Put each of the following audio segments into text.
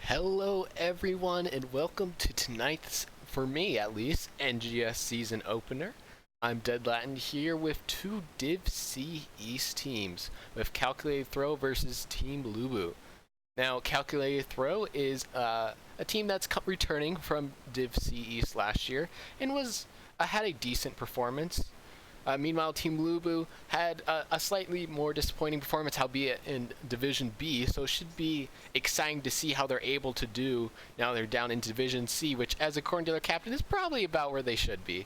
Hello everyone and welcome to tonight's, for me at least, NGS season opener. I'm Dead Latin here with two Div C East teams, with Calculated Throw versus Team LuBu. Now, Calculated Throw is a team that's returning from Div C East last year and had a decent performance. Meanwhile, Team LuBu had a slightly more disappointing performance, albeit in Division B, so it should be exciting to see how they're able to do now they're down in Division C, which, as according to their captain, is probably about where they should be.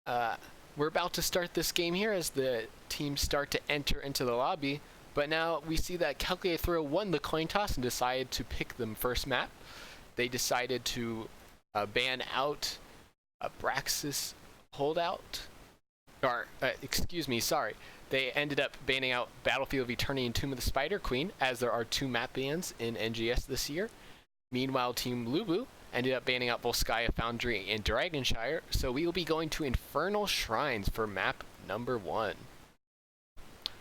We're about to start this game here as the teams start to enter into the lobby, but now we see that Calculated Throw won the coin toss and decided to pick them first map. They decided to ban out Braxis Holdout. They ended up banning out Battlefield of Eternity and Tomb of the Spider Queen, as there are two map bans in NGS this year. Meanwhile, Team LuBu ended up banning out Volskaya Foundry and Dragonshire, so we will be going to Infernal Shrines for map number 1.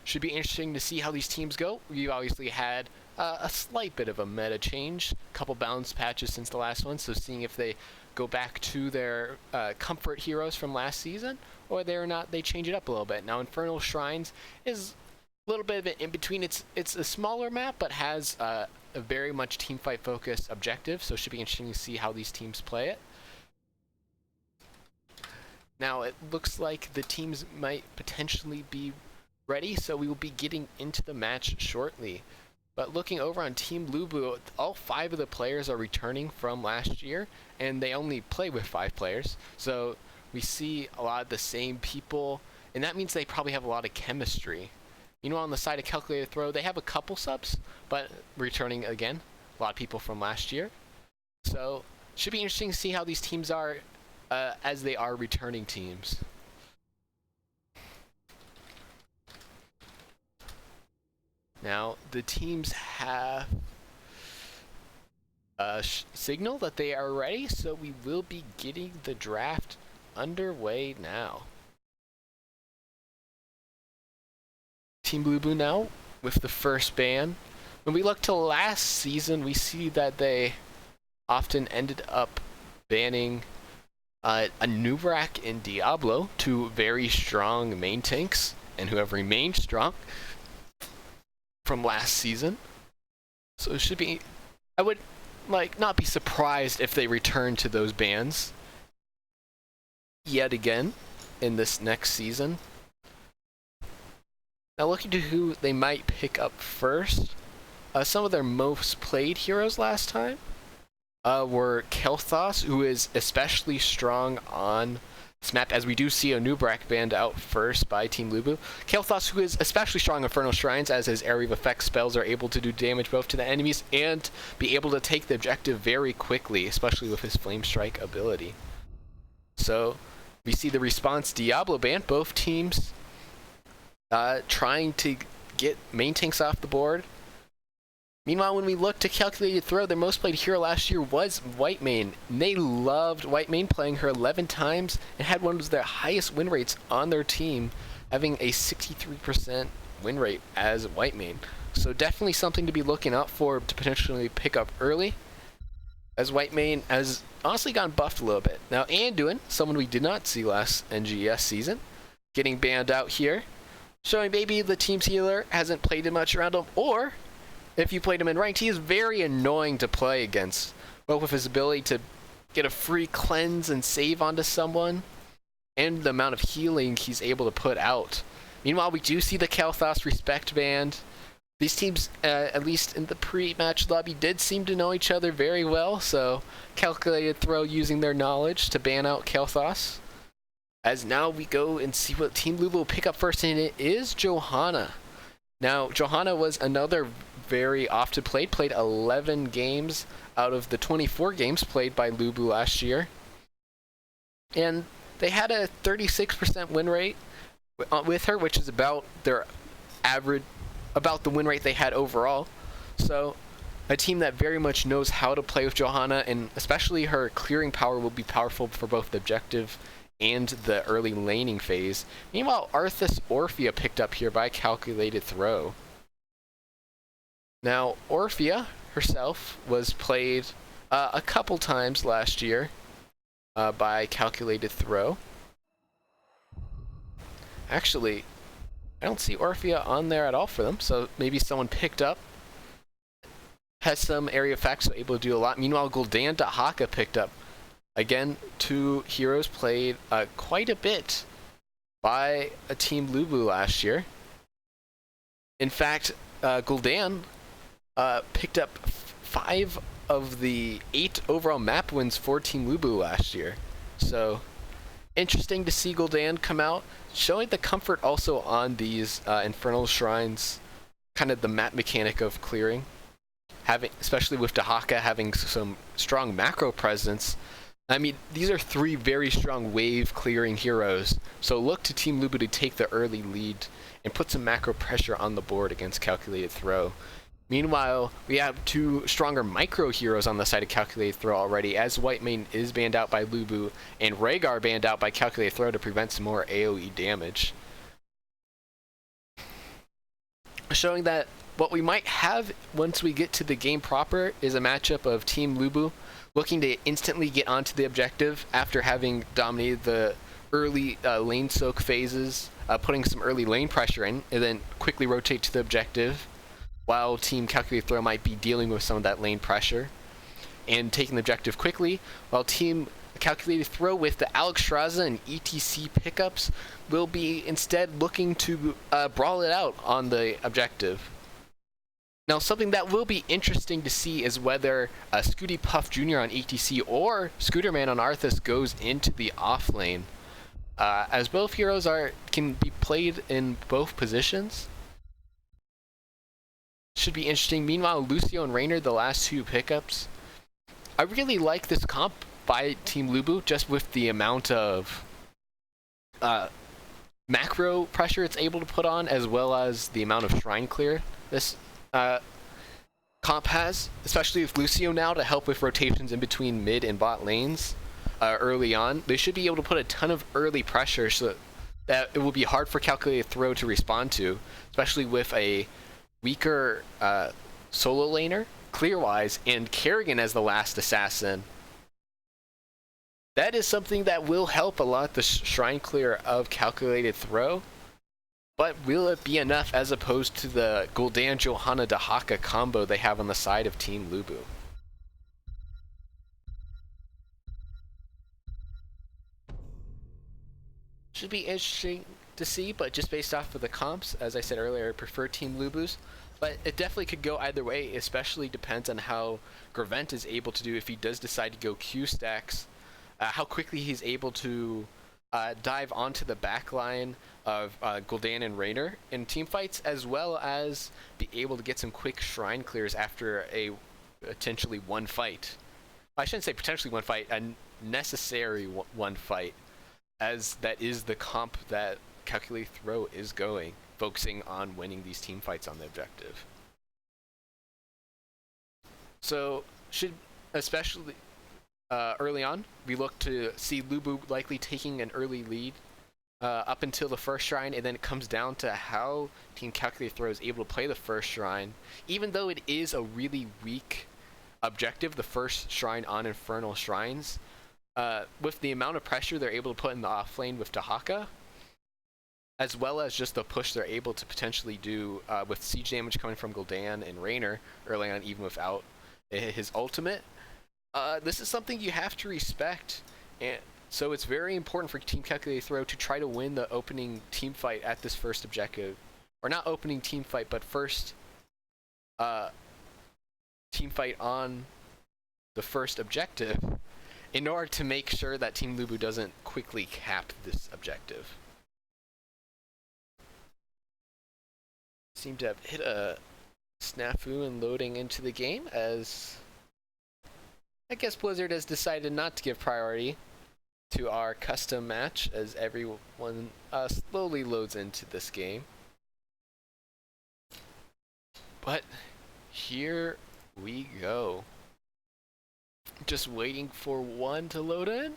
Should be interesting to see how these teams go. We've obviously had a slight bit of a meta change, a couple balance patches since the last one, so seeing if they go back to their comfort heroes from last season, or whether or not they change it up a little bit. Now, Infernal Shrines is a little bit of an in-between. It's a smaller map, but has a very much teamfight focused objective, so it should be interesting to see how these teams play it. Now, it looks like the teams might potentially be ready, so we will be getting into the match shortly. But looking over on Team LuBu, all 5 of the players are returning from last year, and they only play with 5 players. So we see a lot of the same people, and that means they probably have a lot of chemistry. Meanwhile, on the side of Calculated Throw, they have a couple subs, but returning again, a lot of people from last year. So should be interesting to see how these teams are as they are returning teams. Now, the teams have a signal that they are ready, so we will be getting the draft underway now. Team LuBu now with the first ban. When we look to last season, we see that they often ended up banning a Nubrak and Diablo, two very strong main tanks, and who have remained strong from last season. So it should be, I would not be surprised if they return to those bans yet again in this next season. Now, looking to who they might pick up first, some of their most played heroes last time were Kel'Thas, who is especially strong on this map, as we do see a Nubrak banned out first by Team LuBu. Kel'Thas, who is especially strong in Infernal Shrines, as his area of effect spells are able to do damage both to the enemies and be able to take the objective very quickly, especially with his Flame Strike ability. So we see the response Diablo ban, both teams trying to get main tanks off the board. Meanwhile, when we look to Calculated Throw, their most played hero last year was Whitemane. And they loved Whitemane, playing her 11 times, and had one of their highest win rates on their team, having a 63% win rate as Whitemane. So definitely something to be looking out for to potentially pick up early, as Whitemane has honestly gotten buffed a little bit. Now, Anduin, someone we did not see last NGS season, getting banned out here, showing maybe the team's healer hasn't played much around him, or if you played him in ranked, he is very annoying to play against, both with his ability to get a free cleanse and save onto someone, and the amount of healing he's able to put out. Meanwhile, we do see the Kel'Thas respect band. These teams, at least in the pre-match lobby, did seem to know each other very well, so Calculated Throw using their knowledge to ban out Kel'Thas. As now we go and see what Team LuBu will pick up first, and it is Johanna. Now, Johanna was another very often played 11 games out of the 24 games played by LuBu last year. And they had a 36% win rate with her, which is about their average, about the win rate they had overall. So a team that very much knows how to play with Johanna, and especially her clearing power will be powerful for both the objective and the early laning phase. Meanwhile, Arthas Orphea picked up here by Calculated Throw. Now, Orphea herself was played a couple times last year by Calculated Throw. Actually, I don't see Orphea on there at all for them, so maybe someone picked up. Has some area effects, so able to do a lot. Meanwhile, Gul'dan Dahaka picked up. Again, two heroes played quite a bit by a Team LuBu last year. In fact, Gul'dan picked up 5 of the 8 overall map wins for Team LuBu last year. So, interesting to see Gul'dan come out, showing the comfort also on these Infernal Shrines, kind of the map mechanic of clearing. Especially with Dahaka having some strong macro presence. I mean, these are 3 very strong wave clearing heroes, so look to Team LuBu to take the early lead and put some macro pressure on the board against Calculated Throw. Meanwhile, we have 2 stronger micro heroes on the side of Calculated Throw already, as Whitemane is banned out by LuBu and Rhaegar banned out by Calculated Throw to prevent some more AoE damage. Showing that what we might have once we get to the game proper is a matchup of Team LuBu looking to instantly get onto the objective after having dominated the early lane soak phases, putting some early lane pressure in, and then quickly rotate to the objective, while Team Calculated Throw might be dealing with some of that lane pressure and taking the objective quickly, while Team Calculated Throw with the Alexstrasza and ETC pickups will be instead looking to brawl it out on the objective. Now, something that will be interesting to see is whether Scooty Puff Jr. on ETC or Scooterman on Arthas goes into the off lane, as both heroes can be played in both positions. Should be interesting. Meanwhile, Lucio and Raynor, the last 2 pickups. I really like this comp by Team LuBu, just with the amount of macro pressure it's able to put on, as well as the amount of shrine clear this comp has, especially with Lucio now to help with rotations in between mid and bot lanes early on. They should be able to put a ton of early pressure so that it will be hard for Calculated Throw to respond to, especially with a weaker solo laner, clear-wise, and Kerrigan as the last assassin. That is something that will help a lot the shrine clear of Calculated Throw. But will it be enough as opposed to the Gul'dan Johanna Dahaka combo they have on the side of Team LuBu? Should be interesting to see, but just based off of the comps, as I said earlier, I prefer Team LuBu's. But it definitely could go either way, especially depends on how Grevent is able to do if he does decide to go Q stacks, how quickly he's able to dive onto the back line of Gul'dan and Raynor in team fights, as well as be able to get some quick shrine clears after a potentially one fight. I shouldn't say potentially one fight, a necessary one fight, as that is the comp that Calculated Throw is going, focusing on winning these team fights on the objective. So, should especially early on, we look to see LuBu likely taking an early lead up until the first shrine, and then it comes down to how Team Calculated Throw is able to play the first shrine. Even though it is a really weak objective, the first shrine on Infernal Shrines, with the amount of pressure they're able to put in the off lane with Dahaka, as well as just the push they're able to potentially do with siege damage coming from Gul'dan and Raynor early on, even without his ultimate. This is something you have to respect, and so it's very important for Team Calculated Throw to try to win the opening team fight at this first objective. Or not opening team fight, but first team fight on the first objective, in order to make sure that Team LuBu doesn't quickly cap this objective. Seem to have hit a snafu in loading into the game, as I guess Blizzard has decided not to give priority to our custom match as everyone slowly loads into this game. But here we go. Just waiting for one to load in.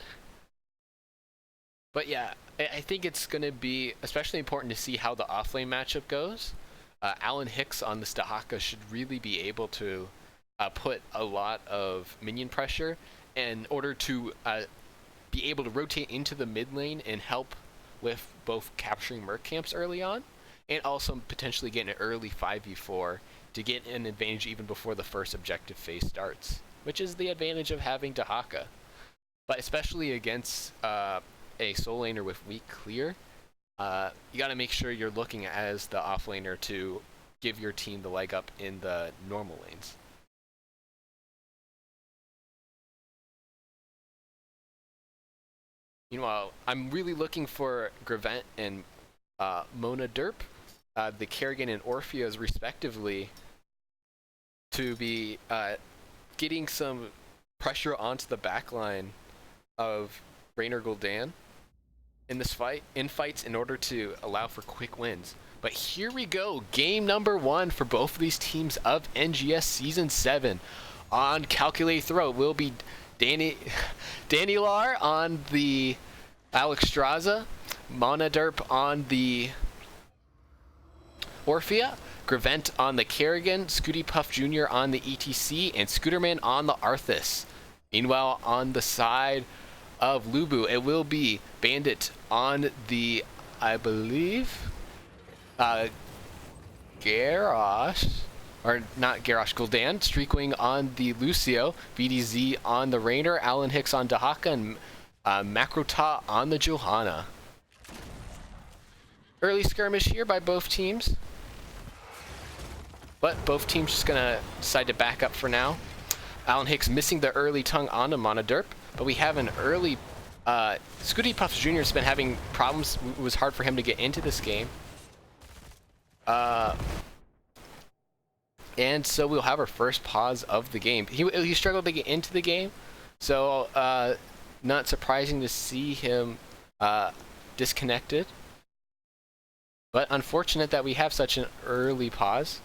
But yeah, I think it's going to be especially important to see how the offlane matchup goes. Alan Hicks on this Dahaka should really be able to put a lot of minion pressure in order to be able to rotate into the mid lane and help with both capturing merc camps early on, and also potentially get an early 5v4 to get an advantage even before the first objective phase starts, which is the advantage of having Dahaka. But especially against a soul laner with weak clear, you got to make sure you're looking as the offlaner to give your team the leg up in the normal lanes. Meanwhile, I'm really looking for Gravent and Mona Derp, the Kerrigan and Orpheus respectively, to be getting some pressure onto the backline of Raynor Gul'dan in this fight, in fights, in order to allow for quick wins. But here we go, game number 1 for both of these teams of NGS Season 7. On Calculate Throw will be Danilar on the Alexstrasza, Monaderp on the Orphea, Gravent on the Kerrigan, Scooty Puff Jr. on the ETC, and Scooterman on the Arthas. Meanwhile, on the side of LuBu, it will be Bandit on the, I believe, Garrosh, or not Garrosh, Gul'dan, Streakwing on the Lucio, VDZ on the Raynor, Alan Hicks on Dahaka, and Makrota on the Johanna. Early skirmish here by both teams, but both teams just gonna decide to back up for now. Alan Hicks missing the early tongue on the Monaderp, but we have an early Scooty Puffs Jr. has been having problems. It was hard for him to get into this game. And so we'll have our first pause of the game. He struggled to get into the game, so not surprising to see him disconnected. But unfortunate that we have such an early pause.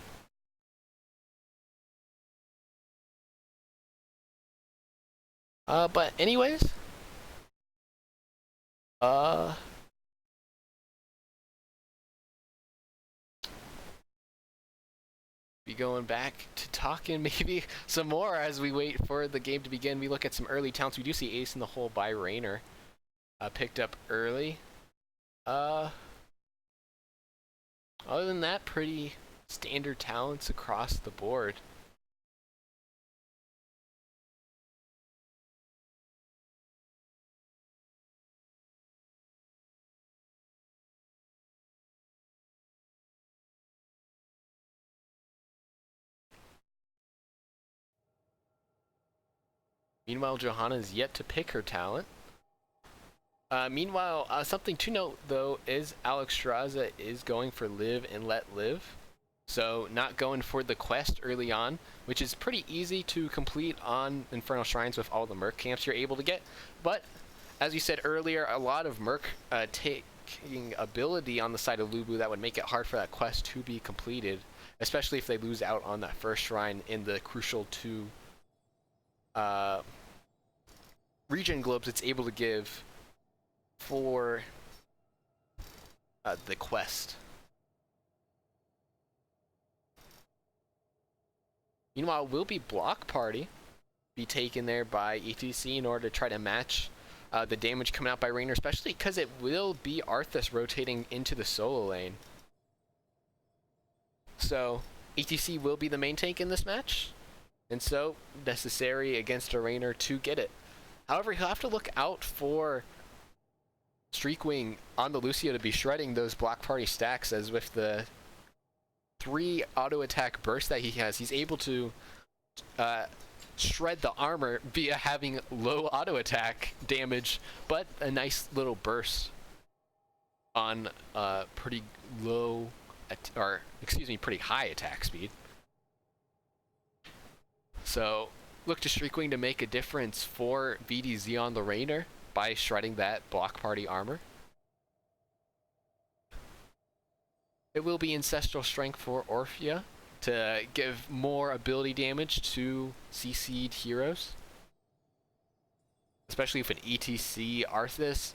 But anyways, be going back to talking maybe some more as we wait for the game to begin. We look at some early talents. We do see Ace in the Hole by Raynor, picked up early. Other than that, pretty standard talents across the board. Meanwhile, Johanna is yet to pick her talent. Meanwhile, something to note, though, is Alexstrasza is going for Live and Let Live. So not going for the quest early on, which is pretty easy to complete on Infernal Shrines with all the Merc camps you're able to get. But, as you said earlier, a lot of Merc taking ability on the side of LuBu that would make it hard for that quest to be completed, especially if they lose out on that first shrine in the crucial 2 regen globes it's able to give for the quest. Meanwhile, will be Block Party be taken there by ETC in order to try to match the damage coming out by Raynor, especially because it will be Arthas rotating into the solo lane. So ETC will be the main tank in this match, and so necessary against a Raynor to get it. However, he'll have to look out for Streakwing on the Lucio to be shredding those Block Party stacks, as with the 3 auto attack bursts that he has, he's able to shred the armor via having low auto attack damage, but a nice little burst on pretty low, pretty high attack speed. So look to Streakwing to make a difference for VDZ on the Raynor by shredding that Block Party armor. It will be Ancestral Strength for Orphea to give more ability damage to CC'd heroes, especially with an ETC Arthas.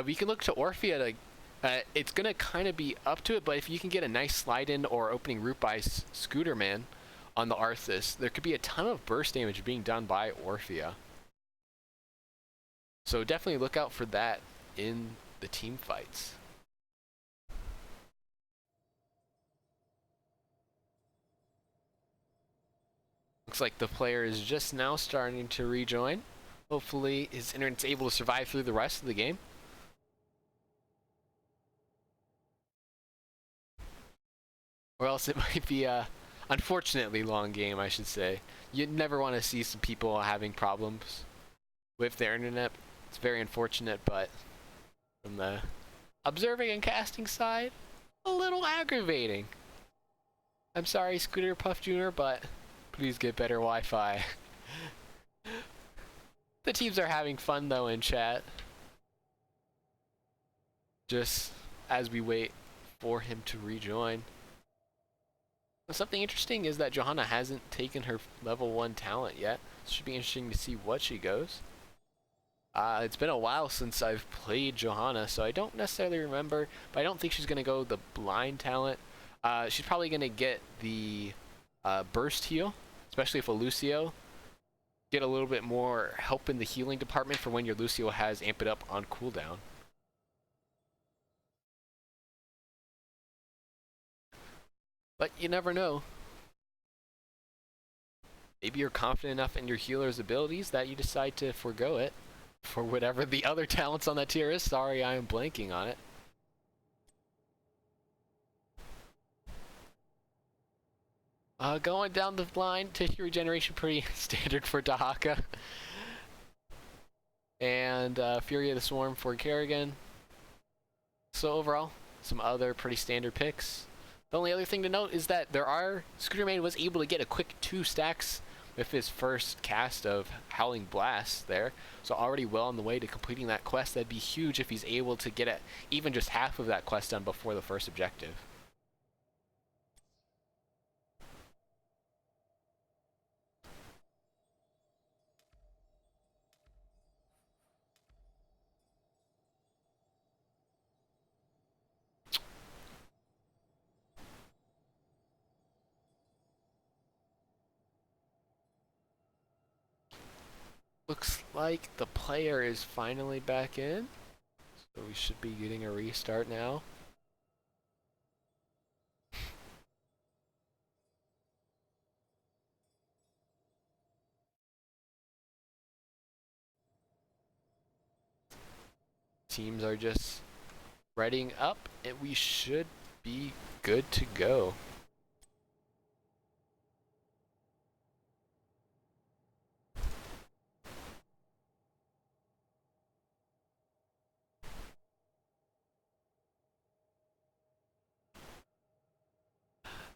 We can look to Orphea to, it's going to kind of be up to it, but if you can get a nice slide in or opening route by Scooterman on the Arthas, there could be a ton of burst damage being done by Orphea. So definitely look out for that in the team fights. Looks like the player is just now starting to rejoin. Hopefully his internet's able to survive through the rest of the game. Or else it might be a unfortunately long game, I should say. You'd never want to see some people having problems with their internet. It's very unfortunate, but from the observing and casting side, a little aggravating. I'm sorry, Scooter Puff Jr., but please get better Wi-Fi. The teams are having fun though in chat. Just as we wait for him to rejoin. Something interesting is that Johanna hasn't taken her level 1 talent yet. It should be interesting to see what she goes. It's been a while since I've played Johanna, so I don't necessarily remember, but I don't think she's going to go the blind talent. She's probably going to get the burst heal, especially if a Lucio. Get a little bit more help in the healing department for when your Lucio has Amp It Up on cooldown. But you never know. Maybe you're confident enough in your healer's abilities that you decide to forego it for whatever the other talents on that tier is. Sorry, I am blanking on it. Going down the line, tissue regeneration pretty standard for Dahaka. And Fury of the Swarm for Kerrigan. So overall, some other pretty standard picks. The only other thing to note is that Scooter Main was able to get a quick 2 stacks with his first cast of Howling Blast there. So already well on the way to completing that quest. That'd be huge if he's able to get even just half of that quest done before the first objective. Looks like the player is finally back in. So we should be getting a restart now. Teams are just readying up and we should be good to go.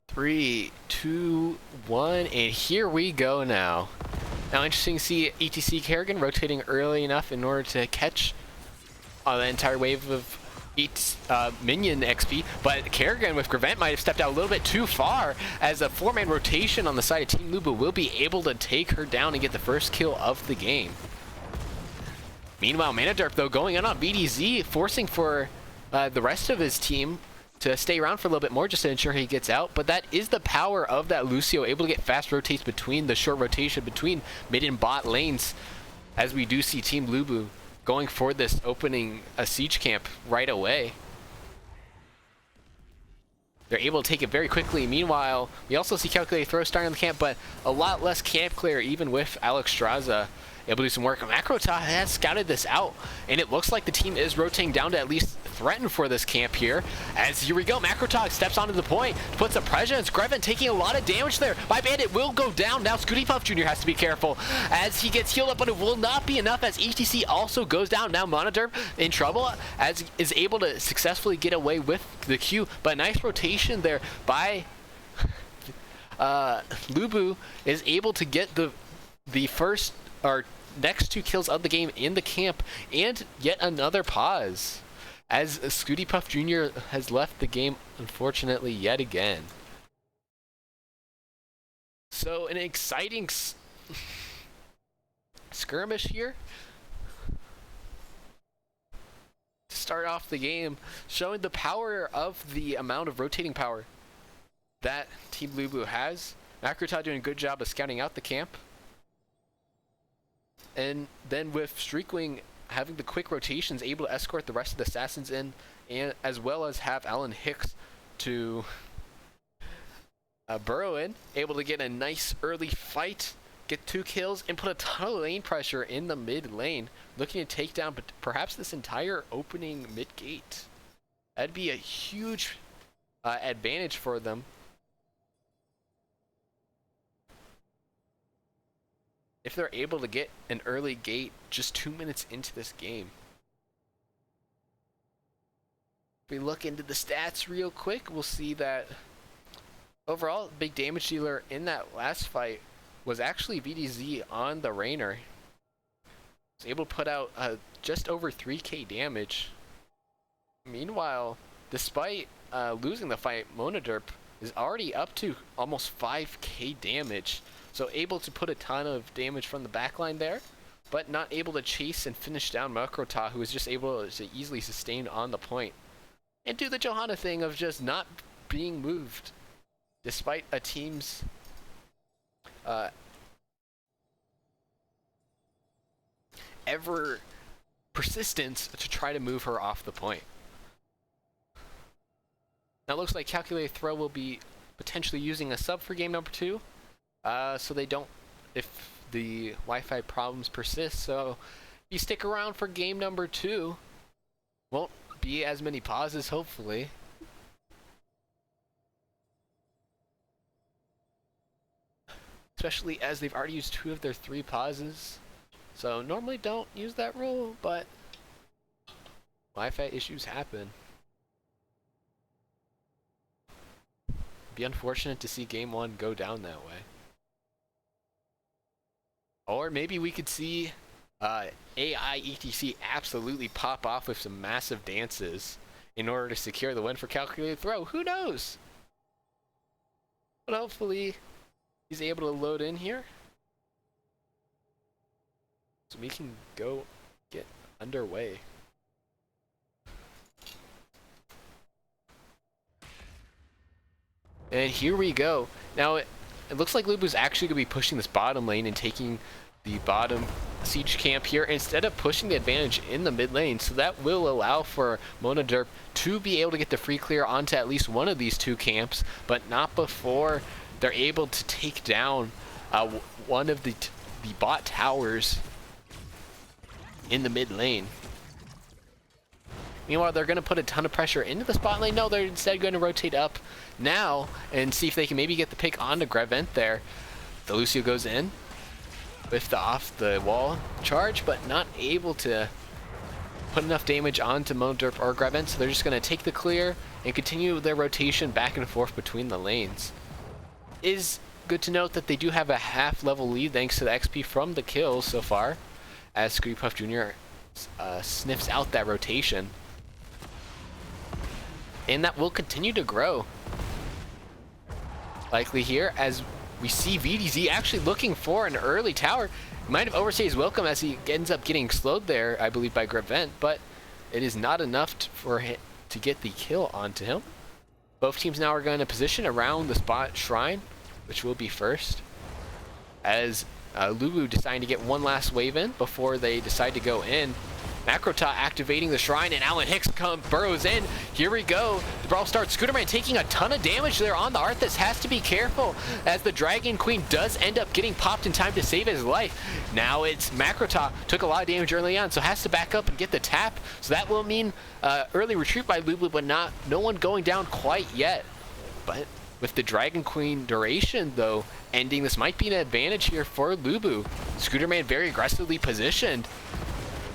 Three, two, one, and here we go now. Now interesting to see ETC Kerrigan rotating early enough in order to catch the entire wave of minion XP, but Kerrigan with Grevent might have stepped out a little bit too far, as a 4-man rotation on the side of Team LuBu will be able to take her down and get the first kill of the game. Meanwhile, Manaderp though going in on BDZ, forcing for the rest of his team to stay around for a little bit more just to ensure he gets out, but that is the power of that Lucio, able to get fast rotates between the short rotation between mid and bot lanes, as we do see Team LuBu going for this opening a siege camp right away. They're able to take it very quickly. Meanwhile, we also see Calculated Throw starting on the camp, but a lot less camp clear even with Alex Straza able to do some work. Macrota has scouted this out, and it looks like the team is rotating down to at least threaten for this camp here. As here we go, Macrotog steps onto the point, puts a pressure, and Greven taking a lot of damage there. My Bandit will go down. Now Scooty Puff Jr. has to be careful as he gets healed up, but it will not be enough as ETC also goes down. Now Monoderp in trouble as is able to successfully get away with the Q, but nice rotation there by LuBu is able to get the first or next 2 kills of the game in the camp, and yet another pause as Scooty Puff Jr. has left the game, unfortunately, yet again. So an exciting skirmish here to start off the game, showing the power of the amount of rotating power that Team LuBu has. Makrota doing a good job of scouting out the camp. And then with Streakwing having the quick rotations, able to escort the rest of the assassins in, and as well as have Alan Hicks to burrow in, able to get a nice early fight, get 2 kills, and put a ton of lane pressure in the mid lane, looking to take down perhaps this entire opening mid gate. That'd be a huge advantage for them. If they're able to get an early gate just 2 minutes into this game. If we look into the stats real quick, we'll see that overall, big damage dealer in that last fight was actually VDZ on the Rainer. Was able to put out just over 3k damage. Meanwhile, despite losing the fight, Monoderp is already up to almost 5k damage. So able to put a ton of damage from the backline there, but not able to chase and finish down Makrota, who was just able to easily sustain on the point. And do the Johanna thing of just not being moved, despite a team's ever persistence to try to move her off the point. Now it looks like Calculated Throw will be potentially using a sub for game number 2. So they don't, if the Wi-Fi problems persist, so you stick around for game number 2. Won't be as many pauses, hopefully. Especially as they've already used 2 of their 3 pauses. So normally don't use that rule, but Wi-Fi issues happen. Be unfortunate to see game 1 go down that way. Or maybe we could see AI ETC absolutely pop off with some massive dances in order to secure the win for Calculated Throw. Who knows? But hopefully he's able to load in here, so we can go get underway. And here we go. Now it looks like LuBu's actually going to be pushing this bottom lane and taking the bottom siege camp here instead of pushing the advantage in the mid lane. So that will allow for Monoderp to be able to get the free clear onto at least one of these 2 camps, but not before they're able to take down one of the bot towers in the mid lane. Meanwhile, they're going to put a ton of pressure into the spot lane. No, they're instead going to rotate up now and see if they can maybe get the pick onto Grevent there. The Lucio goes in with the off the wall charge, but not able to put enough damage onto Monoderp or Grevent, so they're just going to take the clear and continue their rotation back and forth between the lanes. Is good to note that they do have a half-level lead thanks to the XP from the kills so far, as Scooty Puff Jr. Sniffs out that rotation. And that will continue to grow. Likely here, as we see VDZ actually looking for an early tower. Might have overstayed his welcome as he ends up getting slowed there, I believe, by Grevent, but it is not enough for him to get the kill onto him. Both teams now are going to position around the spot shrine, which will be first, as LuBu deciding to get one last wave in before they decide to go in. Makrota activating the shrine, and Alan Hicks burrows in. Here we go. The brawl starts. Scooterman taking a ton of damage there on the Arthas. Has to be careful as the Dragon Queen does end up getting popped in time to save his life. Now it's Makrota. Took a lot of damage early on, so has to back up and get the tap. So that will mean early retreat by LuBu, but no one going down quite yet. But with the Dragon Queen duration, though, ending, this might be an advantage here for LuBu. Scooterman very aggressively positioned.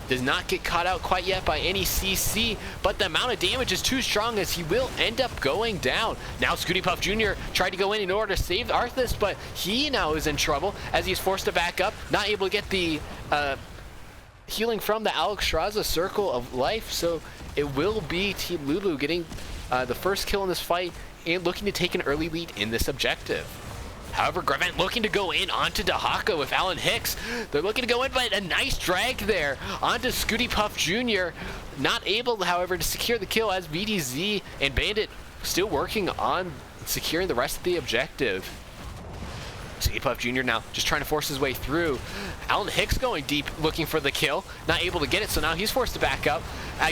Does not get caught out quite yet by any CC, but the amount of damage is too strong as he will end up going down. Now Scooty Puff Jr. tried to go in order to save Arthas, but he now is in trouble as he's forced to back up, not able to get the healing from the Alex Straza Circle of Life, so it will be Team LuBu getting the first kill in this fight and looking to take an early lead in this objective. However, Grevent looking to go in onto Dahaka with Alan Hicks. They're looking to go in, but a nice drag there onto Scooty Puff Jr. Not able, however, to secure the kill as VDZ and Bandit still working on securing the rest of the objective. Scooty Puff Jr. now just trying to force his way through. Alan Hicks going deep, looking for the kill. Not able to get it, so now he's forced to back up.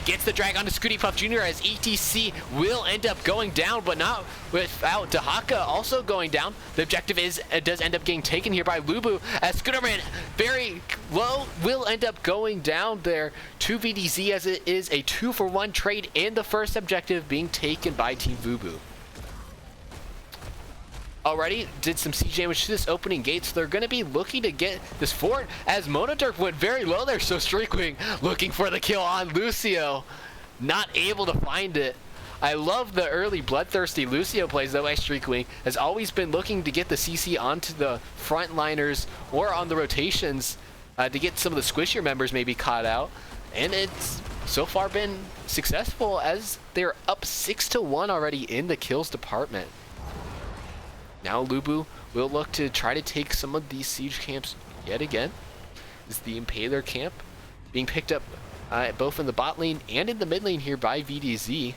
Gets the drag onto Scooty Puff Jr. as ETC will end up going down, but not without Dahaka also going down. The objective does end up getting taken here by LuBu, as Scooterman very low will end up going down there to VDZ, as it is a 2-for-1 trade in the first objective being taken by Team LuBu. Already did some siege damage to this opening gate, so they're going to be looking to get this fort, as Monoderp went very low there, so Streakwing looking for the kill on Lucio, not able to find it. I love the early bloodthirsty Lucio plays though by Streakwing, has always been looking to get the CC onto the frontliners or on the rotations to get some of the squishier members maybe caught out, and it's so far been successful as they're up 6-1 already in the kills department. Now LuBu will look to try to take some of these siege camps yet again. This is the Impaler camp being picked up both in the bot lane and in the mid lane here by VDZ,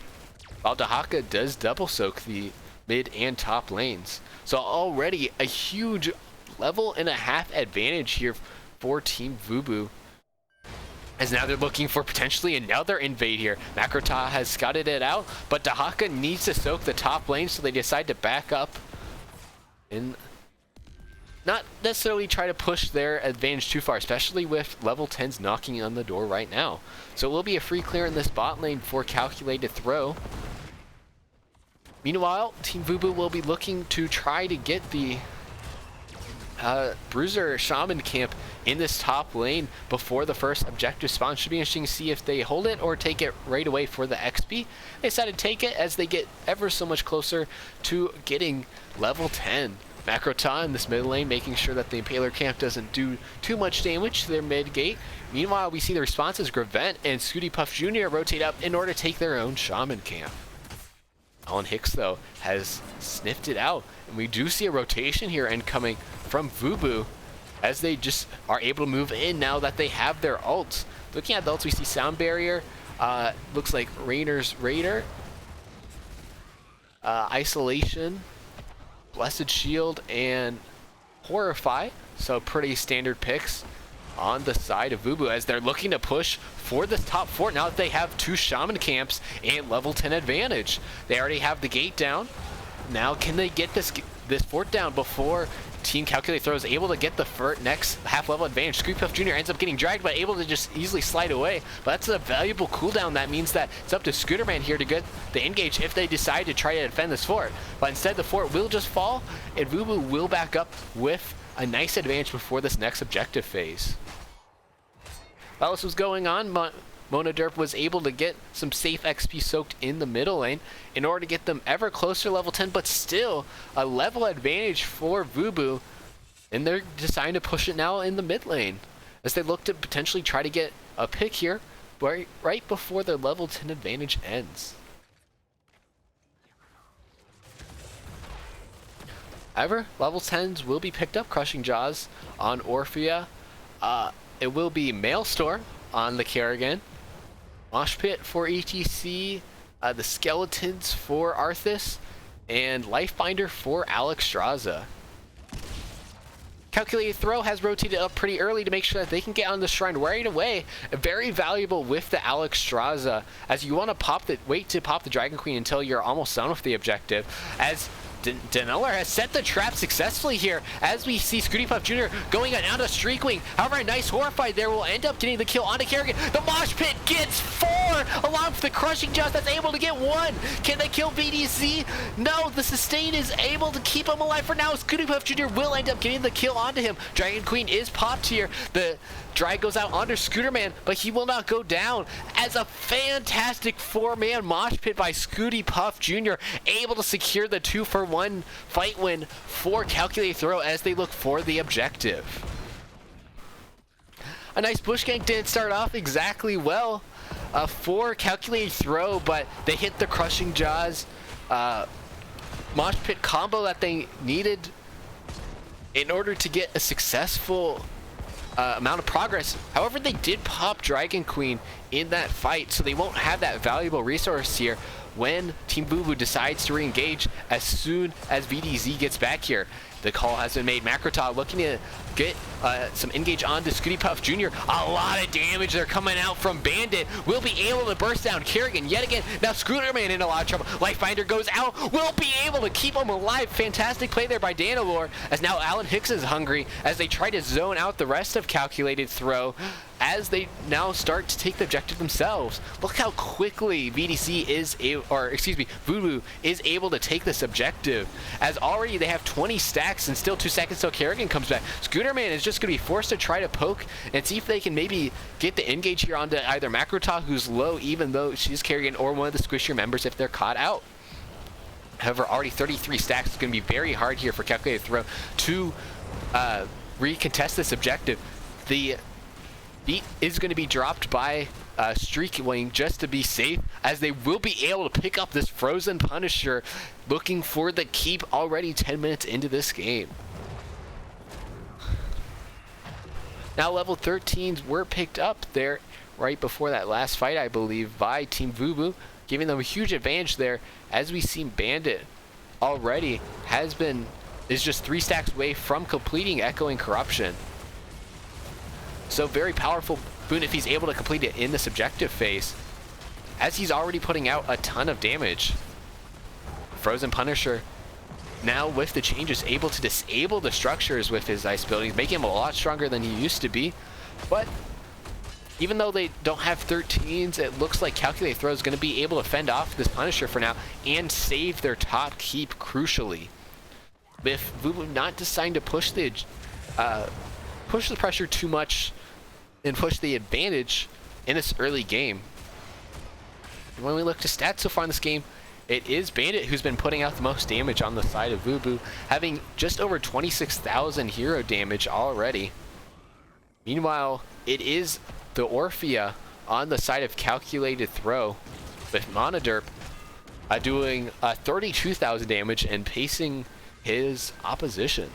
while Dahaka does double soak the mid and top lanes. So already a huge level and a half advantage here for Team LuBu, as now they're looking for potentially another invade here. Makrota has scouted it out, but Dahaka needs to soak the top lane, so they decide to back up and not necessarily try to push their advantage too far, especially with level 10s knocking on the door right now. So it will be a free clear in this bot lane for calculated throw. Meanwhile, Team LuBu will be looking to try to get the Bruiser Shaman camp in this top lane before the first objective spawn. Should be interesting to see if they hold it or take it right away for the XP. They decided to take it as they get ever so much closer to getting level 10. Makrota in this mid lane making sure that the Impaler camp doesn't do too much damage to their mid gate. Meanwhile, we see the responses Gravent and Scooty Puff Jr. rotate up in order to take their own Shaman camp. Alan Hicks, though, has sniffed it out, and we do see a rotation here incoming from LuBu, as they just are able to move in now that they have their ults. Looking at the ults, we see Sound Barrier, looks like Rainer's Raider, Isolation, Blessed Shield, and Horrify. So pretty standard picks on the side of LuBu, as they're looking to push for the top fort now that they have 2 Shaman camps and level 10 advantage. They already have the gate down. Now can they get this fort down before Team Calculate Throw is able to get the next half-level advantage? Scooty Puff Jr. ends up getting dragged, but able to just easily slide away. But that's a valuable cooldown. That means that it's up to Scooterman here to get the engage if they decide to try to defend this fort. But instead, the fort will just fall, and LuBu will back up with a nice advantage before this next objective phase. While this was going on, Monoderp was able to get some safe XP soaked in the middle lane in order to get them ever closer to level 10, but still a level advantage for LuBu, and they're deciding to push it now in the mid lane as they look to potentially try to get a pick here right before their level 10 advantage ends. However, level 10s will be picked up. Crushing Jaws on Orphea. It will be Maelstrom on the Kerrigan. Mosh Pit for ETC, the Skeletons for Arthas, and Lifebinder for Alexstrasza. Calculated Throw has rotated up pretty early to make sure that they can get on the shrine right away. Very valuable with the Alexstrasza, as you want to wait to pop the Dragon Queen until you're almost done with the objective, as Deneller has set the trap successfully here, as we see Scooty Puff Jr. going on to Streakwing. However, a nice Horrify there will end up getting the kill onto Kerrigan. The Mosh Pit gets 4, along with the Crushing Jaws that's able to get 1. Can they kill VDC? No, the Sustain is able to keep him alive for now. Scooty Puff Jr. will end up getting the kill onto him. Dragon Queen is popped here. The drag goes out onto Scooterman, but he will not go down, as a fantastic 4-man Mosh Pit by Scooty Puff Jr. able to secure the 2-for-1 fight win for Calculated Throw as they look for the objective. A nice bush gank didn't start off exactly well for Calculated Throw, but they hit the Crushing Jaws Mosh Pit combo that they needed in order to get a successful amount of progress. However, they did pop Dragon Queen in that fight, so they won't have that valuable resource here when Team LuBu decides to re-engage as soon as VDZ gets back here. The call has been made. Makrota looking to get some engage onto Scooty Puff Jr. A lot of damage they're coming out from Bandit. Will be able to burst down Kerrigan yet again. Now Scooterman in a lot of trouble. Lifebinder goes out. Will be able to keep him alive. Fantastic play there by Danalore, as now Alan Hicks is hungry as they try to zone out the rest of Calculated Throw, as they now start to take the objective themselves. Look how quickly VDC is LuBu is able to take this objective, as already they have 20 stacks and still 2 seconds till Kerrigan comes back. Scooterman is just going to be forced to try to poke and see if they can maybe get the engage here onto either Makrota, who's low even though she's Kerrigan, or one of the Squishier members if they're caught out. However, already 33 stacks is going to be very hard here for Calculated Throw to recontest this objective. The beat is going to be dropped by Streak Wing just to be safe, as they will be able to pick up this Frozen Punisher, looking for the keep already 10 minutes into this game. Now level 13s were picked up there right before that last fight, I believe, by Team LuBu, giving them a huge advantage there, as we see Bandit already is just 3 stacks away from completing Echoing Corruption. So very powerful boon if he's able to complete it in this objective phase, as he's already putting out a ton of damage. Frozen Punisher now with the changes able to disable the structures with his ice abilities, making him a lot stronger than he used to be. But even though they don't have 13s, it looks like Calculated Throw is going to be able to fend off this Punisher for now and save their top keep crucially. With LuBu not deciding to push the pressure too much and push the advantage in this early game. And when we look to stats so far in this game, it is Bandit who's been putting out the most damage on the side of LuBu, having just over 26,000 hero damage already. Meanwhile, it is the Orphea on the side of Calculated Throw, with Monoderp doing 32,000 damage and pacing his opposition.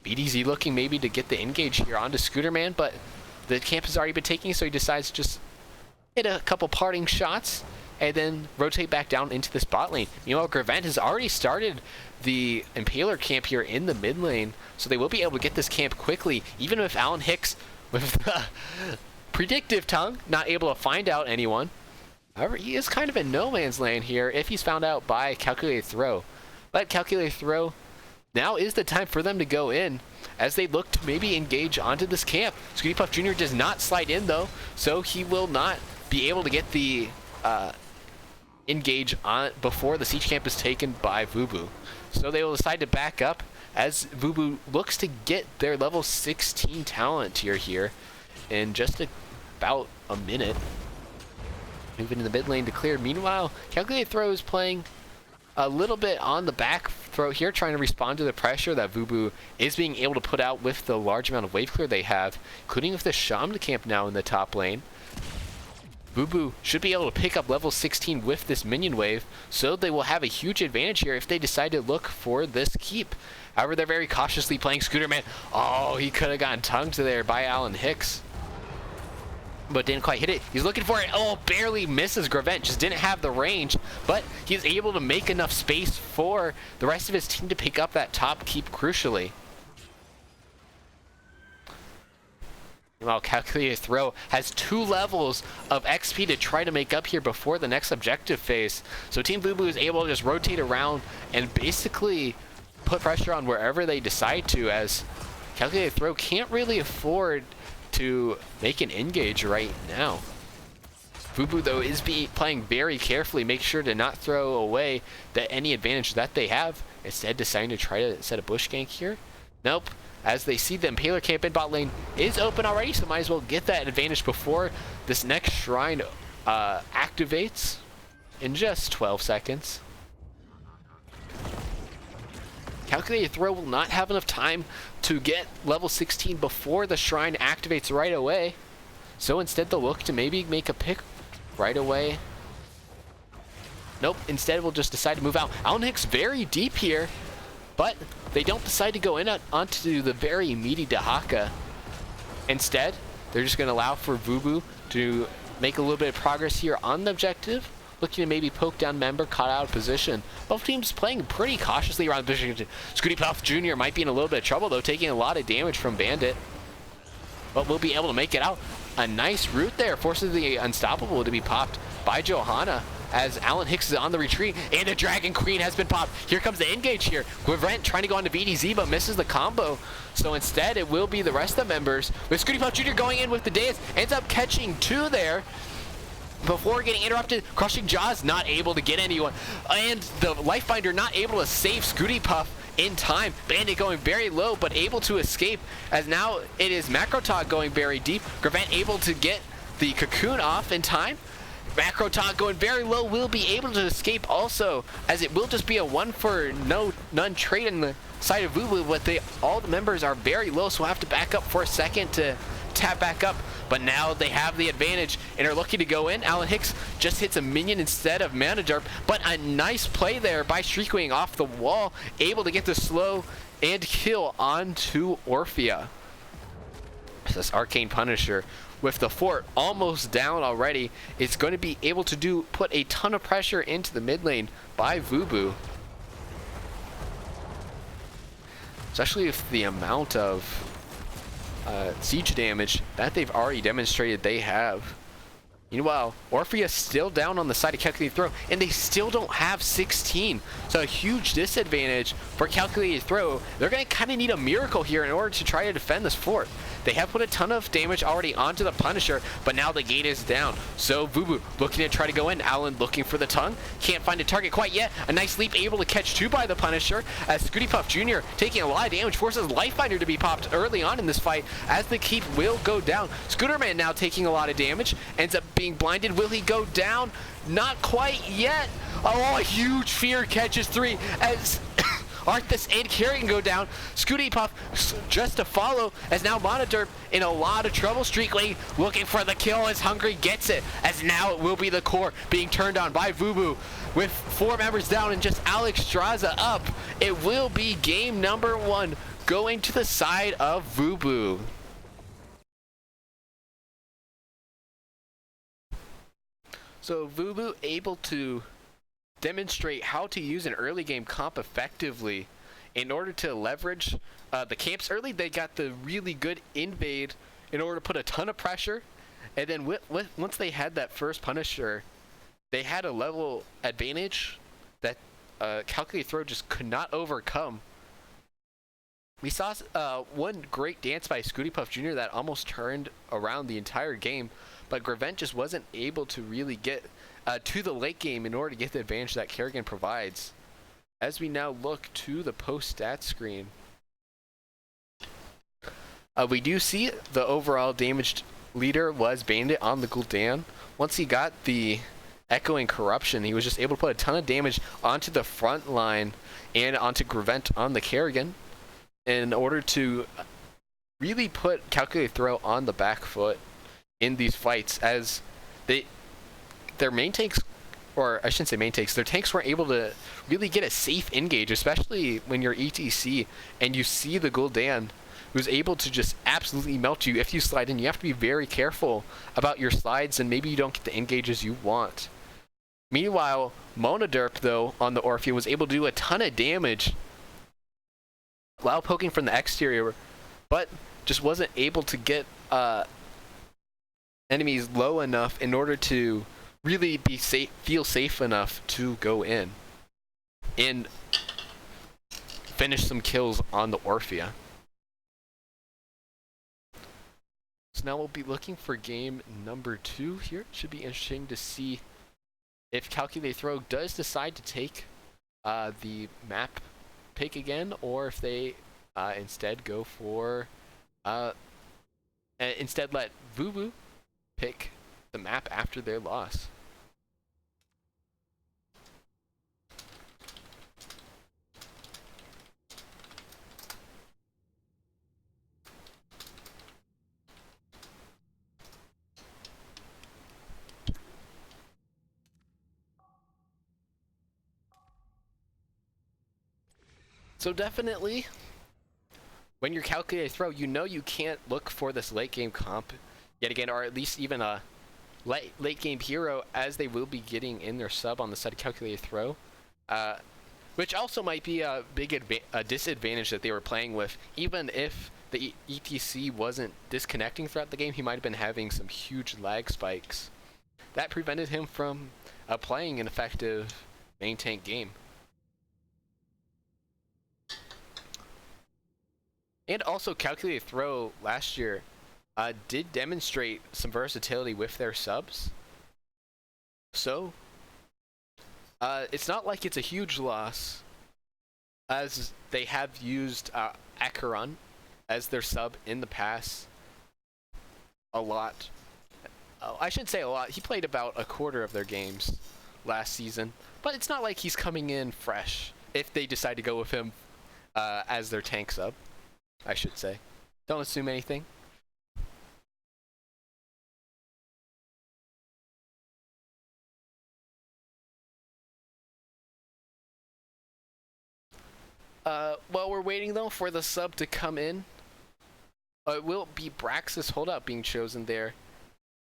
BDZ looking maybe to get the engage here onto Scooterman, but the camp has already been taking, so he decides to just hit a couple parting shots and then rotate back down into this bot lane. Meanwhile, Gravent has already started the Impaler camp here in the mid lane, so they will be able to get this camp quickly, even with Alan Hicks with the predictive tongue not able to find out anyone. However, he is kind of in no man's land here if he's found out by Calculated Throw. But Calculated Throw, now is the time for them to go in, as they look to maybe engage onto this camp. Scooty Puff Jr. does not slide in though, so he will not be able to get the engage on before the siege camp is taken by LuBu. So they will decide to back up as LuBu looks to get their level 16 talent tier here in just about a minute. Moving in the mid lane to clear. Meanwhile, Calculated Throw is playing a little bit on the back throw here, trying to respond to the pressure that LuBu is being able to put out with the large amount of wave clear they have, including with the Shaman camp now in the top lane. LuBu should be able to pick up level 16 with this minion wave, so they will have a huge advantage here if they decide to look for this keep. However, they're very cautiously playing Scooterman. Oh, he could have gotten tongued there by Alan Hicks, but didn't quite hit it. He's looking for it. Oh, barely misses. Gravent just didn't have the range, but he's able to make enough space for the rest of his team to pick up that top keep crucially. Meanwhile, Calculated Throw has 2 levels of XP to try to make up here before the next objective phase. So Team LuBu is able to just rotate around and basically put pressure on wherever they decide to, as Calculated Throw can't really afford to make an engage right now. LuBu though is playing very carefully, make sure to not throw away any advantage that they have, instead deciding to try to set a bush gank here. Nope, as they see the Impaler camp in bot lane is open already, so might as well get that advantage before this next shrine activates in just 12 seconds. Calculated Throw will not have enough time to get level 16 before the shrine activates right away, so instead they'll look to maybe make a pick right away. Nope, instead we'll just decide to move out. Alan Hicks very deep here, but they don't decide to go in onto the very meaty Dahaka. Instead, they're just going to allow for LuBu to make a little bit of progress here on the objective, looking to maybe poke down member, caught out of position. Both teams playing pretty cautiously around the position. Scooty Puff Jr. might be in a little bit of trouble, though, taking a lot of damage from Bandit. But we'll be able to make it out. A nice route there, forces the Unstoppable to be popped by Johanna, as Alan Hicks is on the retreat, and the Dragon Queen has been popped. Here comes the engage here. Gwent trying to go on to VDZ, but misses the combo. So instead, it will be the rest of the members. With Scooty Puff Jr. going in with the dance, ends up catching 2 there before getting interrupted. Crushing Jaws not able to get anyone. And the Lifebinder not able to save Scooty Puff in time. Bandit going very low, but able to escape, as now it is Macrotog going very deep. Gwent able to get the cocoon off in time. Macrotog going very low, will be able to escape also, as it will just be a none trade in the side of LuBu, but all the members are very low, so we'll have to back up for a second to tap back up. But now they have the advantage and are looking to go in. Alan Hicks just hits a minion instead of Mana Derp, but a nice play there by Streakwing off the wall, able to get the slow and kill onto Orphea. This Arcane Punisher, with the fort almost down already, is going to be able to put a ton of pressure into the mid lane by LuBu. Especially if the amount of siege damage that they've already demonstrated they have. Meanwhile, Orphea still down on the side of Calculated Throw, and they still don't have 16. So a huge disadvantage for Calculated Throw. They're going to kind of need a miracle here in order to try to defend this fort. They have put a ton of damage already onto the Punisher, but now the gate is down. So LuBu looking to try to go in. Alan looking for the tongue. Can't find a target quite yet. A nice leap able to catch 2 by the Punisher, as Scooty Puff Jr. taking a lot of damage, forces Lifebinder to be popped early on in this fight, as the keep will go down. Scooterman now taking a lot of damage, ends up being blinded. Will he go down? Not quite yet. Oh, a huge fear catches 3 as Arthas and Kerrigan go down. Scooty Puff just to follow, as now Mana Derp in a lot of trouble. Streakwing looking for the kill as Hungry gets it, as now it will be the core being turned on by LuBu. With 4 members down and just Alex Straza up, it will be game number 1 going to the side of LuBu. So LuBu able to demonstrate how to use an early game comp effectively in order to leverage the camps early. They got the really good invade in order to put a ton of pressure, and then once they had that first Punisher, they had a level advantage that Calculated Throw just could not overcome. We saw one great dance by Scooty Puff Jr. that almost turned around the entire game, but Gwent just wasn't able to really get to the late game in order to get the advantage that Kerrigan provides. As we now look to the post-stat screen, we do see the overall damaged leader was Bandit on the Gul'dan. Once he got the Echoing Corruption, he was just able to put a ton of damage onto the front line and onto Gwent on the Kerrigan in order to really put Calculated Throw on the back foot in these fights, as their main tanks, or I shouldn't say main tanks, their tanks weren't able to really get a safe engage, especially when you're ETC and you see the Gul'dan, who's able to just absolutely melt you if you slide in. You have to be very careful about your slides, and maybe you don't get the engages you want. Meanwhile, Mana Derp, though, on the Orphea was able to do a ton of damage while poking from the exterior, but just wasn't able to get enemies low enough in order to really be safe, feel safe enough to go in and finish some kills on the Orphea. So now we'll be looking for game number 2 here. It should be interesting to see if Calculated Throw does decide to take the map pick again, or if they instead go for instead let LuBu pick the map after their loss. So definitely, when you're Calculated Throw, you know you can't look for this late game comp yet again, or at least even a late game hero, as they will be getting in their sub on the side of calculated throw, which also might be a big disadvantage that they were playing with. Even if the ETC wasn't disconnecting throughout the game, he might have been having some huge lag spikes. That prevented him from playing an effective main tank game. And also, calculated throw last year did demonstrate some versatility with their subs. So, it's not like it's a huge loss, as they have used Acheron as their sub in the past a lot. I shouldn't say a lot. He played about a quarter of their games last season, but it's not like he's coming in fresh if they decide to go with him as their tank sub, I should say. Don't assume anything. While we're waiting though for the sub to come in, it will be Brax's holdout being chosen there,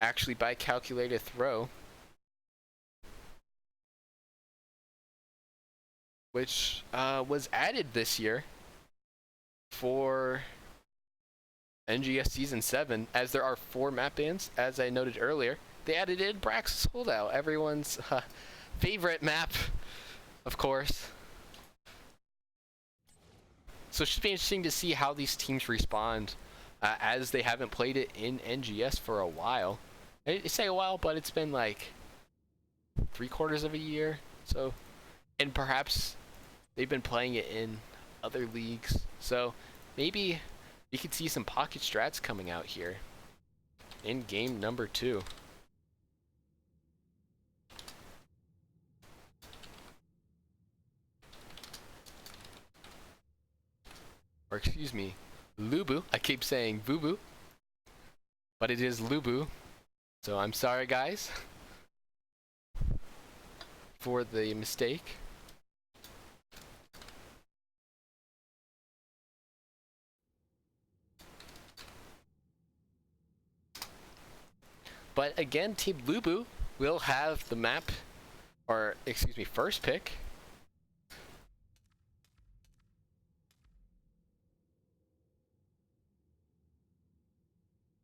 actually by calculated throw, which was added this year for NGS Season 7, as there are 4 map bans, as I noted earlier. They added in Brax's holdout, everyone's favorite map, of course. So it should be interesting to see how these teams respond, as they haven't played it in NGS for a while. I say a while, but it's been like 3/4 of a year. So, and perhaps they've been playing it in other leagues. So maybe we could see some pocket strats coming out here in game number 2. Or excuse me, LuBu. I keep saying boo-boo, but it is LuBu. So I'm sorry, guys, for the mistake. But again, Team LuBu will have the map, or excuse me, first pick.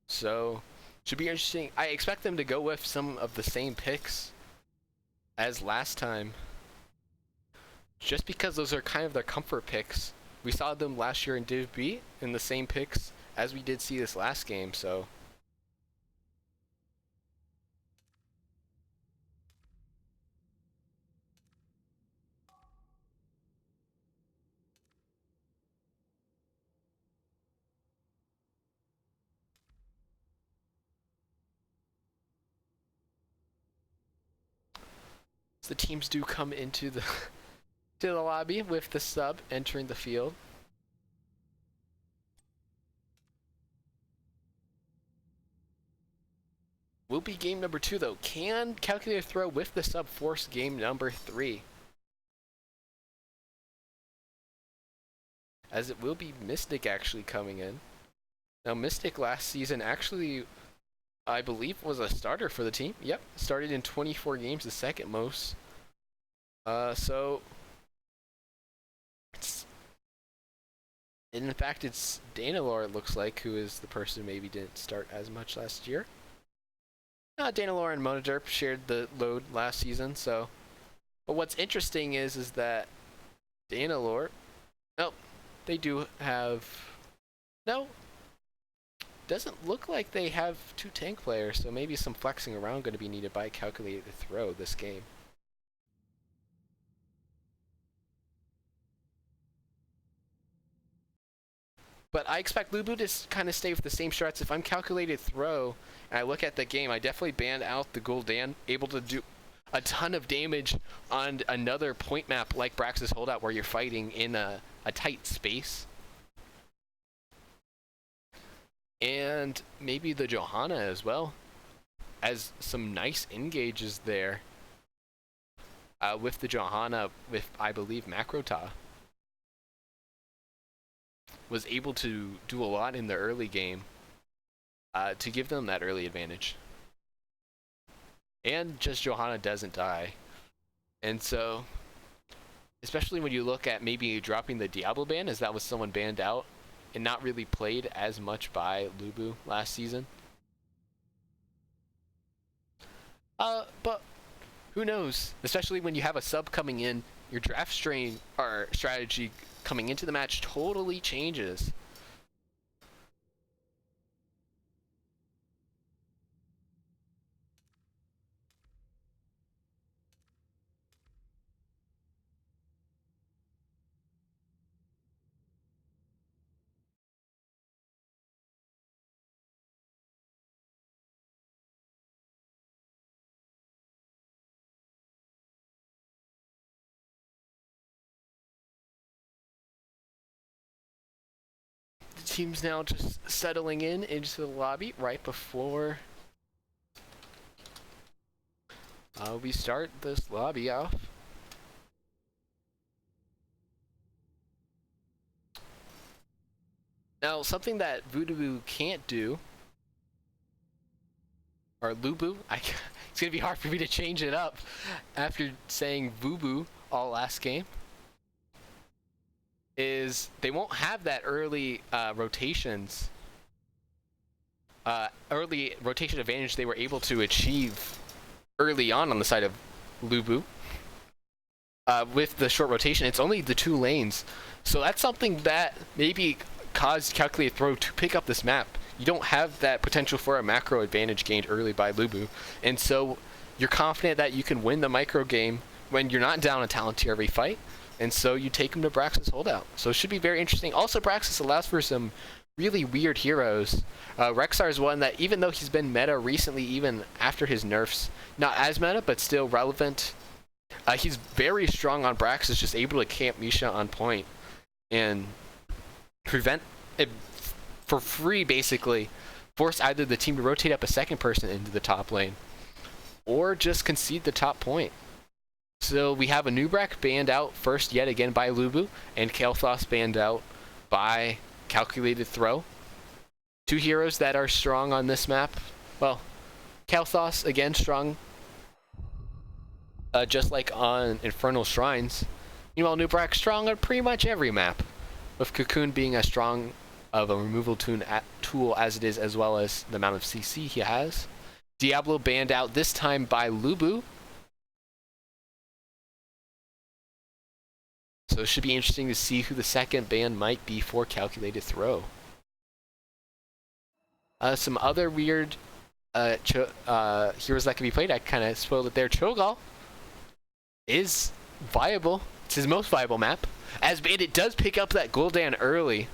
So, should be interesting. I expect them to go with some of the same picks as last time, just because those are kind of their comfort picks. We saw them last year in Div B in the same picks as we did see this last game, so. The teams do come into the to the lobby with the sub entering the field. Will be game number 2 though. Can calculated throw with the sub force game number 3? As it will be Mystic actually coming in. Now Mystic last season actually, I believe, was a starter for the team. Yep, started in 24 games, the second most. So in fact, it's Danalor, it looks like, who is the person who maybe didn't start as much last year. Danalor and Monoderp shared the load last season, so. But what's interesting is that Danalor, nope, they do have, no, doesn't look like they have 2 tank players, so maybe some flexing around going to be needed by calculated throw this game. But I expect LuBu to kind of stay with the same strats. If I'm calculated throw and I look at the game, I definitely ban out the Gul'dan, able to do a ton of damage on another point map like Brax's Holdout, where you're fighting in a tight space. And maybe the Johanna as well, as some nice engages there with the Johanna, with, I believe, Macrota. Was able to do a lot in the early game to give them that early advantage. and just Johanna doesn't die. And so, especially when you look at maybe dropping the Diablo ban, as that was someone banned out and not really played as much by LuBu last season. But who knows? Especially when you have a sub coming in, your draft strain or strategy coming into the match totally changes. The team's now just settling in into the lobby right before we start this lobby off. Now, something that LuBu can't do, or LuBu, it's gonna be hard for me to change it up after saying LuBu all last game, is they won't have that early rotations, early rotation advantage they were able to achieve early on the side of LuBu. With the short rotation, it's only the 2 lanes. So that's something that maybe caused Calculated Throw to pick up this map. You don't have that potential for a macro advantage gained early by LuBu. And so you're confident that you can win the micro game when you're not down a talent tier every fight. And so you take him to Braxis holdout. So it should be very interesting. Also, Braxis allows for some really weird heroes. Rexxar is one that, even though he's been meta recently, even after his nerfs, not as meta, but still relevant. He's very strong on Braxis, just able to camp Misha on point and prevent it for free, basically. Force either the team to rotate up a second person into the top lane or just concede the top point. So we have a Nubrak banned out first yet again by LuBu, and Kael'thas banned out by Calculated Throw. 2 heroes that are strong on this map. Well, Kael'thas again strong, just like on Infernal Shrines. Meanwhile, Nubrak strong on pretty much every map, with Cocoon being as strong of a removal tool as it is, as well as the amount of CC he has. Diablo banned out this time by LuBu. So it should be interesting to see who the second ban might be for Calculated Throw. Some other weird heroes that can be played, I kind of spoiled it there. Cho'Gall is viable. It's his most viable map. As Bandit does pick up that Gul'dan early.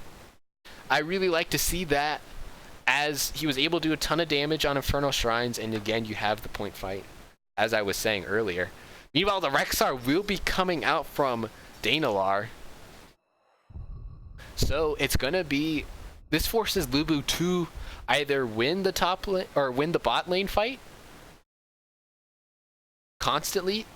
I really like to see that, as he was able to do a ton of damage on Infernal Shrines, and again, you have the point fight, as I was saying earlier. Meanwhile, the Rexxar will be coming out from Dainalar. So it's gonna be, this forces LuBu to either win the top lane or win the bot lane fight constantly,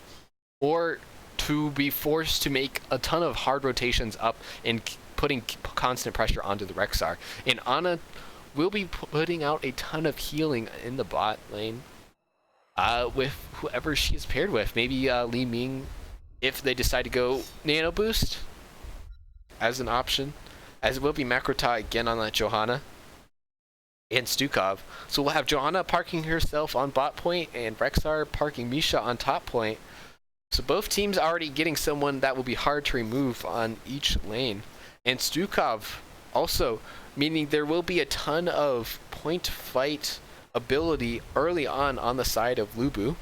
or to be forced to make a ton of hard rotations up and putting constant pressure onto the Rexxar. And Ana will be putting out a ton of healing in the bot lane with whoever she is paired with. Maybe Li Ming, if they decide to go Nano Boost as an option, as it will be Makrota again on that Johanna and Stukov. So we'll have Johanna parking herself on bot point and Rexxar parking Misha on top point. So both teams already getting someone that will be hard to remove on each lane. And Stukov also, meaning there will be a ton of point fight ability early on the side of LuBu.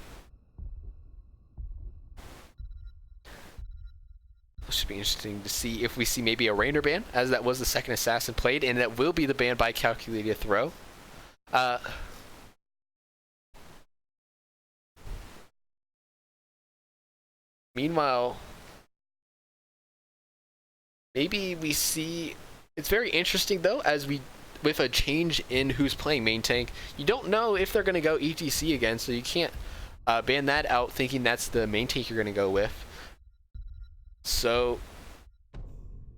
It should be interesting to see if we see maybe a Rainer ban, as that was the second assassin played, and that will be the ban by Calculated Throw. Meanwhile, maybe we see, it's very interesting though, as we, with a change in who's playing main tank, you don't know if they're going to go ETC again, so you can't ban that out thinking that's the main tank you're going to go with. So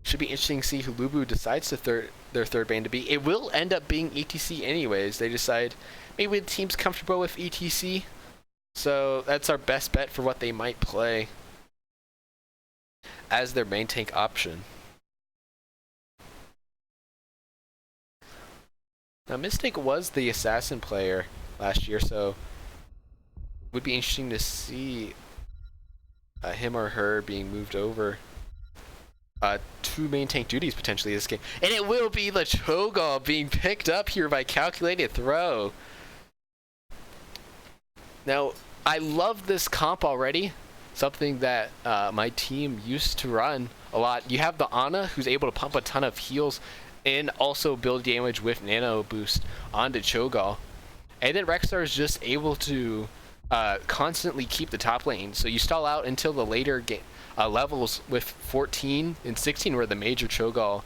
should be interesting to see who LuBu decides their third ban to be. It will end up being ETC anyways. They decide maybe the team's comfortable with ETC, So that's our best bet for what they might play as their main tank option. Now, Mystic was the assassin player last year, so it would be interesting to see him or her being moved over to main tank duties potentially this game. And it will be the Cho'Gall being picked up here by Calculated Throw. Now, I love this comp already. Something that my team used to run a lot. You have the Ana, who's able to pump a ton of heals and also build damage with nano boost onto Cho'Gall. And then Rexxar is just able to constantly keep the top lane. So you stall out until the later levels with 14 and 16 where the major Cho'Gall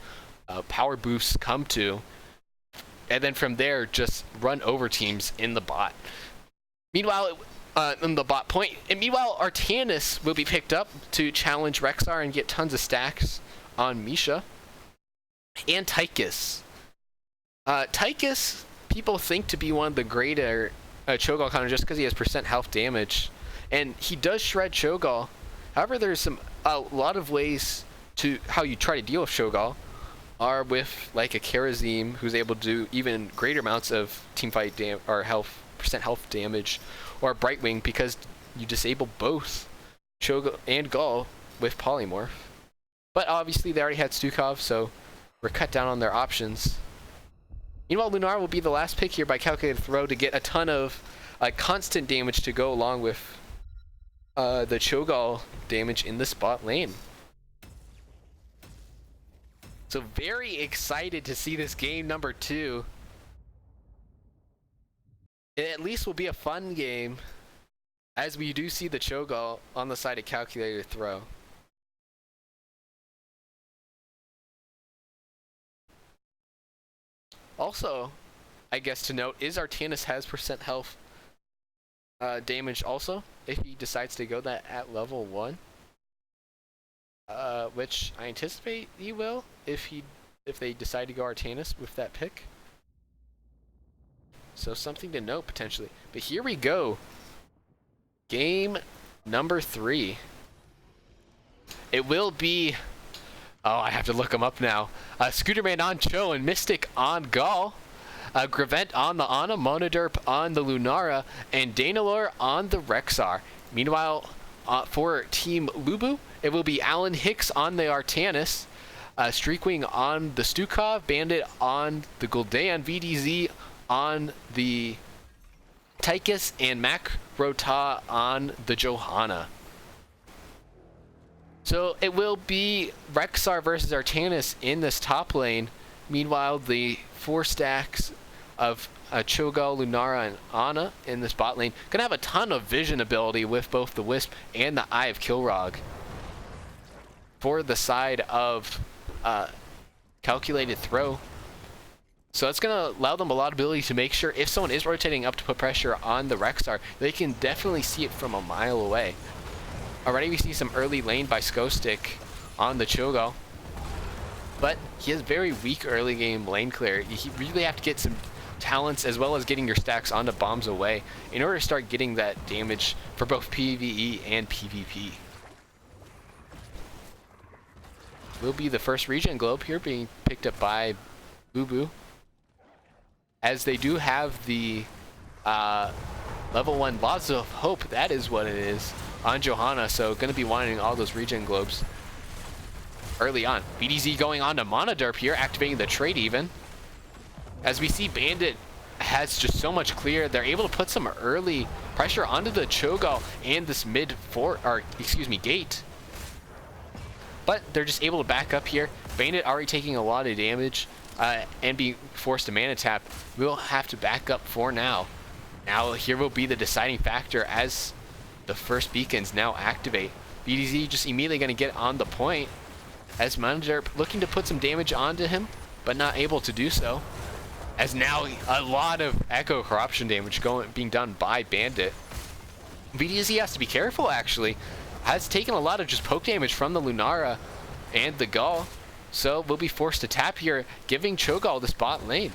power boosts come to. And then from there, just run over teams in the bot. Meanwhile, in the bot point, and meanwhile, Artanis will be picked up to challenge Rexxar and get tons of stacks on Misha. And Tychus. Tychus, people think to be one of the greater Cho'Gall counters just because he has % health damage. And he does shred Cho'Gall. However, there's a lot of ways to how you try to deal with Cho'Gall are with like a Karazim who's able to do even greater amounts of teamfight or % health damage, or Brightwing because you disable both Cho'Gall and Gall with Polymorph. But obviously they already had Stukov, so we're cut down on their options. Meanwhile, Lunar will be the last pick here by Calculated Throw to get a ton of constant damage to go along with the Cho'Gall damage in the spot lane. So very excited to see this game number 2. It at least will be a fun game as we do see the Cho'Gall on the side of Calculated Throw. Also, I guess to note is Artanis has % health damage also if he decides to go that at level 1, which I anticipate he will if they decide to go Artanis with that pick. So something to note potentially. But here we go. Game number 3. It will be... Oh, I have to look them up now. Scooterman on Cho and Mystic on Gall. Gravent on the Ana, Monoderp on the Lunara, and Danalor on the Rexxar. Meanwhile, for Team LuBu, it will be Alan Hicks on the Artanis, Streakwing on the Stukov, Bandit on the Gul'dan, VDZ on the Tychus, and Mac Rota on the Johanna. So it will be Rexxar versus Artanis in this top lane. Meanwhile, the 4 stacks of Cho'Gall, Lunara, and Ana in this bot lane gonna have a ton of vision ability with both the Wisp and the Eye of Kilrog. For the side of Calculated Throw. So that's going to allow them a lot of ability to make sure if someone is rotating up to put pressure on the Rexxar, they can definitely see it from a mile away. Already we see some early lane by Skostik on the Cho'Gall. But he has very weak early game lane clear. You really have to get some talents as well as getting your stacks onto bombs away in order to start getting that damage for both PvE and PvP. Will be the first regen globe here being picked up by LuBu, as they do have the level 1 Laws of Hope, that is what it is, on Johanna, so going to be wanting all those regen globes early on. BDZ going on to Monoderp here, activating the trait even. As we see Bandit has just so much clear, they're able to put some early pressure onto the Cho'Gall and this gate. But they're just able to back up here. Bandit already taking a lot of damage and being forced to mana tap. We'll have to back up for now. Now here will be the deciding factor as the first beacons now activate. BDZ just immediately going to get on the point as Monoderp looking to put some damage onto him, but not able to do so. As now a lot of Echo Corruption damage being done by Bandit. BDZ has to be careful actually. Has taken a lot of just poke damage from the Lunara and the Gall, so will be forced to tap here, giving Cho'Gall this bot lane.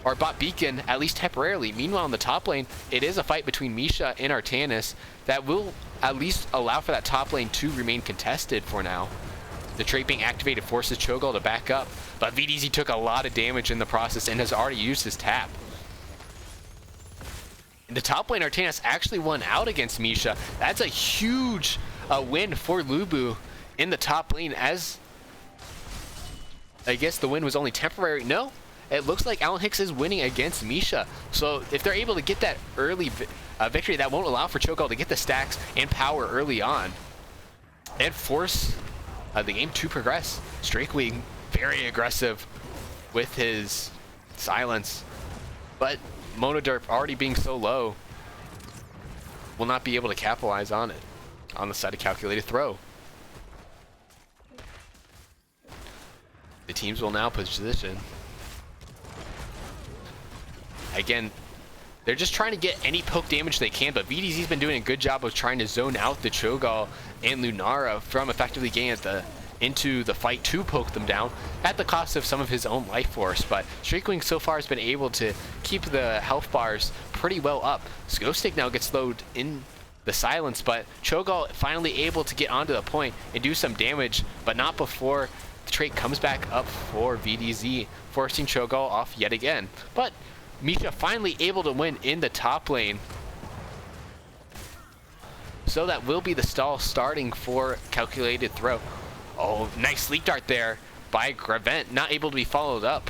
or bot beacon, at least temporarily. Meanwhile, in the top lane, it is a fight between Misha and Artanis that will at least allow for that top lane to remain contested for now. The trait being activated forces Cho'Gall to back up, but VDZ took a lot of damage in the process and has already used his tap. In the top lane, Artanis actually won out against Misha. That's a huge win for LuBu in the top lane, as I guess the win was only temporary. No, it looks like Alan Hicks is winning against Misha. So if they're able to get that early victory, that won't allow for Cho'Gall to get the stacks and power early on and force the game to progress. Streakwing very aggressive with his silence, but Monoderp already being so low will not be able to capitalize on it on the side of calculated throw. The teams will now position. Again, they're just trying to get any poke damage they can, but VDZ's been doing a good job of trying to zone out the Cho'Gall and Lunara from effectively getting into the fight to poke them down at the cost of some of his own life force. But Streakwing so far has been able to keep the health bars pretty well up. Ghostig now gets slowed in the silence, but Cho'Gall finally able to get onto the point and do some damage, but not before the trait comes back up for VDZ, forcing Cho'Gall off yet again. But Misha finally able to win in the top lane. So that will be the stall starting for calculated throw. Oh, nice sleep dart there by Grevent, not able to be followed up,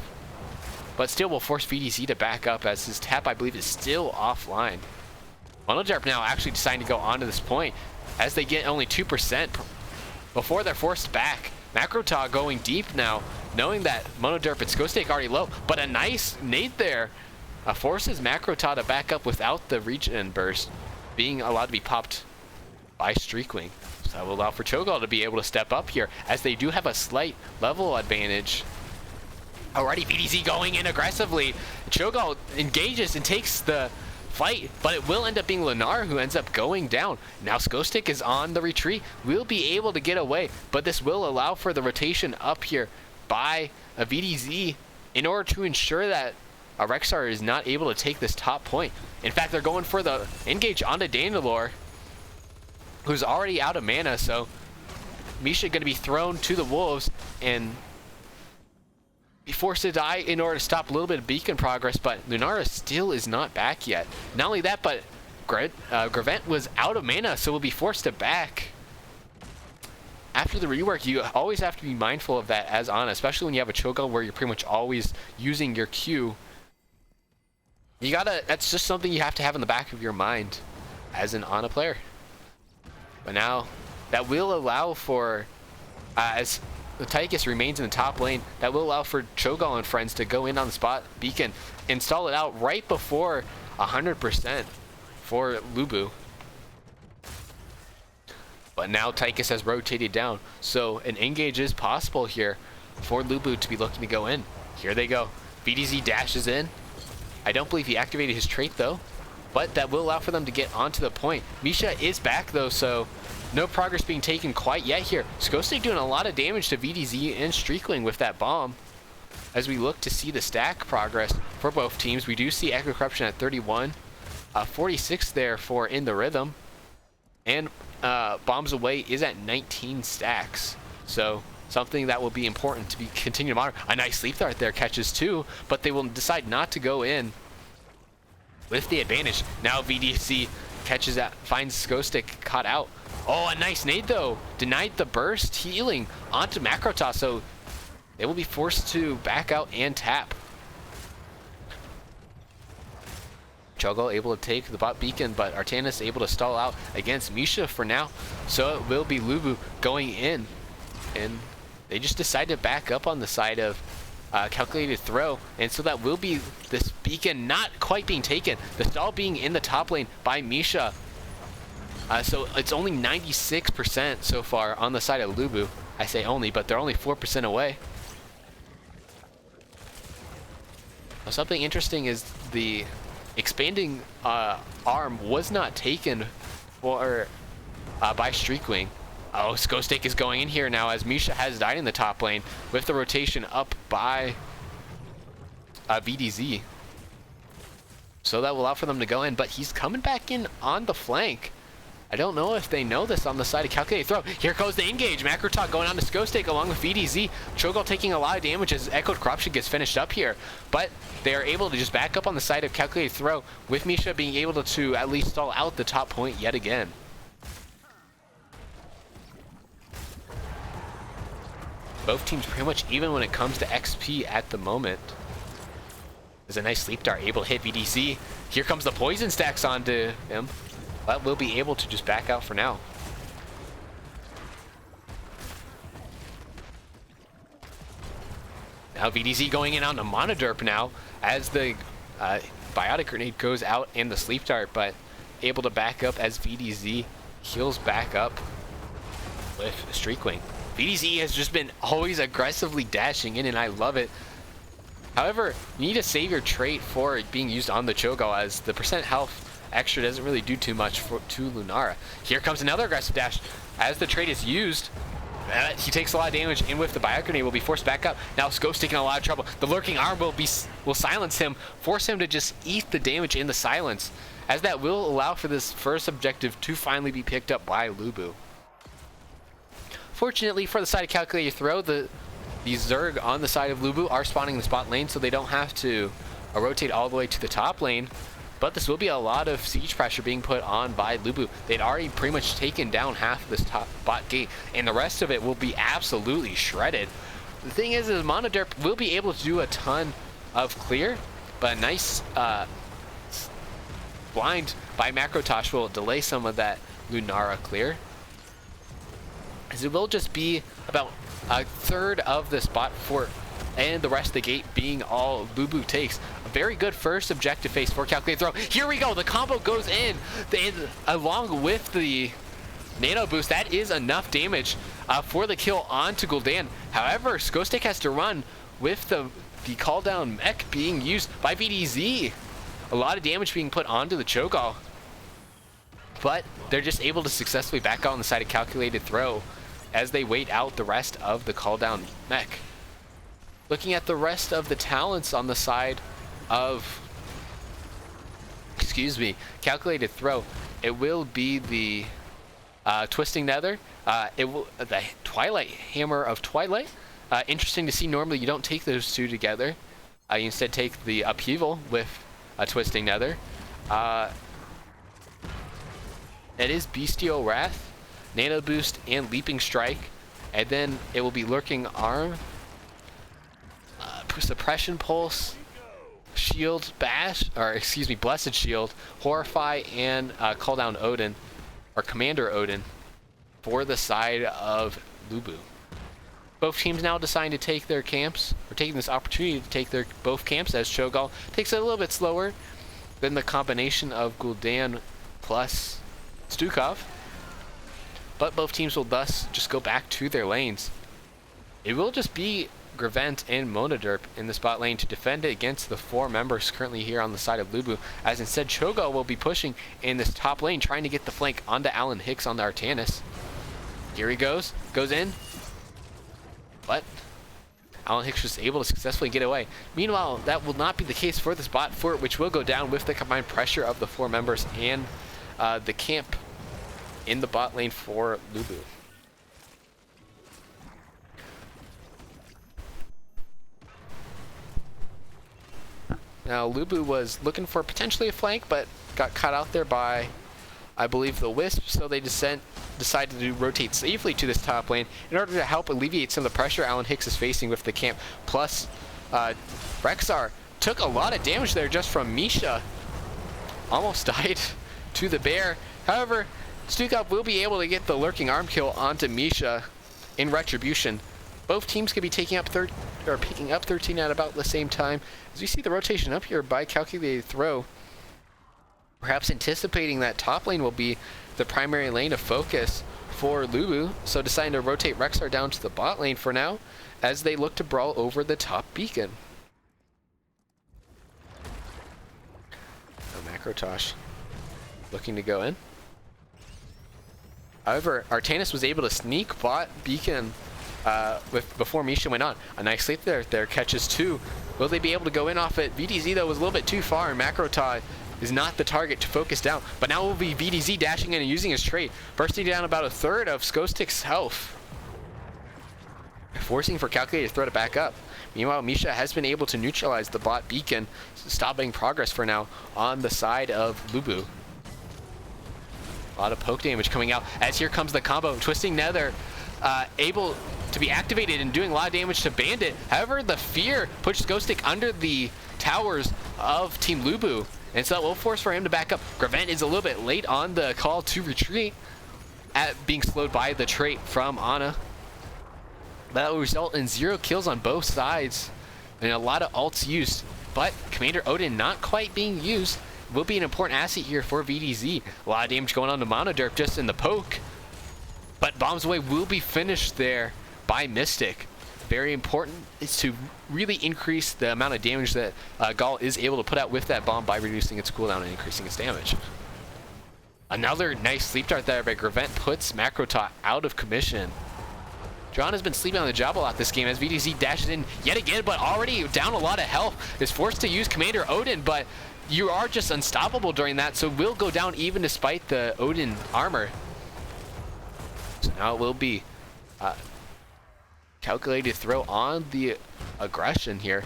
but still will force VDZ to back up as his tap, I believe, is still offline. Monoderp now actually deciding to go onto this point as they get only 2% before they're forced back. Macrota going deep now, knowing that Monoderp and Ghostig already low, but a nice nade there forces Macrota to back up without the regen burst being allowed to be popped by Streakwing. So that will allow for Cho'Gall to be able to step up here, as they do have a slight level advantage. Already VDZ going in aggressively. Cho'Gall engages and takes the fight, but it will end up being Lenar who ends up going down. Now Ghostig is on the retreat, will be able to get away, but this will allow for the rotation up here by a VDZ in order to ensure that Rexar is not able to take this top point. In fact, they're going for the engage onto Dandalore, who's already out of mana, so Misha going to be thrown to the wolves and be forced to die in order to stop a little bit of beacon progress, but Lunara still is not back yet. Not only that, but Grevent was out of mana, so will be forced to back. After the rework, you always have to be mindful of that as Ana, especially when you have a Cho'Gall where you're pretty much always using your Q. That's just something you have to have in the back of your mind as an Ana player. But now, that will allow for, as the Tychus remains in the top lane, that will allow for Cho'Gall and friends to go in on the spot beacon, install it out right before 100% for LuBu. But now Tychus has rotated down, so an engage is possible here for LuBu to be looking to go in. Here they go. VDZ dashes in. I don't believe he activated his trait though, but that will allow for them to get onto the point. Misha is back though, so no progress being taken quite yet here. Ghostig doing a lot of damage to VDZ and Streakling with that bomb. As we look to see the stack progress for both teams, we do see Echo Corruption at 31, 46 there for In the Rhythm, and Bombs Away is at 19 stacks. So something that will be important to be continue to monitor. A nice sleep dart there catches too, but they will decide not to go in with the advantage. Now VDC catches that, finds Ghostig caught out. Oh, a nice nade though. Denied the burst healing onto Macrota, so they will be forced to back out and tap. Cho'Gall able to take the bot beacon, but Artanis able to stall out against Misha for now. So it will be LuBu going in, and they just decide to back up on the side of calculated throw, and so that will be this beacon not quite being taken. The stall being in the top lane by Misha. So it's only 96% so far on the side of LuBu. I say only, but they're only 4% away. Now, something interesting is the expanding arm was not taken for by Streakwing. Oh, Ghostig is going in here now as Misha has died in the top lane with the rotation up by VDZ. So that will allow for them to go in, but he's coming back in on the flank. I don't know if they know this on the side of Calculated Throw. Here goes the engage. Macrotalk going on to Skostek along with VDZ. Cho'Gall taking a lot of damage as Echoed Corruption gets finished up here. But they are able to just back up on the side of Calculated Throw, with Misha being able to at least stall out the top point yet again. Both teams pretty much even when it comes to XP at the moment. There's a nice sleep dart able to hit VDC. Here comes the poison stacks onto him. But we'll be able to just back out for now. Now VDZ going in on the Monoderp now as the Biotic Grenade goes out and the Sleep Dart, but able to back up as VDZ heals back up with Streakwing. VDZ has just been always aggressively dashing in, and I love it. However, you need to save your trait for being used on the Cho'Gall, as the percent health extra doesn't really do too much to Lunara. Here comes another aggressive dash as the trait is used. He takes a lot of damage, and with the Biotic Grenade will be forced back up. Now Skostek in a lot of trouble. The Lurking Arm will silence him, force him to just eat the damage in the silence, as that will allow for this first objective to finally be picked up by LuBu. Fortunately for the side of Calculated Throw, the Zerg on the side of LuBu are spawning the spot lane, so they don't have to rotate all the way to the top lane. But this will be a lot of siege pressure being put on by LuBu. They'd already pretty much taken down half of this top bot gate, and the rest of it will be absolutely shredded. The thing is Monoderp will be able to do a ton of clear, but a nice blind by Macrotosh will delay some of that Lunara clear, as it will just be about a third of the spot fort, and the rest of the gate being all LuBu takes. A very good first objective phase for Calculated Throw. Here we go, the combo goes in, along with the nano boost. That is enough damage for the kill onto Gul'dan. However, Skostek has to run with the call down mech being used by VDZ. A lot of damage being put onto the Cho'Gall, but they're just able to successfully back out on the side of Calculated Throw as they wait out the rest of the call down mech. Looking at the rest of the talents on the side of, Calculated Throw, it will be the Twisting Nether, the Twilight Hammer of Twilight. Interesting to see, normally you don't take those two together. You instead take the Upheaval with a Twisting Nether. It is Bestial Wrath, Nano Boost, and Leaping Strike. And then it will be Lurking Arm, Suppression Pulse, Shield Bash, Blessed Shield, Horrify, and Call Down Odin, or Commander Odin, for the side of LuBu. Both teams now deciding to take their camps, or taking this opportunity to take their both camps, as Cho'Gall takes it a little bit slower than the combination of Gul'dan plus Stukov. But both teams will thus just go back to their lanes. It will just be Grevent and Monoderp in the spot lane to defend it against the four members currently here on the side of LuBu, as instead Cho'Gall will be pushing in this top lane, trying to get the flank onto Alan Hicks on the Artanis. Here he goes in, but Alan Hicks was able to successfully get away. Meanwhile, that will not be the case for this bot fort, which will go down with the combined pressure of the four members and the camp in the bot lane for LuBu. Now, LuBu was looking for potentially a flank, but got caught out there by, I believe, the Wisp, so they decided to rotate safely to this top lane in order to help alleviate some of the pressure Alan Hicks is facing with the camp. Plus, Rexar took a lot of damage there just from Misha. Almost died to the bear. However, Stukov will be able to get the Lurking Arm kill onto Misha in retribution. Both teams could be picking up 13 at about the same time. As we see the rotation up here by Calculated Throw, perhaps anticipating that top lane will be the primary lane of focus for LuBu, so deciding to rotate Rexar down to the bot lane for now as they look to brawl over the top beacon. Macrotosh looking to go in. However, Artanis was able to sneak bot beacon before Misha went on. A nice sleep there catches 2. Will they be able to go in off it? VDZ though was a little bit too far, and Macrota is not the target to focus down. But now it will be VDZ dashing in and using his trait, bursting down about a third of Skostik's health, forcing for Calculated Throw to back up. Meanwhile, Misha has been able to neutralize the bot beacon, stopping progress for now on the side of LuBu. A lot of poke damage coming out as here comes the combo. Twisting Nether able to be activated and doing a lot of damage to Bandit. However, the fear pushed Ghostic under the towers of Team LuBu, and so that will force for him to back up. Gravent is a little bit late on the call to retreat, at being slowed by the trait from Ana. That will result in 0 kills on both sides and a lot of ults used, but Commander Odin not quite being used will be an important asset here for VDZ. A lot of damage going on to Monoderp just in the poke, but Bombs Away will be finished there by Mystic. Very important is to really increase the amount of damage that Gaul is able to put out with that bomb by reducing its cooldown and increasing its damage. Another nice sleep dart there by Gravent puts Macrota out of commission. John has been sleeping on the job a lot this game as VDZ dashes in yet again, but already down a lot of health, is forced to use Commander Odin, but you are just unstoppable during that, so will go down even despite the Odin armor. So now it will be Calculated Throw on the aggression here,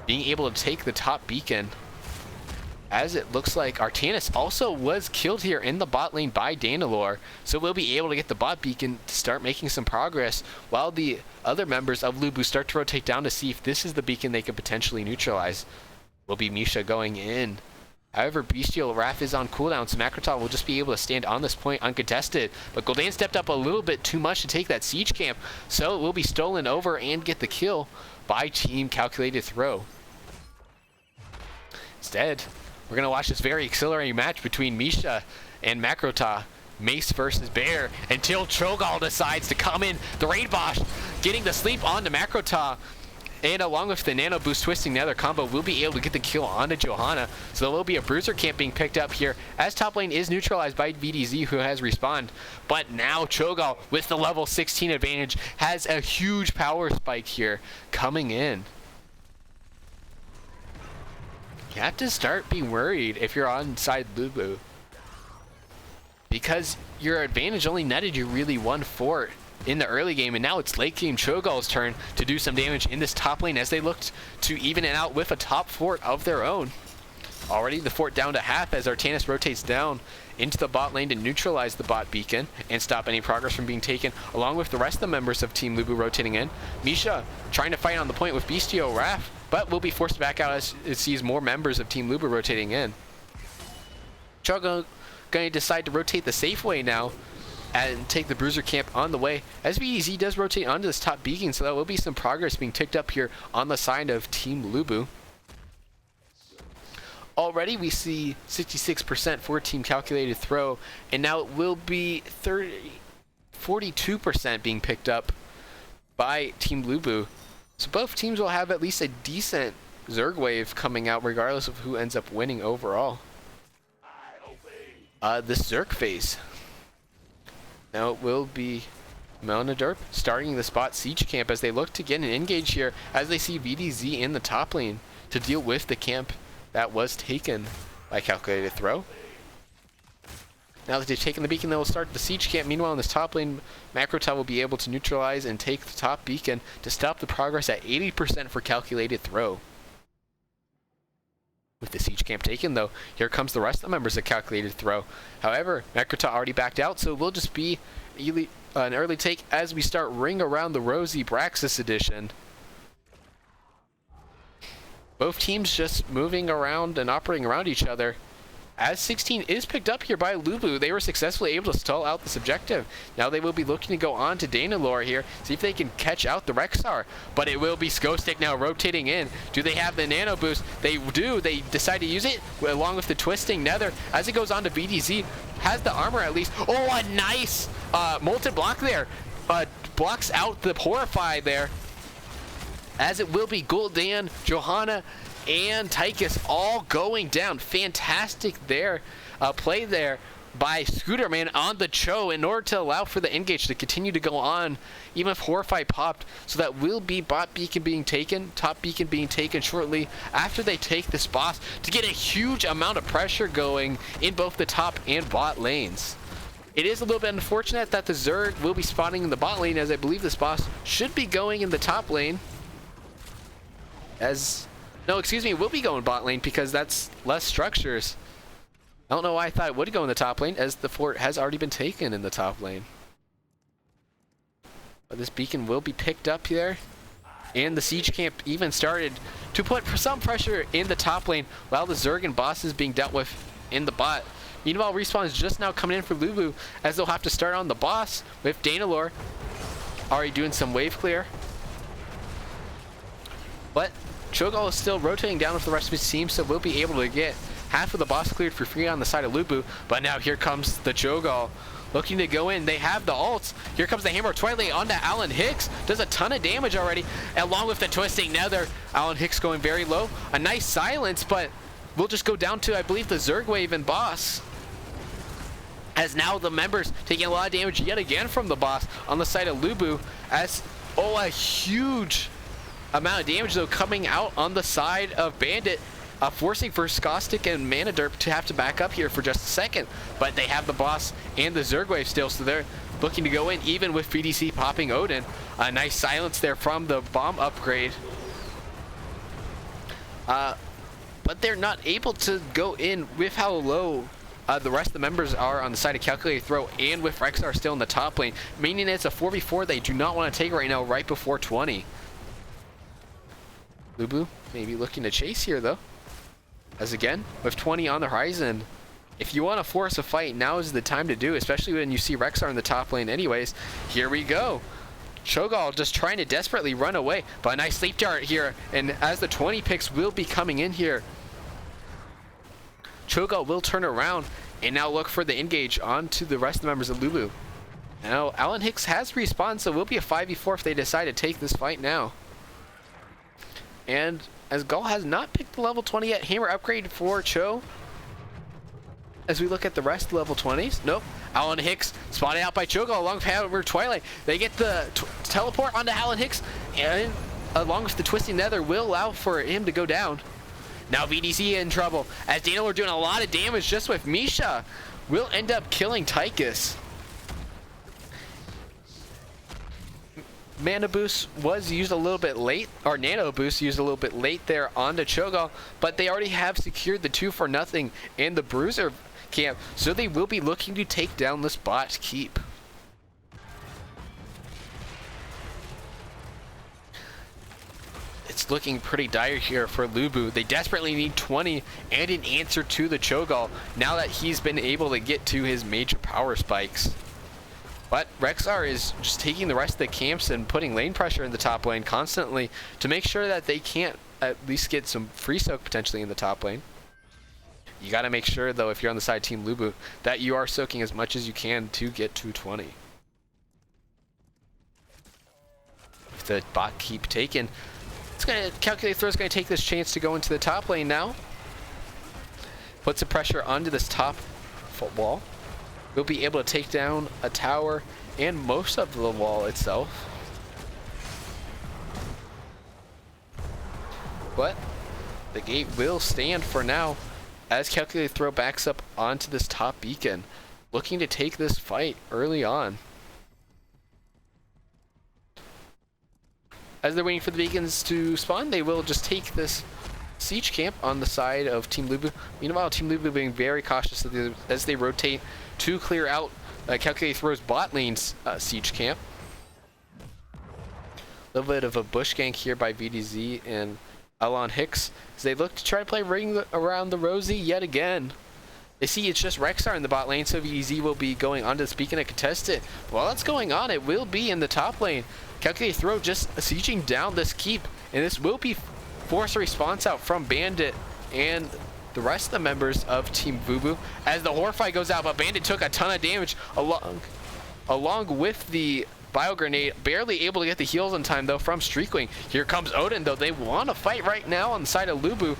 being able to take the top beacon, as it looks like Artanis also was killed here in the bot lane by Dandalore, so we'll be able to get the bot beacon to start making some progress while the other members of LuBu start to rotate down to see if this is the beacon they could potentially neutralize. Will be Misha going in. However, Bestial Wrath is on cooldown, so Macrota will just be able to stand on this point uncontested. But Gul'dan stepped up a little bit too much to take that siege camp, so it will be stolen over and get the kill by Team Calculated Throw. Instead, we're going to watch this very exhilarating match between Misha and Macrota. Mace versus Bear, until Cho'Gall decides to come in. The Raid Bosch getting the sleep onto Macrota, and along with the Nano Boost Twisting Nether combo, will be able to get the kill onto Johanna. So there will be a Bruiser camp being picked up here, as top lane is neutralized by VDZ, who has respawned. But now Cho'Gall, with the level 16 advantage, has a huge power spike here coming in. You have to start being worried if you're on side LuBu, because your advantage only netted you really 1 fort in the early game, and now it's late game Cho'Gall's turn to do some damage in this top lane as they looked to even it out with a top fort of their own. Already the fort down to half as Artanis rotates down into the bot lane to neutralize the bot beacon and stop any progress from being taken, along with the rest of the members of Team LuBu rotating in. Misha trying to fight on the point with Bestial Wrath, but will be forced back out as it sees more members of Team LuBu rotating in. Cho'Gall going to decide to rotate the safe way now and take the Bruiser camp on the way, as VDZ does rotate onto this top beacon, so there will be some progress being ticked up here on the side of Team LuBu. Already we see 66% for Team Calculated Throw, and now it will be 42% being picked up by Team LuBu. So both teams will have at least a decent Zerg wave coming out regardless of who ends up winning overall. This Zerg phase. Now it will be Monoderp starting the spot siege camp as they look to get an engage here, as they see VDZ in the top lane to deal with the camp that was taken by Calculated Throw. Now that they've taken the beacon, they will start the siege camp. Meanwhile, in this top lane, Macrota will be able to neutralize and take the top beacon to stop the progress at 80% for Calculated Throw. With the siege camp taken, though, here comes the rest of the members of Calculated Throw. However, Macrota already backed out, so it will just be an early take as we start Ring Around the Rosie Braxis edition. Both teams just moving around and operating around each other. As 16 is picked up here by LuBu, they were successfully able to stall out this objective. Now they will be looking to go on to Dandalore here, see if they can catch out the Rexar. But it will be Skostik now rotating in. Do they have the Nano Boost? They do. They decide to use it along with the Twisting Nether as it goes on to VDZ. Has the armor at least. Oh, a nice Molten Block there. Blocks out the Horrify there. As it will be Gul'dan, Johanna, and Tychus all going down. Fantastic there. Play there by Scooterman on the Cho in order to allow for the engage to continue to go on, even if Horrify popped. So that will be bot beacon being taken, top beacon being taken shortly after they take this boss to get a huge amount of pressure going in both the top and bot lanes. It is a little bit unfortunate that the Zerg will be spawning in the bot lane, as I believe this boss should be going in the top lane. No, excuse me, will be going bot lane because that's less structures. I don't know why I thought it would go in the top lane, as the fort has already been taken in the top lane. But this beacon will be picked up here. And the siege camp even started to put some pressure in the top lane while the Zerg and boss is being dealt with in the bot. Meanwhile, respawn is just now coming in for LuBu, as they'll have to start on the boss with Danalore already doing some wave clear. But Cho'Gall is still rotating down with the rest of his team, so we'll be able to get half of the boss cleared for free on the side of LuBu. But now here comes the Cho'Gall looking to go in. They have the ults. Here comes the Hammer of Twilight onto Alan Hicks. Does a ton of damage already, along with the twisting nether. Alan Hicks going very low. A nice silence, but we'll just go down to, I believe, the Zerg wave and boss. As now the members taking a lot of damage yet again from the boss on the side of LuBu. As, oh, a huge amount of damage though coming out on the side of Bandit. Forcing for Skostic and Manaderp to have to back up here for just a second. But they have the boss and the Zerg wave still, so they're looking to go in even with VDC popping Odin. A nice silence there from the bomb upgrade. But they're not able to go in with how low the rest of the members are on the side of Calculated Throw, and with Rexar still in the top lane, meaning it's a 4v4 they do not want to take right now, right before 20. LuBu maybe looking to chase here though. As again, with 20 on the horizon, if you want to force a fight, now is the time to do, especially when you see Rexar in the top lane anyways. Here we go. Cho'Gall just trying to desperately run away, but a nice sleep dart here, and as the 20 picks will be coming in here, Cho'Gall will turn around and now look for the engage onto the rest of the members of LuBu. Now, Alan Hicks has respawned, so it will be a 5v4 if they decide to take this fight now. And as Gall has not picked the level 20 yet, Hammer upgrade for Cho. As we look at the rest of the level 20s, nope. Alan Hicks spotted out by Cho'Gall along with Hammer Twilight. They get the teleport onto Alan Hicks, and along with the twisting nether will allow for him to go down. Now VDC in trouble, as Danalore doing a lot of damage just with Misha. Will end up killing Tychus. Mana boost was used a little bit late, or nano boost used a little bit late there onto Cho'Gall, but they already have secured the 2-for-0 in the Bruiser camp, so they will be looking to take down this bot keep. It's looking pretty dire here for LuBu. They desperately need 20 and an answer to the Cho'Gall now that he's been able to get to his major power spikes. But Rexar is just taking the rest of the camps and putting lane pressure in the top lane constantly to make sure that they can't at least get some free soak potentially in the top lane. You got to make sure though, if you're on the side of Team LuBu, that you are soaking as much as you can to get to 20. If the bot keep taken, it's going to calculate Throw's going to take this chance to go into the top lane now. Put some pressure onto this top wall. We'll be able to take down a tower and most of the wall itself. But the gate will stand for now as Calculated Throw backs up onto this top beacon, looking to take this fight early on. As they're waiting for the beacons to spawn, they will just take this siege camp on the side of Team LuBu. Meanwhile, Team LuBu being very cautious as they rotate to clear out Calculated Throw's bot lane's siege camp. A little bit of a bush gank here by VDZ and Alan Hicks as they look to try to play Ring Around the Rosie yet again. They see it's just Rexar in the bot lane, so VDZ will be going onto the beacon to contest it. While that's going on, it will be in the top lane. Calculated Throw just sieging down this keep, and this will be force a response out from Bandit and the rest of the members of Team LuBu as the Horrify goes out, but Bandit took a ton of damage along with the Bio Grenade, barely able to get the heals in time though from Streakwing. Here comes Odin though. They want to fight right now on the side of LuBu,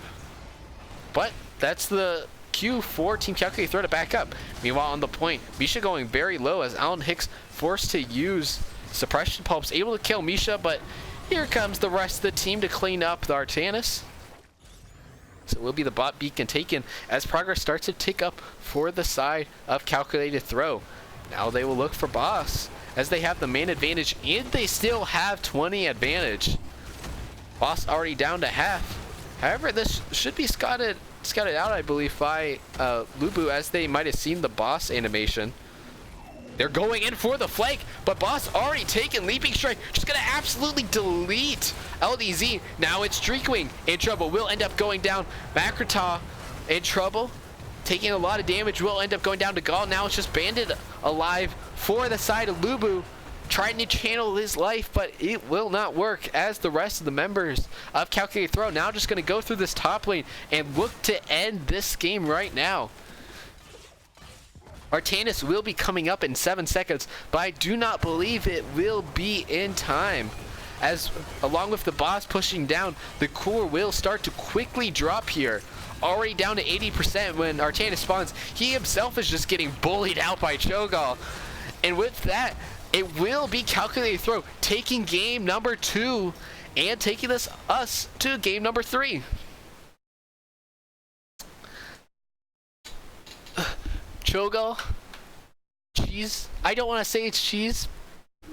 but that's the cue for Team Calculated Throw to back up. Meanwhile, on the point, Misha going very low as Alan Hicks forced to use suppression pulps, able to kill Misha, but here comes the rest of the team to clean up the Artanis. So it will be the bot beacon taken as progress starts to tick up for the side of Calculated Throw. Now they will look for Boss as they have the main advantage and they still have 20 advantage. Boss already down to half. However, this should be scouted out, I believe, by LuBu as they might have seen the Boss animation. They're going in for the flank, but Boss already taken Leaping Strike. Just gonna absolutely delete LDZ. Now it's Streakwing in trouble. Will end up going down. Makrata in trouble. Taking a lot of damage. Will end up going down to Gall. Now it's just Bandit alive for the side of LuBu. Trying to channel his life, but it will not work as the rest of the members of Calculated Throw now just gonna go through this top lane and look to end this game right now. Artanis will be coming up in 7 seconds, but I do not believe it will be in time. As along with the Boss pushing down, the core will start to quickly drop here. Already down to 80% when Artanis spawns. He himself is just getting bullied out by Cho'Gall. And with that, it will be Calculated Throw taking game number 2 and taking us to game number 3. Cho'Gall, cheese. I don't want to say it's cheese,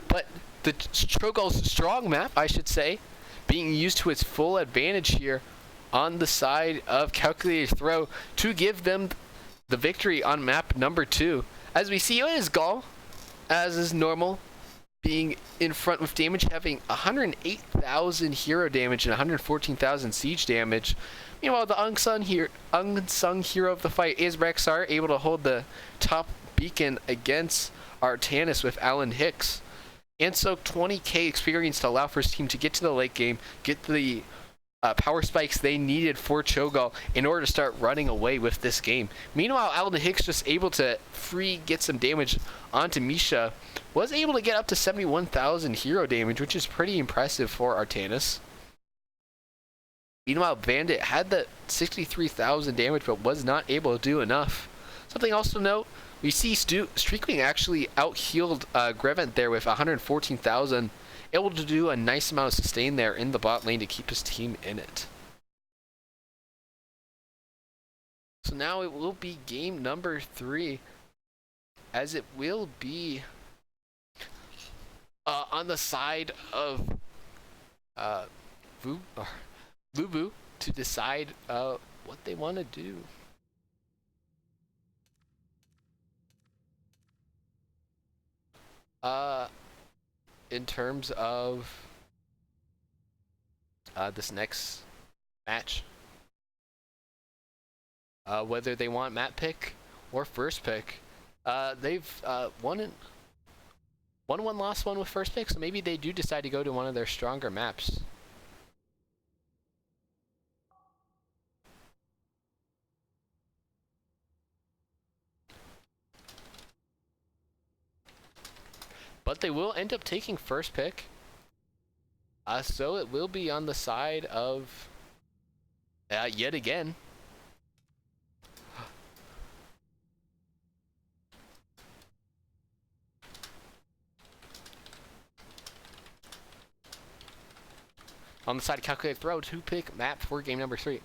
but the Cho'Gall's strong map, I should say, being used to its full advantage here on the side of Calculated Throw to give them the victory on map number 2. As we see, it is Gall, as is normal, being in front with damage, having 108,000 hero damage and 114,000 siege damage. Meanwhile, the unsung hero of the fight is Rexar, able to hold the top beacon against Artanis with Alan Hicks. And so 20k experience to allow for his team to get to the late game, get the power spikes they needed for Cho'Gall in order to start running away with this game. Meanwhile, Alan Hicks just able to get some damage onto Misha, was able to get up to 71,000 hero damage, which is pretty impressive for Artanis. Meanwhile, Bandit had the 63,000 damage, but was not able to do enough. Something also to note, we see Streakwing actually out-healed Grevent there with 114,000, able to do a nice amount of sustain there in the bot lane to keep his team in it. So now it will be game number 3, as it will be on the side of LuBu to decide what they want to do. In terms of this next match, whether they want map pick or first pick, they've won one, lost one with first pick, so maybe they do decide to go to one of their stronger maps. But they will end up taking first pick. So it will be on the side of, yet again, on the side of Calculated Throw to pick map for game number 3.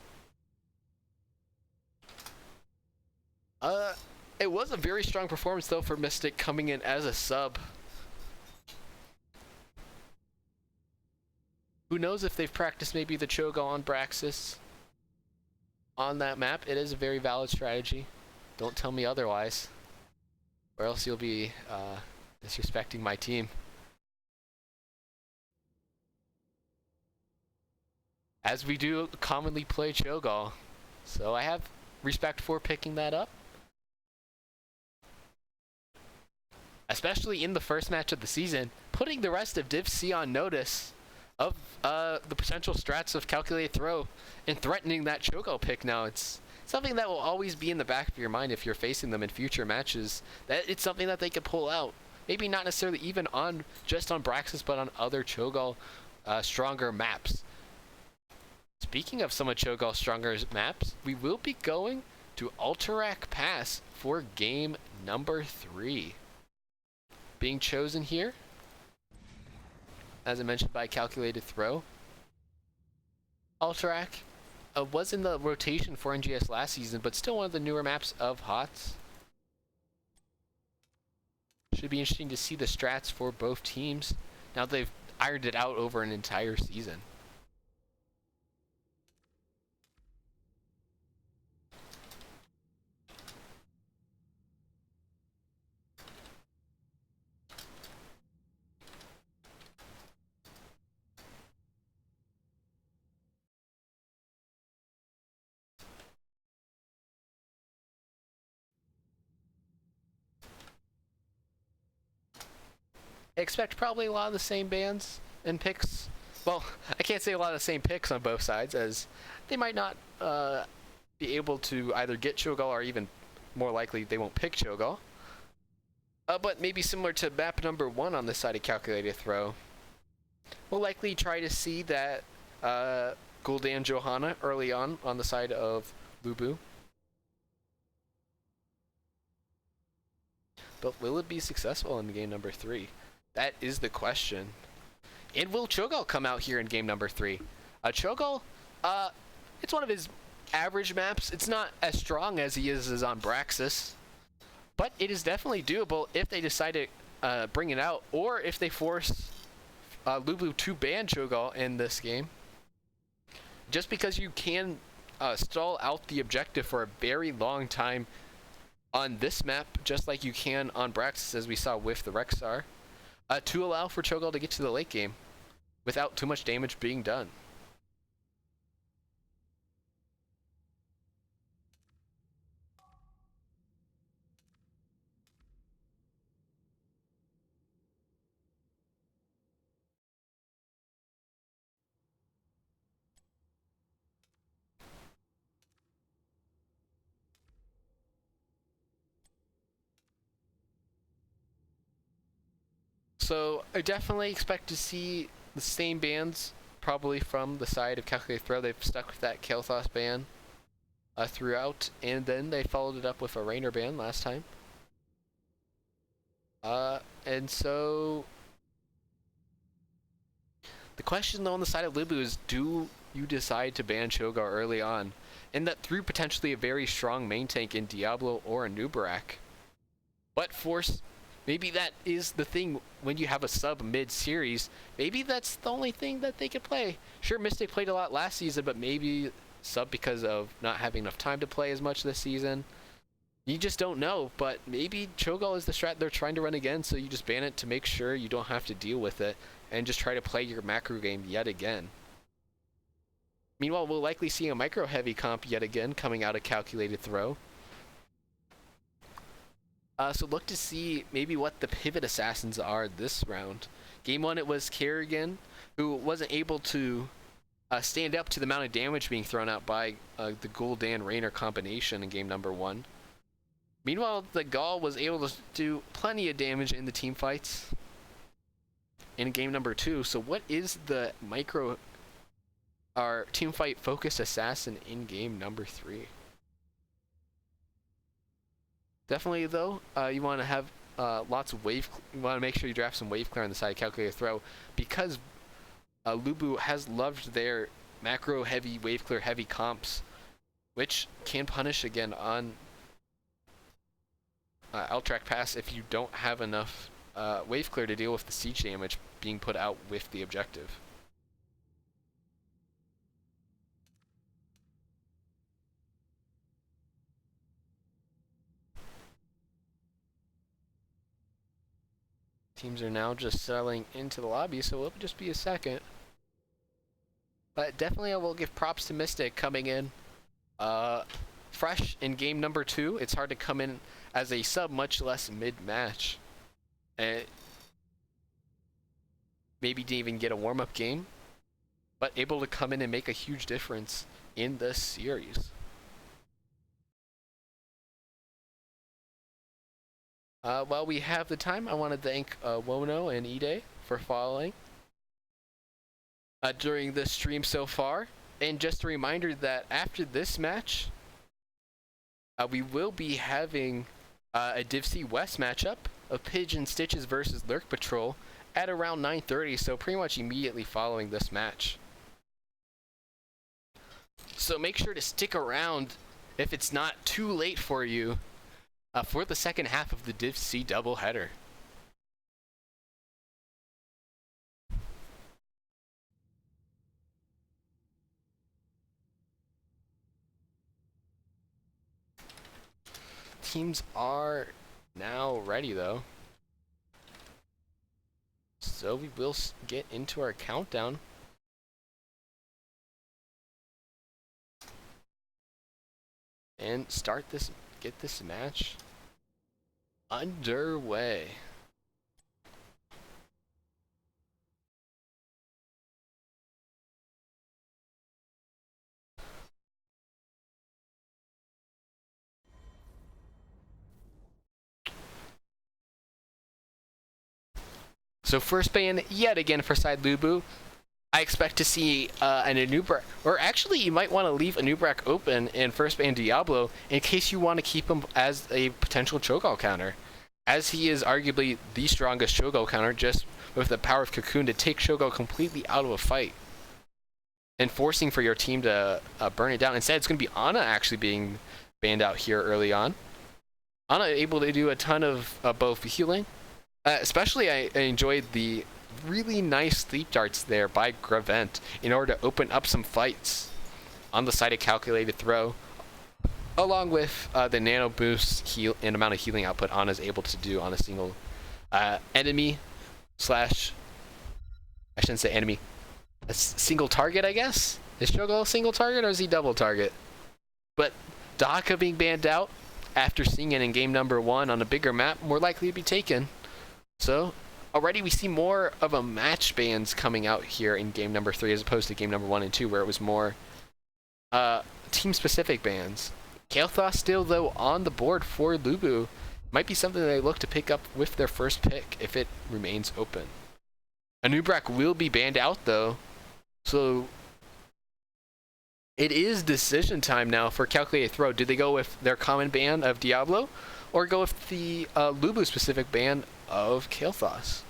It was a very strong performance though for Mystic coming in as a sub. Who knows if they've practiced maybe the Cho'Gall on Braxis on that map. It is a very valid strategy. Don't tell me otherwise, or else you'll be disrespecting my team. As we do commonly play Cho'Gall, so I have respect for picking that up. Especially in the first match of the season, putting the rest of Div C on notice of the potential strats of Calculated Throw and threatening that Cho'Gall pick now. It's something that will always be in the back of your mind if you're facing them in future matches, that it's something that they could pull out. Maybe not necessarily even on just on Braxis, but on other Cho'Gall stronger maps. Speaking of some of Cho'Gall's stronger maps, we will be going to Alterac Pass for game number 3. Being chosen here, as I mentioned, by calculated throw. Alterac was in the rotation for NGS last season, but still one of the newer maps of HOTS. Should be interesting to see the strats for both teams now they've ironed it out over an entire season. Expect probably a lot of the same bans and picks. Well, I can't say a lot of the same picks on both sides, as they might not be able to either get Cho'Gall, or even more likely they won't pick Cho'Gall. But maybe similar to map number 1 on this side of calculated throw, we'll likely try to see that Gul'dan Johanna early on the side of LuBu. But will it be successful in game number 3? That is the question. And will Cho'Gall come out here in game number 3? Cho'Gall, it's one of his average maps. It's not as strong as he is on Braxis, but it is definitely doable if they decide to bring it out, or if they force LuBu to ban Cho'Gall in this game. Just because you can stall out the objective for a very long time on this map, just like you can on Braxis, as we saw with the Rexar, to allow for Cho'Gall to get to the late game without too much damage being done. So I definitely expect to see the same bans probably from the side of calculated throw. They've stuck with that Kael'thas ban throughout, and then they followed it up with a Raynor ban last time. And so the question though on the side of LuBu is, do you decide to ban Cho'Gall early on, and that through potentially a very strong main tank in Diablo or a Nubarak, but force, maybe that is the thing when you have a sub mid-series, maybe that's the only thing that they can play. Sure, Mystic played a lot last season, but maybe sub because of not having enough time to play as much this season. You just don't know, but maybe Cho'Gall is the strat they're trying to run again, so you just ban it to make sure you don't have to deal with it, and just try to play your macro game yet again. Meanwhile, we'll likely see a micro-heavy comp yet again coming out of calculated throw. So look to see maybe what the pivot assassins are this round. Game 1, it was Kerrigan, who wasn't able to stand up to the amount of damage being thrown out by the Gul'dan Raynor combination in game number 1. Meanwhile, the Gaul was able to do plenty of damage in the team fights in game number 2. So what is the micro or team fight focused assassin in game number 3? Definitely though, you want to have lots of wave. You want to make sure you draft some wave clear on the side of calculated throw, because LuBu has loved their macro heavy, wave clear heavy comps, which can punish again on Alterac Pass if you don't have enough wave clear to deal with the siege damage being put out with the objective. Teams are now just settling into the lobby, so it'll just be a second. But definitely I will give props to Mystic coming in fresh in game number 2. It's hard to come in as a sub, much less mid-match. And maybe didn't even get a warm-up game, but able to come in and make a huge difference in this series. While we have the time, I want to thank Wono and Ide for following during this stream so far. And just a reminder that after this match, we will be having a Div C West matchup of Pigeon Stitches versus Lurk Patrol at around 9:30, so pretty much immediately following this match. So make sure to stick around if it's not too late for you for the second half of the Div C doubleheader. Teams are now ready though. So we will get into our countdown. And get this match underway. So first ban yet again for side LuBu. I expect to see an Anubrak, or actually you might want to leave Anubrak open in first ban Diablo in case you want to keep him as a potential Cho'Gall counter, as he is arguably the strongest Cho'Gall counter, just with the power of Cocoon to take Cho'Gall completely out of a fight and forcing for your team to burn it down. Instead, it's going to be Ana actually being banned out here early on. Ana able to do a ton of both healing. Especially I enjoyed the really nice sleep darts there by Gravent in order to open up some fights on the side of calculated throw, along with the nano boost heal and amount of healing output Ana's able to do on a single enemy slash, I shouldn't say enemy, a single target, I guess? Is Cho'Gall a single target or is he double target? But Daka being banned out after seeing it in game number 1 on a bigger map, more likely to be taken. So already we see more of a match bans coming out here in game number 3 as opposed to game number 1 and 2 where it was more team specific bans. Kael'thas still though on the board for LuBu. Might be something they look to pick up with their first pick if it remains open. Anubrak will be banned out though, so it is decision time now for calculated throw. Do they go with their common ban of Diablo or go with the LuBu specific ban of Kael'thas?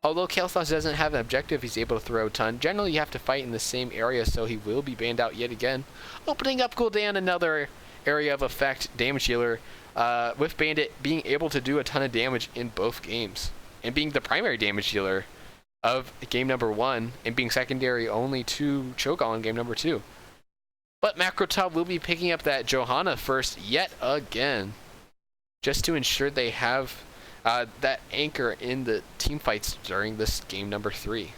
Although Kael'thas doesn't have an objective, he's able to throw a ton. Generally, you have to fight in the same area, so he will be banned out yet again. Opening up Gul'dan, another area of effect damage healer, with Bandit being able to do a ton of damage in both games, and being the primary damage dealer of game number 1, and being secondary only to Cho'Gall in game number 2. But Macrotop will be picking up that Johanna first yet again, just to ensure they have that anchor in the team fights during this game number 3.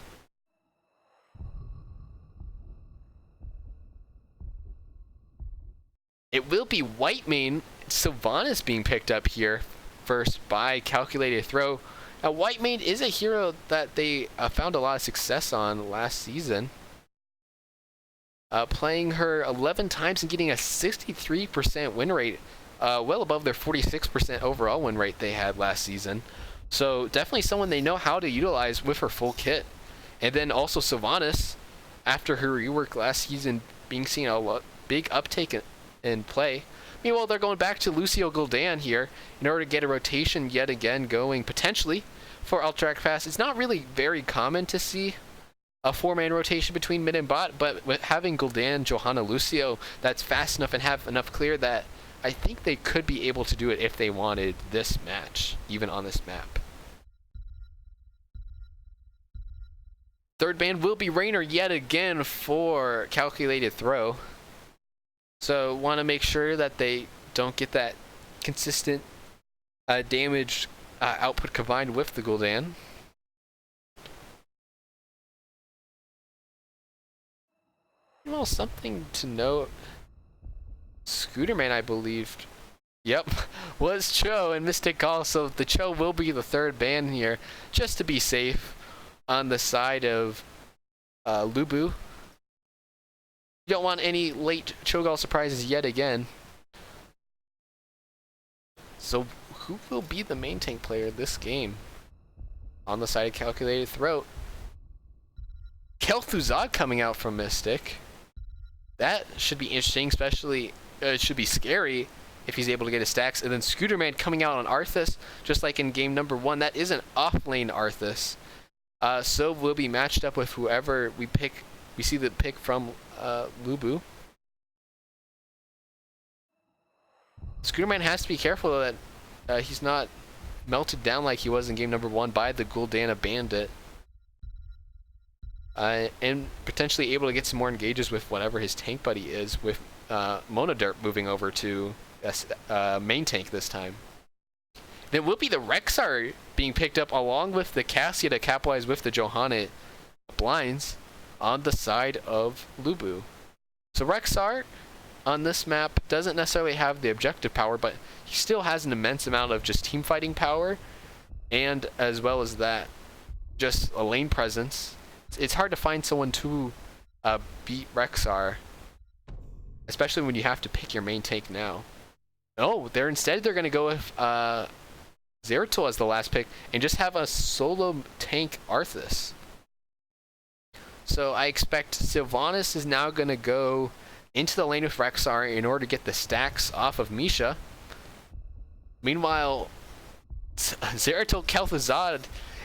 It will be white main Sylvanas being picked up here first by calculated throw. Now white main is a hero that they found a lot of success on last season. Playing her 11 times and getting a 63% win rate, well above their 46% overall win rate they had last season. So definitely someone they know how to utilize with her full kit. And then also Sylvanas, after her rework last season, being seen a big uptake in play. Meanwhile, they're going back to Lucio Gul'dan here in order to get a rotation yet again going potentially for Ultra Fast. It's not really very common to see a 4-man rotation between mid and bot, but with having Gul'dan, Johanna, Lucio, that's fast enough and have enough clear that I think they could be able to do it if they wanted this match, even on this map. Third ban will be Raynor yet again for calculated throw. So want to make sure that they don't get that consistent damage output combined with the Gul'dan. Well, something to note. Scooterman, I believed. Yep, was Cho and Mystic Call, so the Cho will be the third ban here, just to be safe on the side of LuBu. You don't want any late Cho'Gall surprises yet again. So who will be the main tank player this game? On the side of calculated throw, Kel'Thuzad coming out from Mystic. That should be interesting, especially it should be scary if he's able to get his stacks. And then Scooterman coming out on Arthas, just like in game number 1. That is an off-lane Arthas. So we'll be matched up with whoever we pick. We see the pick from LuBu. Scooterman has to be careful that he's not melted down like he was in game number 1 by the Guldana Bandit. And potentially able to get some more engages with whatever his tank buddy is, with Monoderp moving over to main tank this time. Then will be the Rexar being picked up along with the Cassia to capitalize with the Johanna blinds on the side of LuBu. So Rexar on this map doesn't necessarily have the objective power, but he still has an immense amount of just team fighting power, and as well as that, just a lane presence. It's hard to find someone to beat Rexar, especially when you have to pick your main tank now. No, they're going to go with Zeratul as the last pick and just have a solo tank Arthas. So I expect Sylvanas is now going to go into the lane with Rexar in order to get the stacks off of Misha. Meanwhile, Zeratul Kel'Thuzad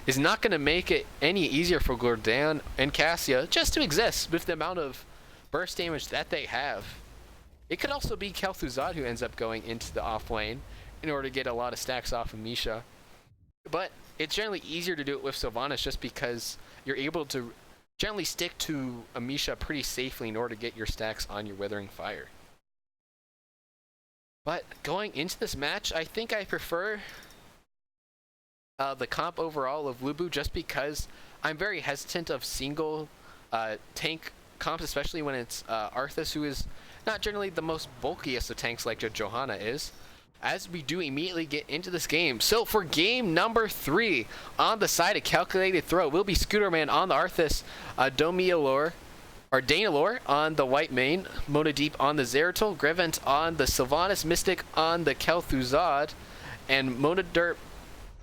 is not going to make it any easier for Gul'dan and Cassia just to exist with the amount of burst damage that they have. It could also be Kel'Thuzad who ends up going into the off lane in order to get a lot of stacks off of Misha. But it's generally easier to do it with Sylvanas just because you're able to generally stick to a Misha pretty safely in order to get your stacks on your Withering Fire. But going into this match, I think I prefer the comp overall of LuBu just because I'm very hesitant of single tank comps, especially when it's Arthas, who is not generally the most bulkiest of tanks like Johanna is, as we do immediately get into this game. So for game number 3, on the side of Calculated Throw will be Scooterman on the Arthas, Domialor, or Danalor on the White Mane, Monodeep on the Zeratul, Grevent on the Sylvanas, Mystic on the Kel'Thuzad, and Monoderp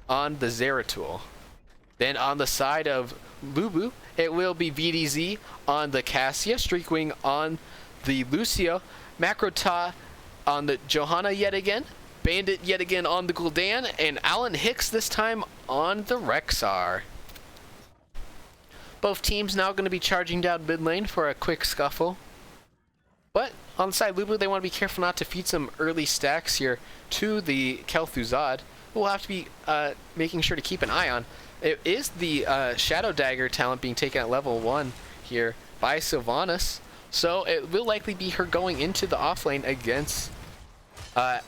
on the Zeratul. Then on the side of LuBu, it will be VDZ on the Cassia, Streakwing on the Lucio, Macrota on the Johanna yet again, Bandit yet again on the Gul'dan, and Alan Hicks this time on the Rexar. Both teams now going to be charging down mid lane for a quick scuffle. But on the side of LuBu, they want to be careful not to feed some early stacks here to the Kel'Thuzad, who will have to be making sure to keep an eye on. It is the Shadow Dagger talent being taken at level 1 here by Sylvanas, so it will likely be her going into the offlane against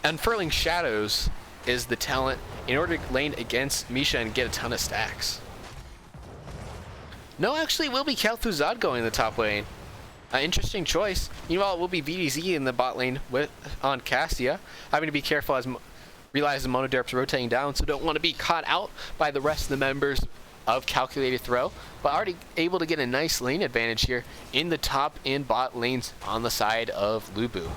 Unfurling Shadows is the talent in order to lane against Misha and get a ton of stacks. No, actually it will be Kel'Thuzad going in the top lane. Interesting choice. Meanwhile, it will be VDZ in the bot lane on Cassia, having to be careful as realize the Monoderp's rotating down, so don't want to be caught out by the rest of the members of Calculated Throw, but already able to get a nice lane advantage here in the top and bot lanes on the side of LuBu.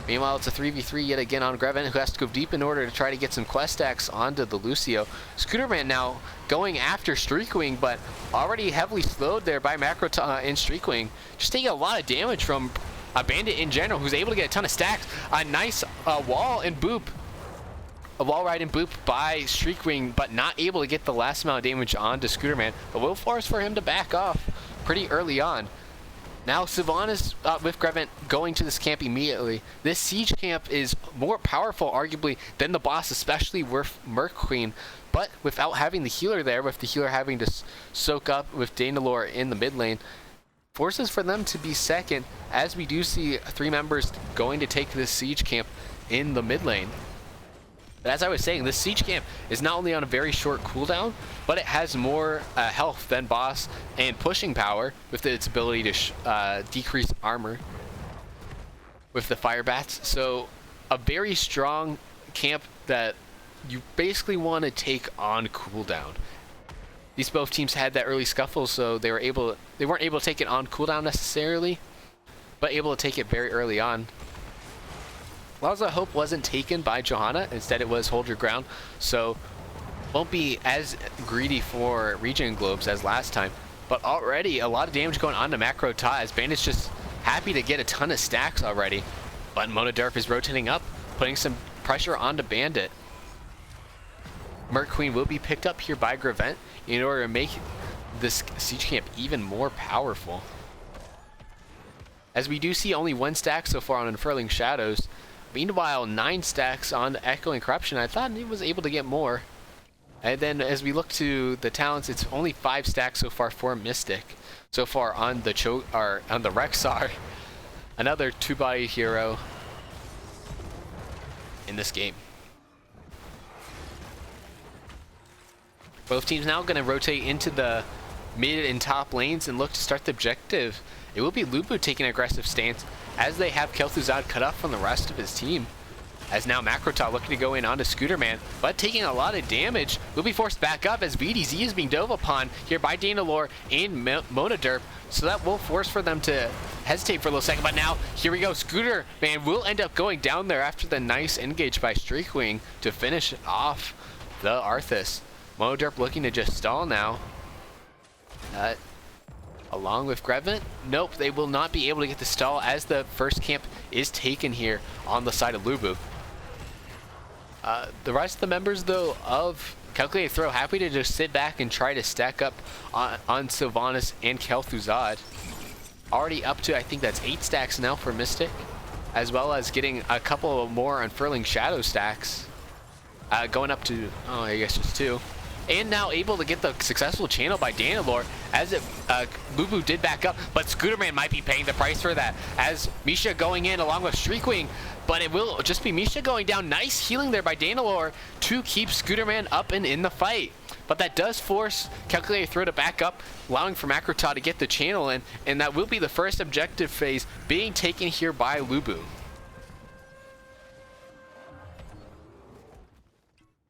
Meanwhile, it's a 3v3 yet again on Grevin, who has to go deep in order to try to get some quest stacks onto the Lucio. Scooterman now going after Streakwing, but already heavily slowed there by Macrota and Streakwing. Just taking a lot of damage from a Bandit in general, who's able to get a ton of stacks. A nice wall and boop. A wall ride and boop by Streakwing, but not able to get the last amount of damage onto Scooterman. But will force for him to back off pretty early on. Now Sylvanas with Grevent going to this camp immediately. This siege camp is more powerful arguably than the boss, especially with Merc Queen, but without having the healer there, with the healer having to soak up with Danalor in the mid lane, forces for them to be second, as we do see 3 members going to take this siege camp in the mid lane. But as I was saying, this siege camp is not only on a very short cooldown, but it has more health than boss and pushing power with its ability to decrease armor with the fire bats. So a very strong camp that you basically want to take on cooldown. These both teams had that early scuffle, so they weren't able to take it on cooldown necessarily, but able to take it very early on. Laza Hope wasn't taken by Johanna, instead it was Hold Your Ground, so won't be as greedy for regen globes as last time. But already a lot of damage going on to Macro Ta as Bandit's just happy to get a ton of stacks already. But Monoderp is rotating up, putting some pressure onto Bandit. Merc Queen will be picked up here by Grevent in order to make this siege camp even more powerful. As we do see only 1 stack so far on Unfurling Shadows. Meanwhile, 9 stacks on Echoing Corruption. I thought he was able to get more. And then as we look to the talents, it's only 5 stacks so far for Mystic. So far on the Rexar. Another 2-body hero in this game. Both teams now going to rotate into the mid and top lanes and look to start the objective. It will be LuBu taking an aggressive stance as they have Kel'Thuzad cut off from the rest of his team. As now Macrota looking to go in onto Scooterman, but taking a lot of damage. Will be forced back up as VDZ is being dove upon here by Danalore and Monoderp. So that will force for them to hesitate for a little second. But now, here we go. Scooterman will end up going down there after the nice engage by Streakwing to finish off the Arthas. Monoderp looking to just stall now. Along with Grevent, nope, they will not be able to get the stall as the first camp is taken here on the side of LuBu. The rest of the members, though, of Calculated Throw, happy to just sit back and try to stack up on Sylvanas and Kel'Thuzad. Already up to, I think that's 8 stacks now for Mystic, as well as getting a couple more Unfurling Shadow stacks. Going up to, oh, I guess just 2. And now able to get the successful channel by Danalore as LuBu did back up, but Scooterman might be paying the price for that as Misha going in along with Streakwing, but it will just be Misha going down. Nice healing there by Danalore to keep Scooterman up and in the fight. But that does force Calculated Throw to back up, allowing for Macrota to get the channel in, and that will be the first objective phase being taken here by LuBu.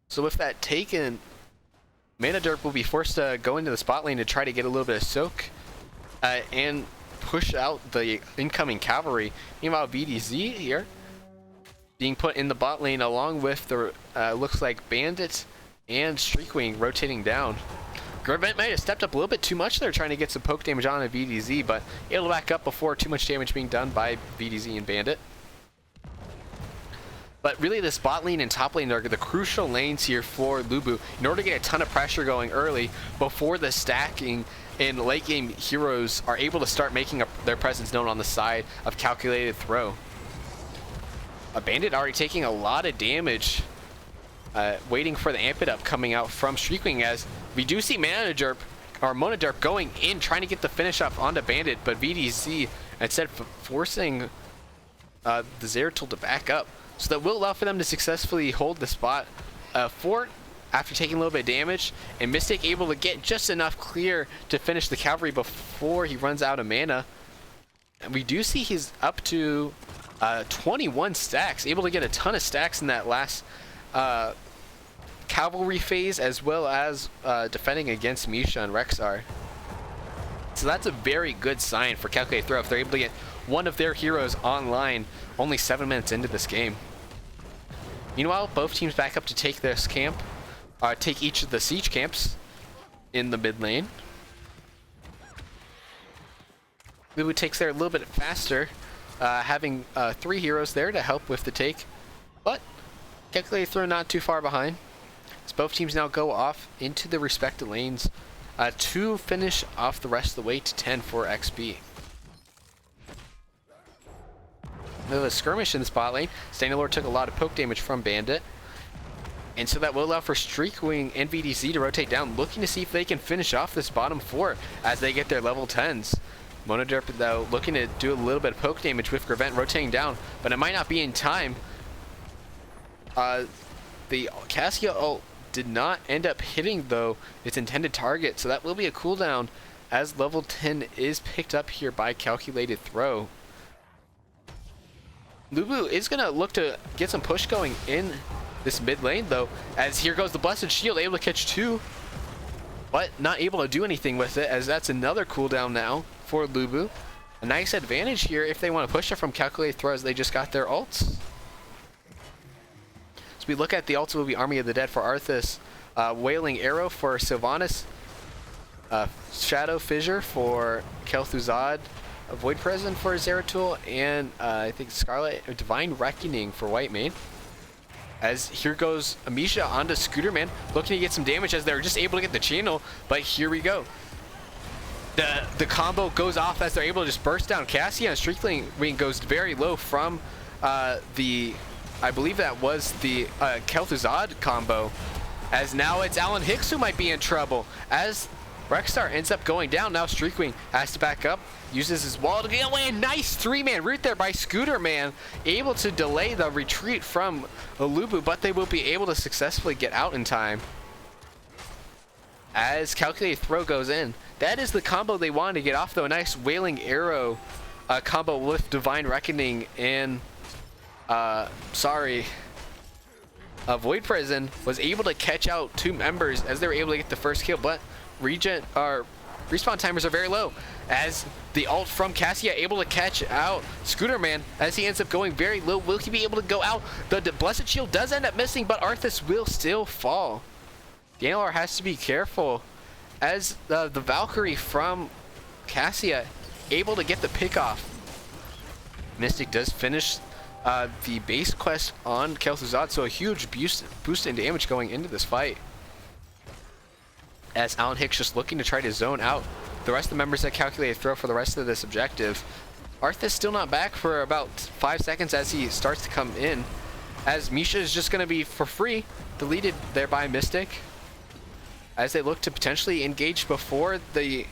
So with that taken, Monoderp will be forced to go into the spot lane to try to get a little bit of soak and push out the incoming cavalry. Meanwhile, VDZ here being put in the bot lane along with the looks like Bandit and Streakwing rotating down. Grevent might have stepped up a little bit too much there trying to get some poke damage on a VDZ, but able to back up before too much damage being done by VDZ and Bandit. But really, this bot lane and top lane are the crucial lanes here for LuBu in order to get a ton of pressure going early before the stacking and late game heroes are able to start making their presence known on the side of Calculated Throw. A Bandit already taking a lot of damage, waiting for the Amp It Up coming out from Streakwing as we do see Monoderp going in, trying to get the finish up onto Bandit, but VDC instead forcing the Zeratul to back up. So that will allow for them to successfully hold the spot fort after taking a little bit of damage, and Mystic able to get just enough clear to finish the cavalry before he runs out of mana. And we do see he's up to 21 stacks, able to get a ton of stacks in that last cavalry phase, as well as defending against Misha and Rexar. So that's a very good sign for Calculated Throw if they're able to get one of their heroes online only 7 minutes into this game. Meanwhile, both teams back up to take this camp, take each of the siege camps in the mid lane. LuBu takes there a little bit faster, having 3 heroes there to help with the take, but Calculated Throw not too far behind. As both teams now go off into the respective lanes to finish off the rest of the way to 10 for XP. A skirmish in the spot lane. Stanalore took a lot of poke damage from Bandit, and so that will allow for Streakwing and VDC to rotate down, looking to see if they can finish off this bottom 4 as they get their level 10s. Monoderp, though, looking to do a little bit of poke damage with Grevent rotating down, but it might not be in time. The Cassia ult did not end up hitting, though, its intended target, so that will be a cooldown as level 10 is picked up here by Calculated Throw. LuBu is going to look to get some push going in this mid lane, though, as here goes the Blessed Shield, able to catch 2, but not able to do anything with it, as that's another cooldown now for LuBu. A nice advantage here if they want to push it from Calculated Throw, as they just got their ults. So we look at the ults, will be Army of the Dead for Arthas, Wailing Arrow for Sylvanas, Shadow Fissure for Kel'Thuzad, a Void Prison for Zeratul, and I think Scarlet Divine Reckoning for Whitemane. As here goes Amisha onto Scooterman, looking to get some damage as they're just able to get the channel, but here we go. The combo goes off as they're able to just burst down Cassia, and Streakling goes very low from I believe that was the Kel'Thuzad combo, as now it's Alan Hicks who might be in trouble, as Rexstar ends up going down. Now Streakwing has to back up, uses his wall to get away. Nice 3-man root there by Scooterman, able to delay the retreat from LuBu, but they will be able to successfully get out in time. As Calculated Throw goes in. That is the combo they wanted to get off, though. A nice Wailing Arrow combo with Divine Reckoning and Void Prison was able to catch out 2 members as they were able to get the first kill, but respawn timers are very low, as the ult from Cassia able to catch out Scooterman as he ends up going very low. Will he be able to go out? The Blessed Shield does end up missing, but Arthas will still fall. Danilar has to be careful, as the Valkyrie from Cassia able to get the pick off. Mystic does finish the base quest on Kel'Thuzad, so a huge boost in damage going into this fight. As Alan Hicks just looking to try to zone out the rest of the members that Calculated Throw for the rest of this objective. Arthas still not back for about 5 seconds as he starts to come in, as Misha is just going to be for free, deleted there by Mystic, as they look to potentially engage before the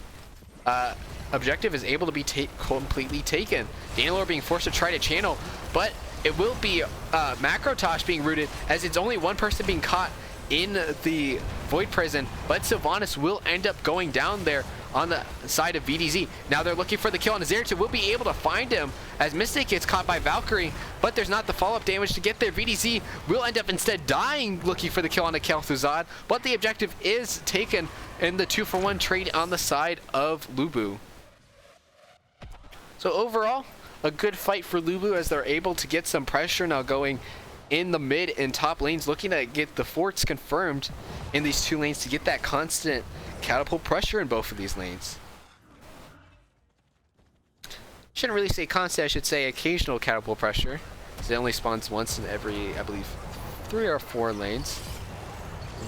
objective is able to be completely taken. Danilor being forced to try to channel, but it will be Macrotosh being rooted, as it's only one person being caught in the Void Prison, but Sylvanas will end up going down there on the side of VDZ. Now they're looking for the kill on Zeratul, will be able to find him as Mystic gets caught by Valkyrie, but there's not the follow-up damage to get there. VDZ will end up instead dying looking for the kill on the Kel'Thuzad, but the objective is taken in the 2-for-1 trade on the side of LuBu. So overall, a good fight for LuBu as they're able to get some pressure now going in the mid and top lanes, looking to get the forts confirmed in these 2 lanes to get that constant catapult pressure in both of these lanes. Shouldn't really say constant, I should say occasional catapult pressure, because it only spawns once in every, I believe, 3 or 4 lanes.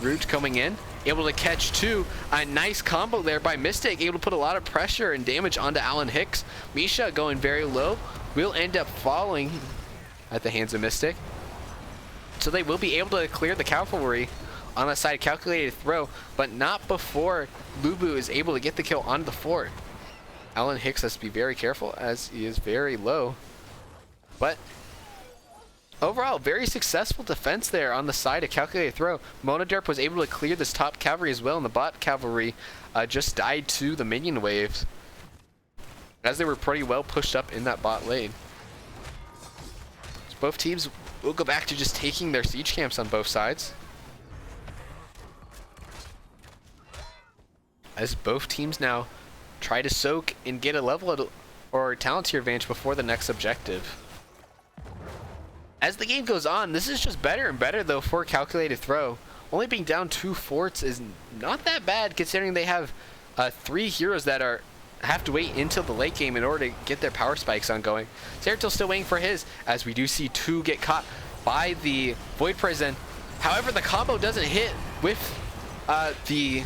Root coming in, able to catch 2. A nice combo there by Mystic, able to put a lot of pressure and damage onto Alan Hicks. Misha going very low, will end up falling at the hands of Mystic. So they will be able to clear the cavalry on the side of Calculated Throw, but not before LuBu is able to get the kill on the fort. Alan Hicks has to be very careful as he is very low. But overall, very successful defense there on the side of Calculated Throw. Monoderp was able to clear this top cavalry as well, and the bot cavalry just died to the minion waves, as they were pretty well pushed up in that bot lane. So both teams will go back to just taking their siege camps on both sides, as both teams now try to soak and get a level or talent tier advantage before the next objective. As the game goes on, this is just better and better though for Calculated Throw. Only being down 2 forts is not that bad, considering they have 3 heroes that have to wait until the late game in order to get their power spikes ongoing. Zeratul still waiting for his, as we do see 2 get caught by the Void Prison. However, the combo doesn't hit with the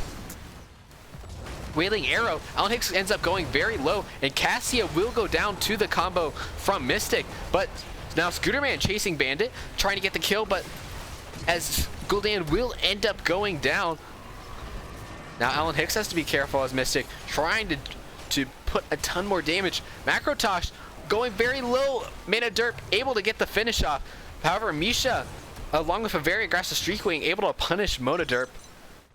Wailing Arrow. Alan Hicks ends up going very low, and Cassia will go down to the combo from Mystic, but now Scooterman chasing Bandit, trying to get the kill, but as Gul'dan will end up going down. Now Alan Hicks has to be careful as Mystic trying to put a ton more damage. Macrotosh going very low. Mana Derp able to get the finish off. However, Misha, along with a very aggressive Streakwing, able to punish Monoderp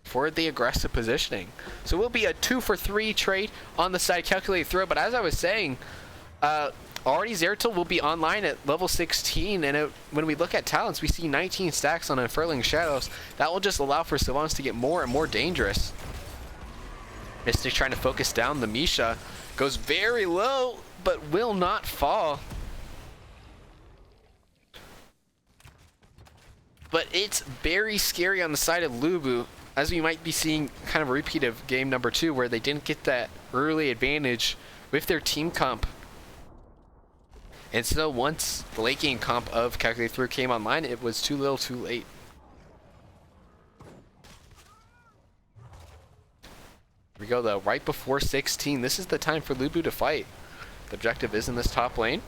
for the aggressive positioning. So it will be a 2-for-3 trade on the side Calculated Throw, but as I was saying, already Zeratul will be online at level 16, and when we look at talents, we see 19 stacks on Unfurling Shadows. That will just allow for Sylvanas to get more and more dangerous. Mystic trying to focus down the Misha. Goes very low, but will not fall. But it's very scary on the side of LuBu, as we might be seeing kind of a repeat of game number 2, where they didn't get that early advantage with their team comp. And so once the late game comp of Calculated Throw came online, it was too little too late. Here we go though, right before 16. This is the time for LuBu to fight. The objective is in this top lane.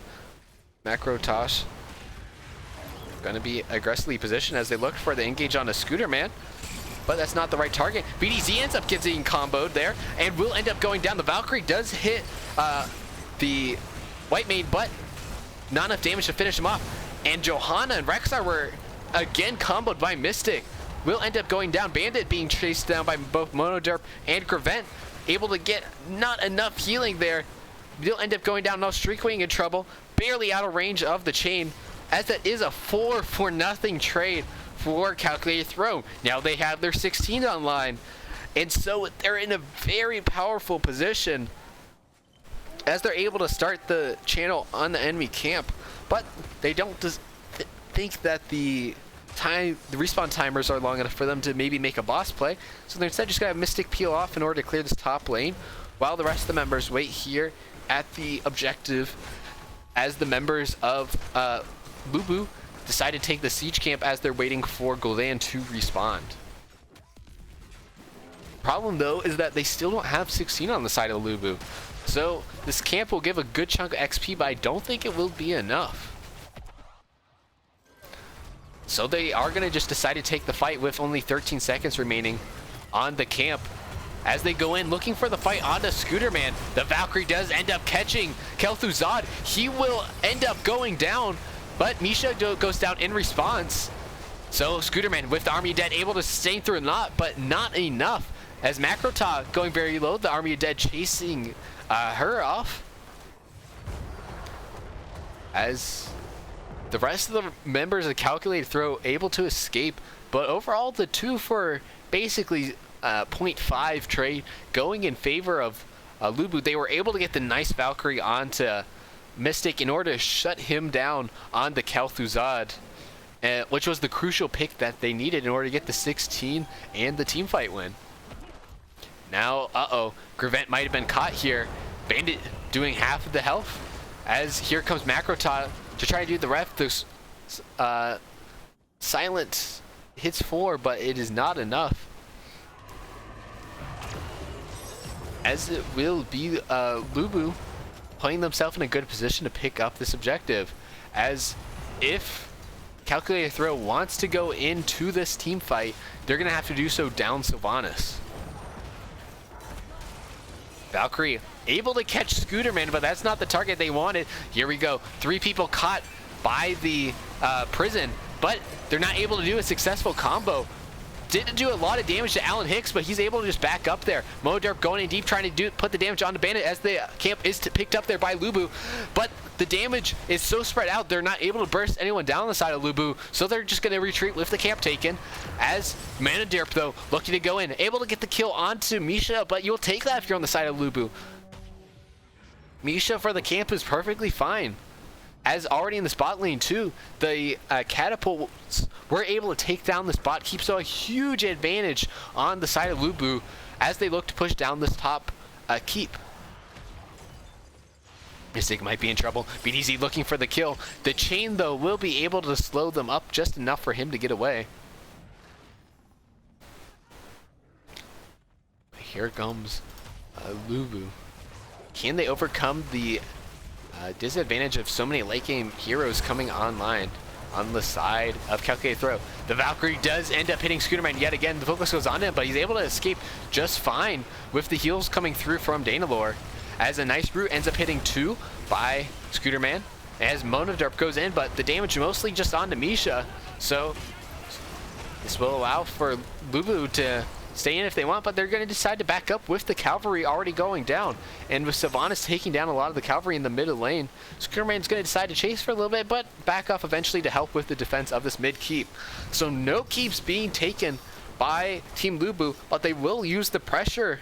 Macro Tosh going to be aggressively positioned as they look for the engage on a Scooter Man. But that's not the right target. BDZ ends up getting comboed there and will end up going down. The Valkyrie does hit the White Maid, but not enough damage to finish him off. And Johanna and Rexar were again comboed by Mystic. Will end up going down. Bandit being chased down by both Monoderp and Grevent. Able to get not enough healing there. They'll end up going down. Now Streakwing in trouble. Barely out of range of the chain, as that is a 4-for-0 trade for Calculated Throw. Now they have their 16 online, and so they're in a very powerful position as they're able to start the channel on the enemy camp. But they don't think that the respawn timers are long enough for them to maybe make a boss play, so they're instead just gonna have Mystic peel off in order to clear this top lane, while the rest of the members wait here at the objective, as the members of LuBu decide to take the siege camp as they're waiting for Gul'dan to respawn. Problem though is that they still don't have 16 on the side of LuBu, so this camp will give a good chunk of XP, but I don't think it will be enough. So they are going to just decide to take the fight with only 13 seconds remaining on the camp. As they go in looking for the fight on the Scooter Man, the Valkyrie does end up catching Kel'Thuzad. He will end up going down, but Misha goes down in response. So Scooter Man with the Army of Dead able to sustain through a lot, but not enough. As Makrota going very low, the Army of Dead chasing her off. As the rest of the members of Calculated Throw able to escape, but overall the 2 for basically 0.5 trade going in favor of LuBu. They were able to get the nice Valkyrie onto Mystic in order to shut him down on the Kel'Thuzad, which was the crucial pick that they needed in order to get the 16 and the team fight win. Now, Grevent might have been caught here. Bandit doing half of the health, as here comes Makrota to try to do the ref. This silent hits 4, but it is not enough, as it will be LuBu putting themselves in a good position to pick up this objective, as if Calculated Throw wants to go into this team fight, they're going to have to do so down Sylvanas. Valkyrie able to catch Scooter Man, but that's not the target they wanted. Here we go. 3 people caught by the prison, but they're not able to do a successful combo. Didn't do a lot of damage to Alan Hicks, but he's able to just back up there. Moderp going in deep, trying to put the damage on the Bandit as the camp is picked up there by LuBu. But the damage is so spread out, they're not able to burst anyone down on the side of LuBu, so they're just going to retreat with the camp taken. As Manaderp, though, looking to go in, able to get the kill onto Misha, but you'll take that if you're on the side of LuBu. Misha for the camp is perfectly fine. As already in the spot lane too, the catapults were able to take down this bot, keeps a huge advantage on the side of LuBu as they look to push down this top keep. Mystic might be in trouble. BDZ looking for the kill. The chain though will be able to slow them up just enough for him to get away. Here comes LuBu. Can they overcome the disadvantage of so many late game heroes coming online on the side of Calculated Throw? The Valkyrie does end up hitting Scooterman yet again. The focus goes on him, but he's able to escape just fine with the heals coming through from Danalore, as a nice root ends up hitting 2 by Scooterman as Monoderp goes in, but the damage mostly just onto Misha, so this will allow for LuBu to stay in if they want, but they're going to decide to back up with the cavalry already going down. And with Sylvanas taking down a lot of the cavalry in the middle lane, Scooterman's going to decide to chase for a little bit, but back off eventually to help with the defense of this mid keep. So no keeps being taken by Team LuBu, but they will use the pressure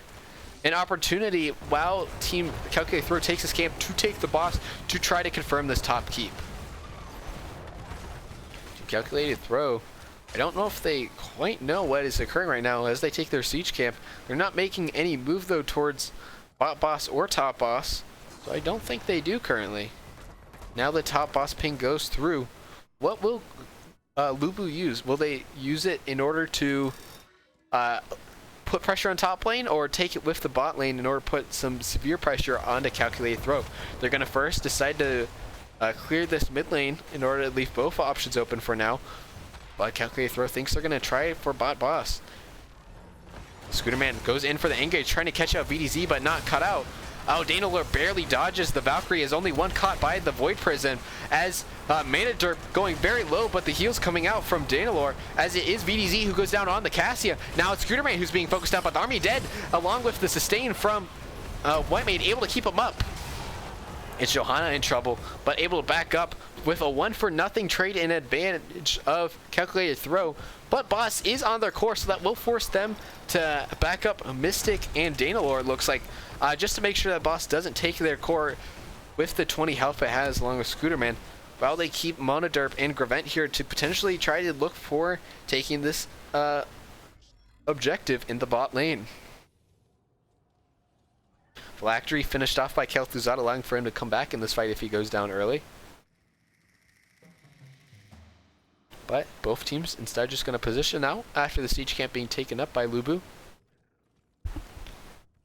and opportunity while Team Calculated Throw takes this camp to take the boss to try to confirm this top keep. Calculated Throw I don't know if they quite know what is occurring right now as they take their siege camp. They're not making any move though towards bot boss or top boss, so I don't think they do currently. Now the top boss ping goes through. What will LuBu use? Will they use it in order to put pressure on top lane, or take it with the bot lane in order to put some severe pressure onto calculated throw? They're going to first decide to clear this mid lane in order to leave both options open for now. But calculated throw thinks they're going to try it for bot boss. Scooterman goes in for the engage, trying to catch out VDZ, but not cut out. Oh, Danalor barely dodges the Valkyrie, is only one caught by the Void Prison, as Mana Derp going very low, but the heals coming out from Danalor, as it is VDZ who goes down on the Cassia. Now it's Scooterman who's being focused out, but the army dead, along with the sustain from Whitemane, able to keep him up. It's Johanna in trouble, but able to back up with a 1-for-0 trade in advantage of calculated throw. But boss is on their core, so that will force them to back up Mystic and Danalor, it looks like, just to make sure that boss doesn't take their core with the 20 health it has along with Scooterman, while they keep Monoderp and Gravent here to potentially try to look for taking this objective in the bot lane. Phylactery finished off by Kel'Thuzad, allowing for him to come back in this fight if he goes down early. But both teams instead just going to position out after the siege camp being taken up by LuBu.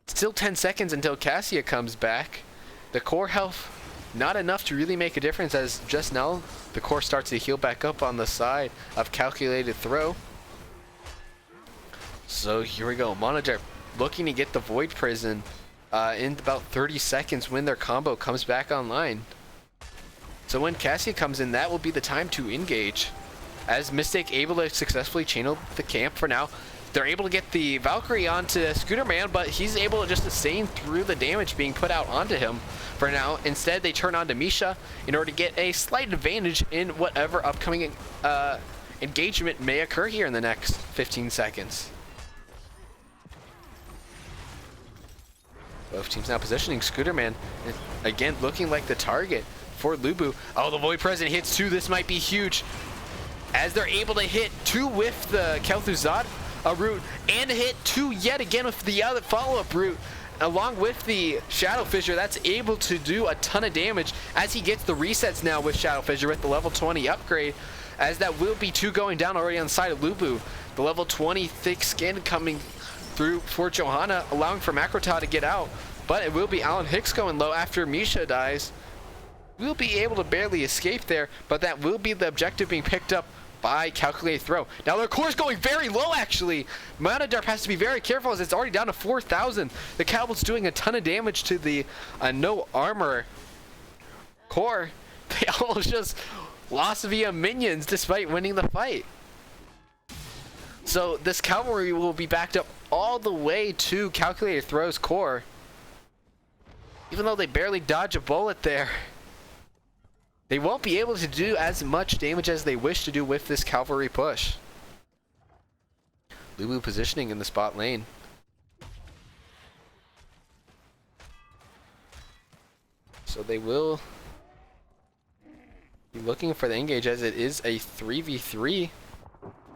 Still 10 seconds until Cassia comes back. The core health, not enough to really make a difference, as just now the core starts to heal back up on the side of calculated throw. So here we go. Monoderp looking to get the Void Prison in about 30 seconds when their combo comes back online. So when Cassia comes in, that will be the time to engage. As Mystic able to successfully channel the camp for now. They're able to get the Valkyrie onto Scooterman, but he's able to just sustain through the damage being put out onto him for now. Instead, they turn on to Misha in order to get a slight advantage in whatever upcoming engagement may occur here in the next 15 seconds. Both teams now positioning Scooterman, again looking like the target for LuBu. Oh, the Void Present hits 2. This might be huge, as they're able to hit 2 with the Kel'Thuzad route, and hit 2 yet again with the other follow-up route, along with the Shadow Fissure. That's able to do a ton of damage as he gets the resets now with Shadow Fissure with the level 20 upgrade, as that will be 2 going down already on the side of LuBu. The level 20 thick skin coming through for Johanna, allowing for Makrota to get out, but it will be Alan Hicks going low after Misha dies. We'll be able to barely escape there, but that will be the objective being picked up by calculated throw. Now their core is going very low actually. Monoderp has to be very careful as it's already down to 4,000. The Caval's doing a ton of damage to the no armor core. They almost just lost via minions despite winning the fight. So this cavalry will be backed up all the way to calculated throw's core. Even though they barely dodge a bullet there, they won't be able to do as much damage as they wish to do with this cavalry push. LuBu positioning in the spot lane. So they will be looking for the engage, as it is a 3v3.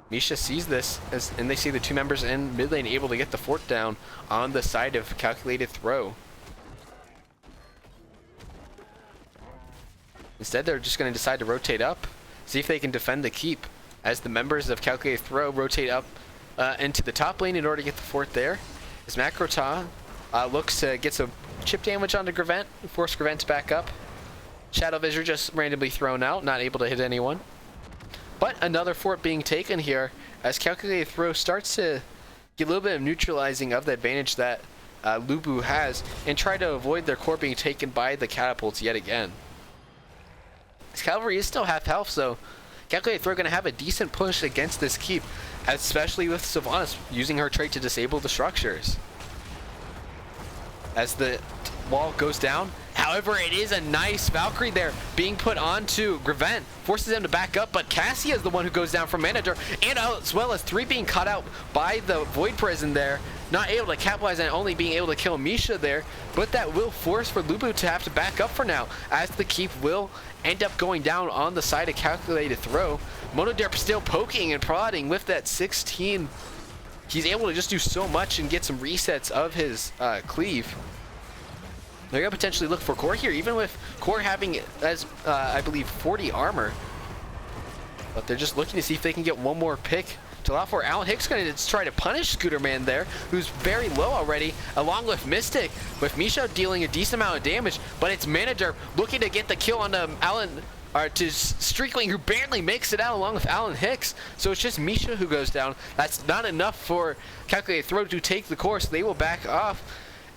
Misha sees this, and they see the 2 members in mid lane able to get the fort down on the side of calculated throw. Instead, they're just going to decide to rotate up, see if they can defend the keep, as the members of calculated throw rotate up into the top lane in order to get the fort there. As Makrota looks to get some chip damage onto Gravent, force Gravent to back up. Shadow Visor just randomly thrown out, not able to hit anyone. But another fort being taken here, as calculated throw starts to get a little bit of neutralizing of the advantage that LuBu has, and try to avoid their core being taken by the catapults yet again. This cavalry is still half health, so calculated throw going to have a decent push against this keep, especially with Sylvanas using her trait to disable the structures. As the wall goes down, however, it is a nice Valkyrie there being put onto Gravent, forces them to back up, but Cassia is the one who goes down from Manager, and as well as 3 being caught out by the Void Prison there, not able to capitalize on only being able to kill Misha there, but that will force for LuBu to have to back up for now, as the keep will end up going down on the side of calculated throw. Monoderp still poking and prodding with that 16. He's able to just do so much and get some resets of his cleave. They're going to potentially look for Core here, even with Core having, as I believe, 40 armor. But they're just looking to see if they can get one more pick to allow for Alan Hicks going to try to punish Scooter Man there, who's very low already, along with Mystic, with Misha dealing a decent amount of damage, but it's Manager looking to get the kill on Alan, or to Streakling, who barely makes it out along with Alan Hicks. So it's just Misha who goes down. That's not enough for Calculated Throw to take the course. They will back off,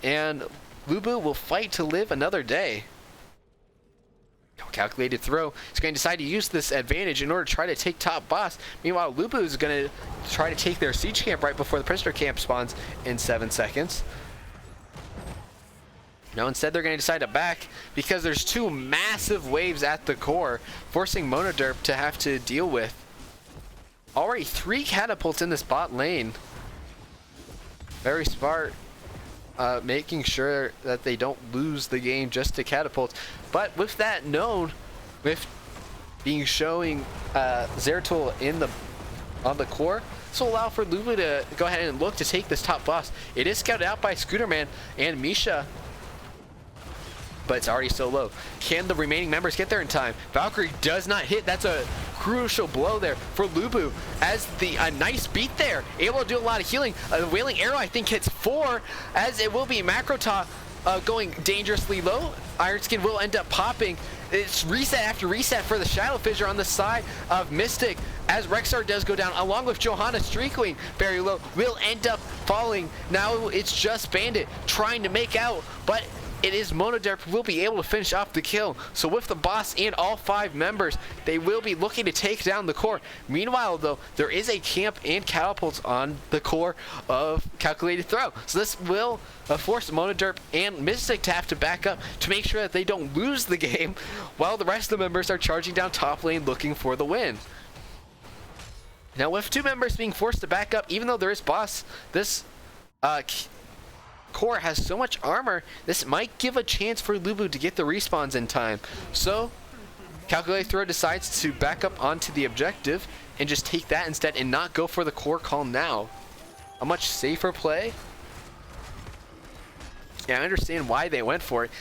and LuBu will fight to live another day. Calculated Throw is going to decide to use this advantage in order to try to take top boss. Meanwhile, LuBu is going to try to take their siege camp right before the prisoner camp spawns in 7 seconds. No, instead they're going to decide to back because there's 2 massive waves at the core, forcing Monoderp to have to deal with. Already 3 catapults in this bot lane. Very smart. Making sure that they don't lose the game just to catapults. But with that known, with being showing Zeratul on the core, this will allow for LuBu to go ahead and look to take this top boss. It is scouted out by Scooterman and Misha, but it's already so low. Can the remaining members get there in time? Valkyrie does not hit. That's a crucial blow there for LuBu, as a nice beat there, able to do a lot of healing. The Wailing Arrow, I think, hits 4, as it will be Macrotop going dangerously low. Iron Skin will end up popping. It's reset after reset for the Shadow Fissure on the side of Mystic, as Rexar does go down, along with Johanna Streakling very low, will end up falling. Now it's just Bandit trying to make out, but it is Monoderp who will be able to finish off the kill. So with the boss and all 5 members, they will be looking to take down the core. Meanwhile, though, there is a camp and catapults on the core of Calculated Throw. So this will force Monoderp and Mystic to have to back up to make sure that they don't lose the game, while the rest of the members are charging down top lane looking for the win. Now, with 2 members being forced to back up, even though there is boss, this core has so much armor, this might give a chance for LuBu to get the respawns in time. So Calculated Throw decides to back up onto the objective and just take that instead and not go for the core call now. A much safer play. Yeah, I understand why they went for it.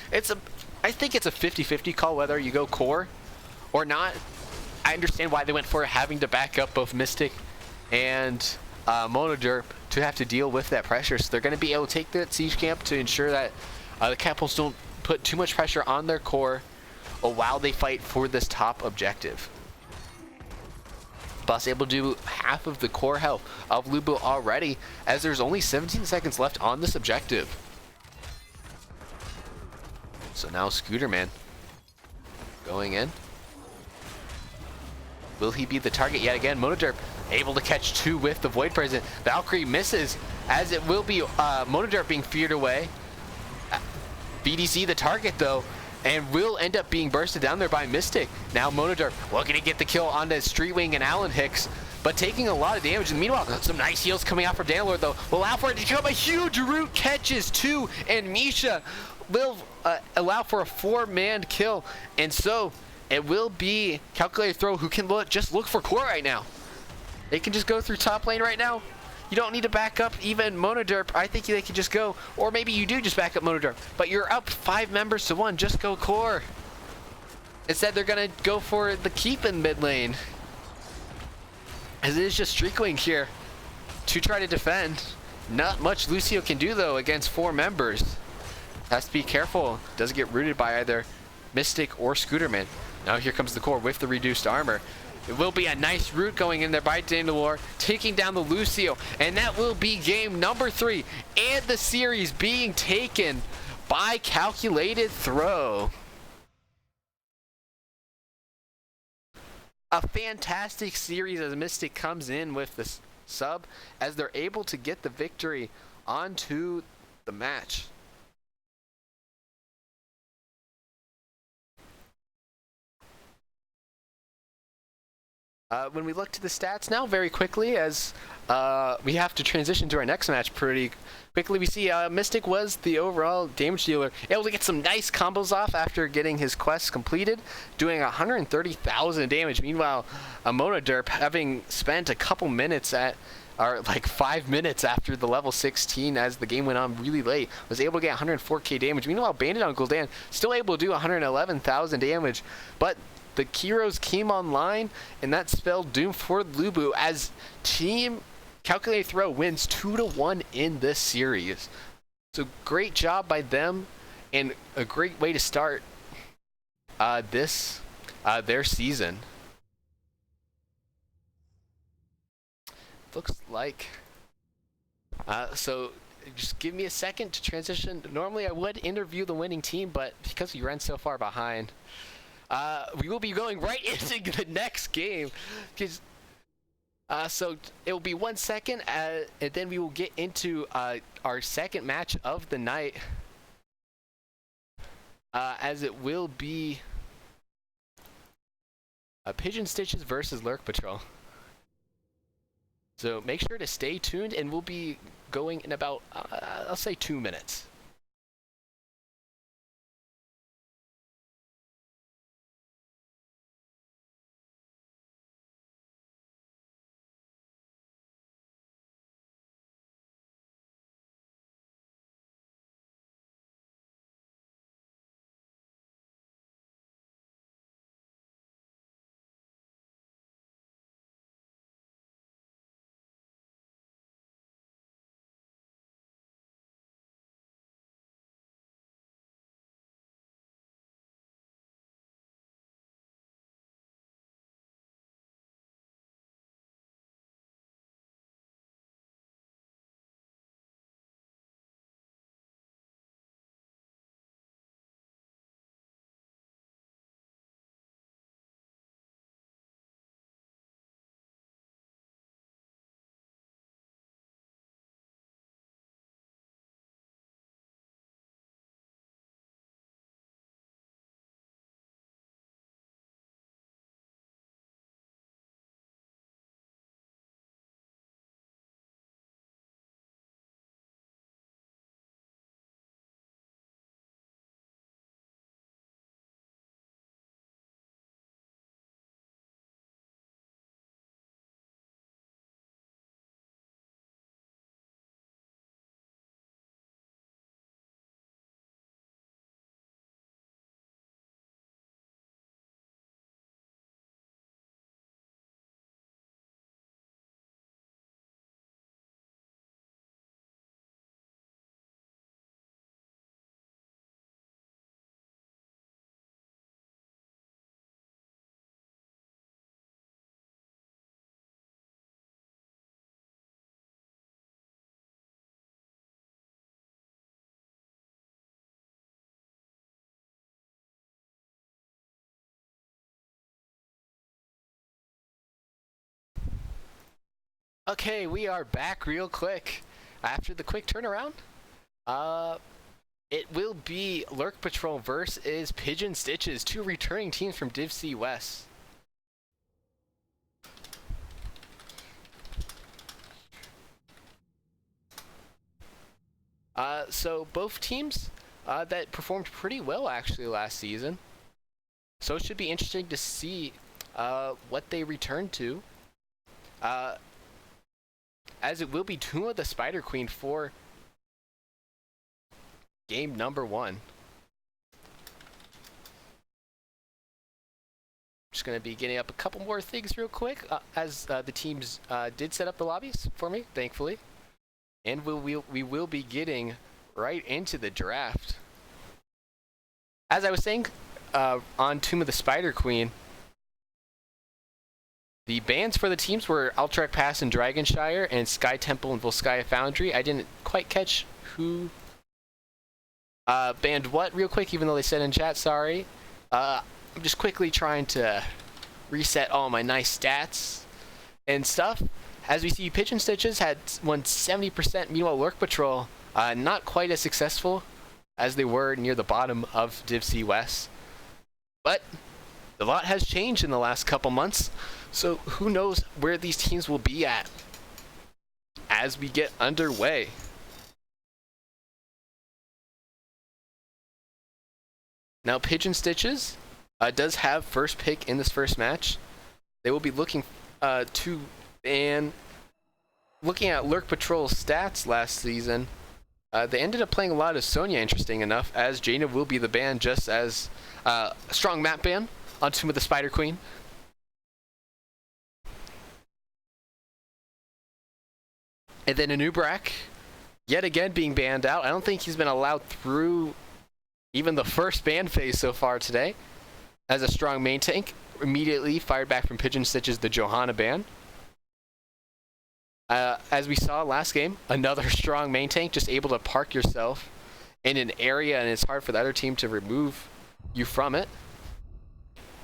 I think it's a 50-50 call whether you go core or not. I understand why they went for having to back up both Mystic and Monoderp to have to deal with that pressure. So they're going to be able to take that siege camp to ensure that the catapults don't put too much pressure on their core while they fight for this top objective. Boss able to do half of the core health of LuBu already, as there's only 17 seconds left on this objective. So now Scooterman going in. Will he be the target yet again? Monoderp able to catch 2 with the Void Present. Valkyrie misses, as it will be Monoderp being feared away. BDC the target though, and will end up being bursted down there by Mystic. Now Monoderp looking to get the kill onto Streetwing and Alan Hicks, but taking a lot of damage. And meanwhile, some nice heals coming out from Danlord though will allow for it to come. A huge root catches 2, and Misha will allow for a 4-man kill. And so it will be Calculated Throw who can just look for core right now. They can just go through top lane right now. You don't need to back up even Monoderp. I think they can just go, or maybe you do just back up Monoderp, but you're up 5 members to 1. Just go core. Instead, they're going to go for the keep in mid lane, as it is just Streakling here to try to defend. Not much Lucio can do, though, against 4 members. Has to be careful. Doesn't get rooted by either Mystic or Scooterman. Now here comes the core with the reduced armor. It will be a nice root going in there by Dandalore, taking down the Lucio, and that will be game number 3, and the series being taken by Calculated Throw. A fantastic series as Mystic comes in with the sub, as they're able to get the victory onto the match. When we look to the stats now very quickly, as we have to transition to our next match pretty quickly, we see Mystic was the overall damage dealer, able to get some nice combos off after getting his quest completed, doing 130,000 damage. Meanwhile, Monoderp, having spent a couple minutes or like 5 minutes after the level 16 as the game went on really late, was able to get 104k damage. Meanwhile, Bandit on Gul'dan still able to do 111,000 damage, but the Kyros came online, and that spelled doom for LuBu as Team Calculated Throw wins 2-1 in this series. So great job by them, and a great way to start their season. Looks like so just give me a second to transition. Normally I would interview the winning team, but because we ran so far behind, we will be going right into the next game. So it will be 1 second, and then we will get into our second match of the night, as it will be Pigeon Stitches versus Lurk Patrol. So make sure to stay tuned, and we'll be going in about, I'll say 2 minutes. Okay, we are back real quick. After the quick turnaround, it will be Lurk Patrol versus Pigeon Stitches, two returning teams from Div C West. So both teams that performed pretty well actually last season. So it should be interesting to see what they return to. As it will be Tomb of the Spider Queen for game number 1. Just going to be getting up a couple more things real quick, as the teams did set up the lobbies for me, thankfully. And we will be getting right into the draft. As I was saying, on Tomb of the Spider Queen, the bans for the teams were Alterac Pass and Dragonshire, and Sky Temple and Volskaya Foundry. I didn't quite catch who banned what real quick, even though they said in chat, sorry. I'm just quickly trying to reset all my nice stats and stuff. As we see, Pigeon Stitches had won 70%, meanwhile Lurk Patrol, not quite as successful as they were near the bottom of Div C West. But a lot has changed in the last couple months. So who knows where these teams will be at as we get underway. Now Pigeon Stitches does have first pick in this first match. They will be looking to ban. Looking at Lurk Patrol's stats last season, they ended up playing a lot of Sonya, interesting enough, as Jaina will be the ban just as a strong map ban on Tomb of the Spider Queen. And then Anubrak, yet again being banned out. I don't think he's been allowed through even the first ban phase so far today. As a strong main tank, immediately fired back from Pigeon Stitches the Johanna ban. As we saw last game, another strong main tank, just able to park yourself in an area and it's hard for the other team to remove you from it.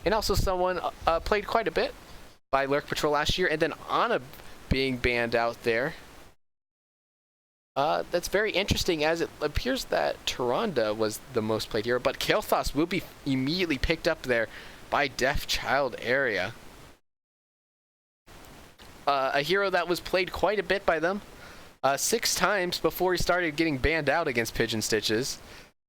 And also someone played quite a bit by Lurk Patrol last year, and then Ana being banned out there. That's very interesting, as it appears that Tyrande was the most played hero, but Kael'thas will be immediately picked up there by Deaf Child area. A hero that was played quite a bit by them, 6 times before he started getting banned out against Pigeon Stitches,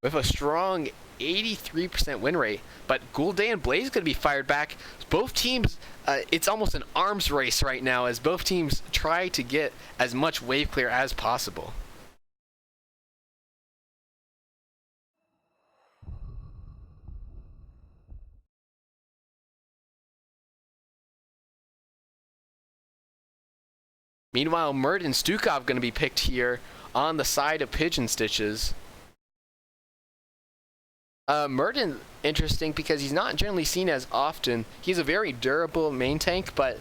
with a strong 83% win rate. But Gul'dan Blaze is going to be fired back. Both teams, it's almost an arms race right now as both teams try to get as much wave clear as possible. Meanwhile, Mert and Stukov going to be picked here on the side of Pigeon Stitches. Merton, interesting because he's not generally seen as often. He's a very durable main tank, but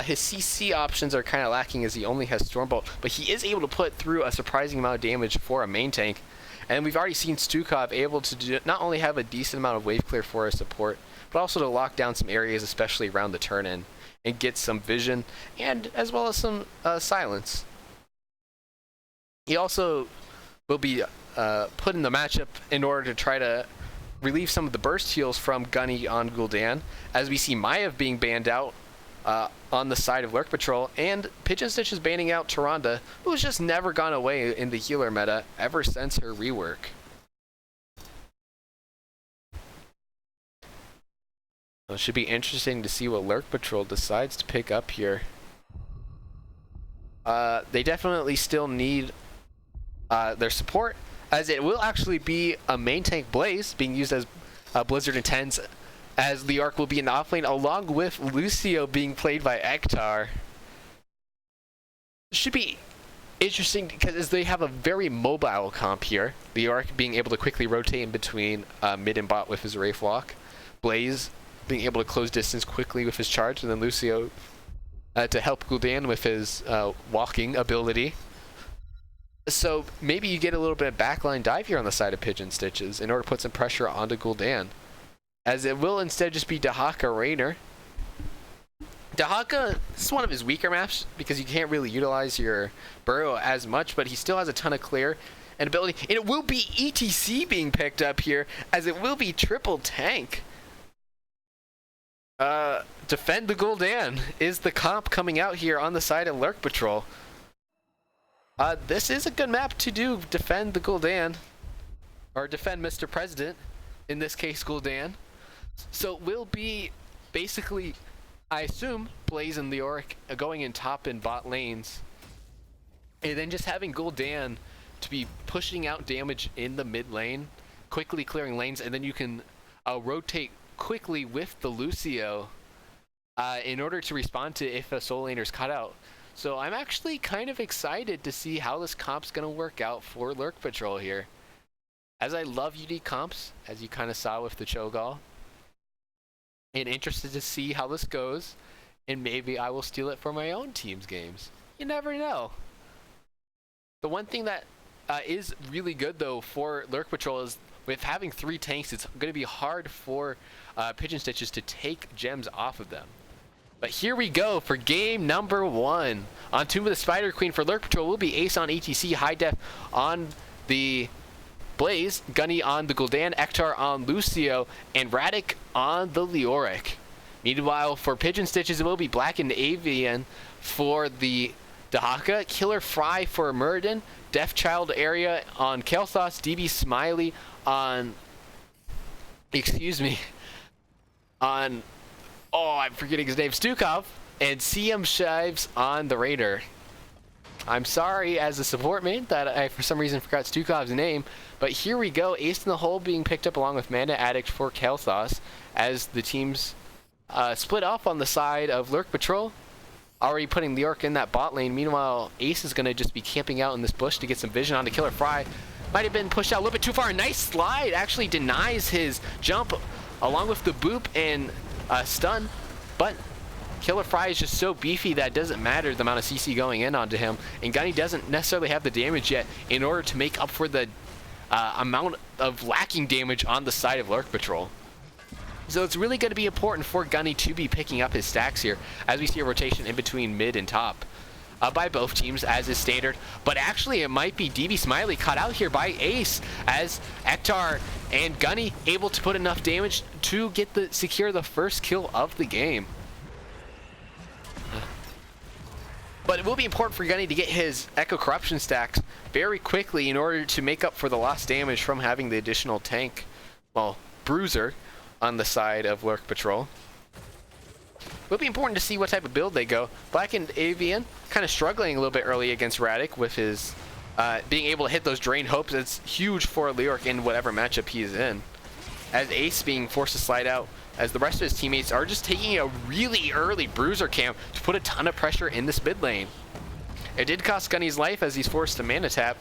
his CC options are kind of lacking as he only has Stormbolt. But he is able to put through a surprising amount of damage for a main tank. And we've already seen Stukov able to not only have a decent amount of wave clear for his support, but also to lock down some areas, especially around the turn-in, and get some vision, and as well as some silence. He also will be put in the matchup in order to try to relieve some of the burst heals from Gunny on Gul'dan, as we see Maiev being banned out on the side of Lurk Patrol, and Pigeon Stitch is banning out Tyrande, who has just never gone away in the healer meta ever since her rework. So it should be interesting to see what Lurk Patrol decides to pick up here. They definitely still need their support, as it will actually be a main tank Blaze being used as Blizzard intends, as Leoric will be in the offlane along with Lucio being played by Ektar. Should be interesting because they have a very mobile comp here. Leoric being able to quickly rotate in between mid and bot with his Wraith Walk, Blaze being able to close distance quickly with his charge, and then Lucio to help Gul'dan with his walking ability. So maybe you get a little bit of backline dive here on the side of Pigeon Stitches in order to put some pressure onto Gul'dan, as it will instead just be Dahaka Raynor. Dahaka, this is one of his weaker maps because you can't really utilize your burrow as much, but he still has a ton of clear and ability. And it will be ETC being picked up here, as it will be triple tank. Defend the Gul'dan is the comp coming out here on the side of Lurk Patrol. This is a good map to do defend the Gul'dan, or defend Mr. President, in this case Gul'dan. So it will be basically, I assume, Blaze and Leoric going in top and bot lanes, and then just having Gul'dan to be pushing out damage in the mid lane, quickly clearing lanes, and then you can rotate quickly with the Lucio in order to respond to if a soul laner's cut out. So I'm actually kind of excited to see how this comp's going to work out for Lurk Patrol here, as I love unique comps, as you kind of saw with the Cho'Gall, and interested to see how this goes, and maybe I will steal it for my own team's games. You never know. The one thing that is really good though for Lurk Patrol is with having 3 tanks, it's going to be hard for Pigeon Stitches to take gems off of them. But here we go for game number 1. On Tomb of the Spider Queen for Lurk Patrol will be Ace on ETC, High Def on the Blaze, Gunny on the Gul'dan, Ektar on Lucio, and Radic on the Leoric. Meanwhile, for Pigeon Stitches, it will be Black and Avian for the Dahaka, Killer Fry for Muradin, Deathchild area on Kael'thas, DB Smiley on, on, oh, I'm forgetting his name, Stukov, and CM Shives on the Raider. I'm sorry as a support mate that I for some reason forgot Stukov's name, but here we go, Ace in the Hole being picked up along with Mana Addict for Kael'thas as the teams split off on the side of Lurk Patrol, already putting Leoric in that bot lane. Meanwhile, Ace is going to just be camping out in this bush to get some vision onto Killer Fry. Might have been pushed out a little bit too far. Nice slide, actually denies his jump along with the boop and stun, but Killer Fry is just so beefy that it doesn't matter the amount of CC going in onto him, and Gunny doesn't necessarily have the damage yet in order to make up for the amount of lacking damage on the side of Lurk Patrol. So it's really going to be important for Gunny to be picking up his stacks here as we see a rotation in between mid and top by both teams as is standard. But actually it might be DB Smiley caught out here by Ace as Ektar and Gunny able to put enough damage to get secure the first kill of the game. But it will be important for Gunny to get his Echo Corruption stacks very quickly in order to make up for the lost damage from having the additional tank, well, Bruiser, on the side of Lurk Patrol. It will be important to see what type of build they go. Black and Avian kind of struggling a little bit early against Radic with his being able to hit those Drain Hopes. It's huge for Leoric in whatever matchup he is in. As Ace being forced to slide out, as the rest of his teammates are just taking a really early Bruiser camp to put a ton of pressure in this mid lane. It did cost Gunny's life as he's forced to mana tap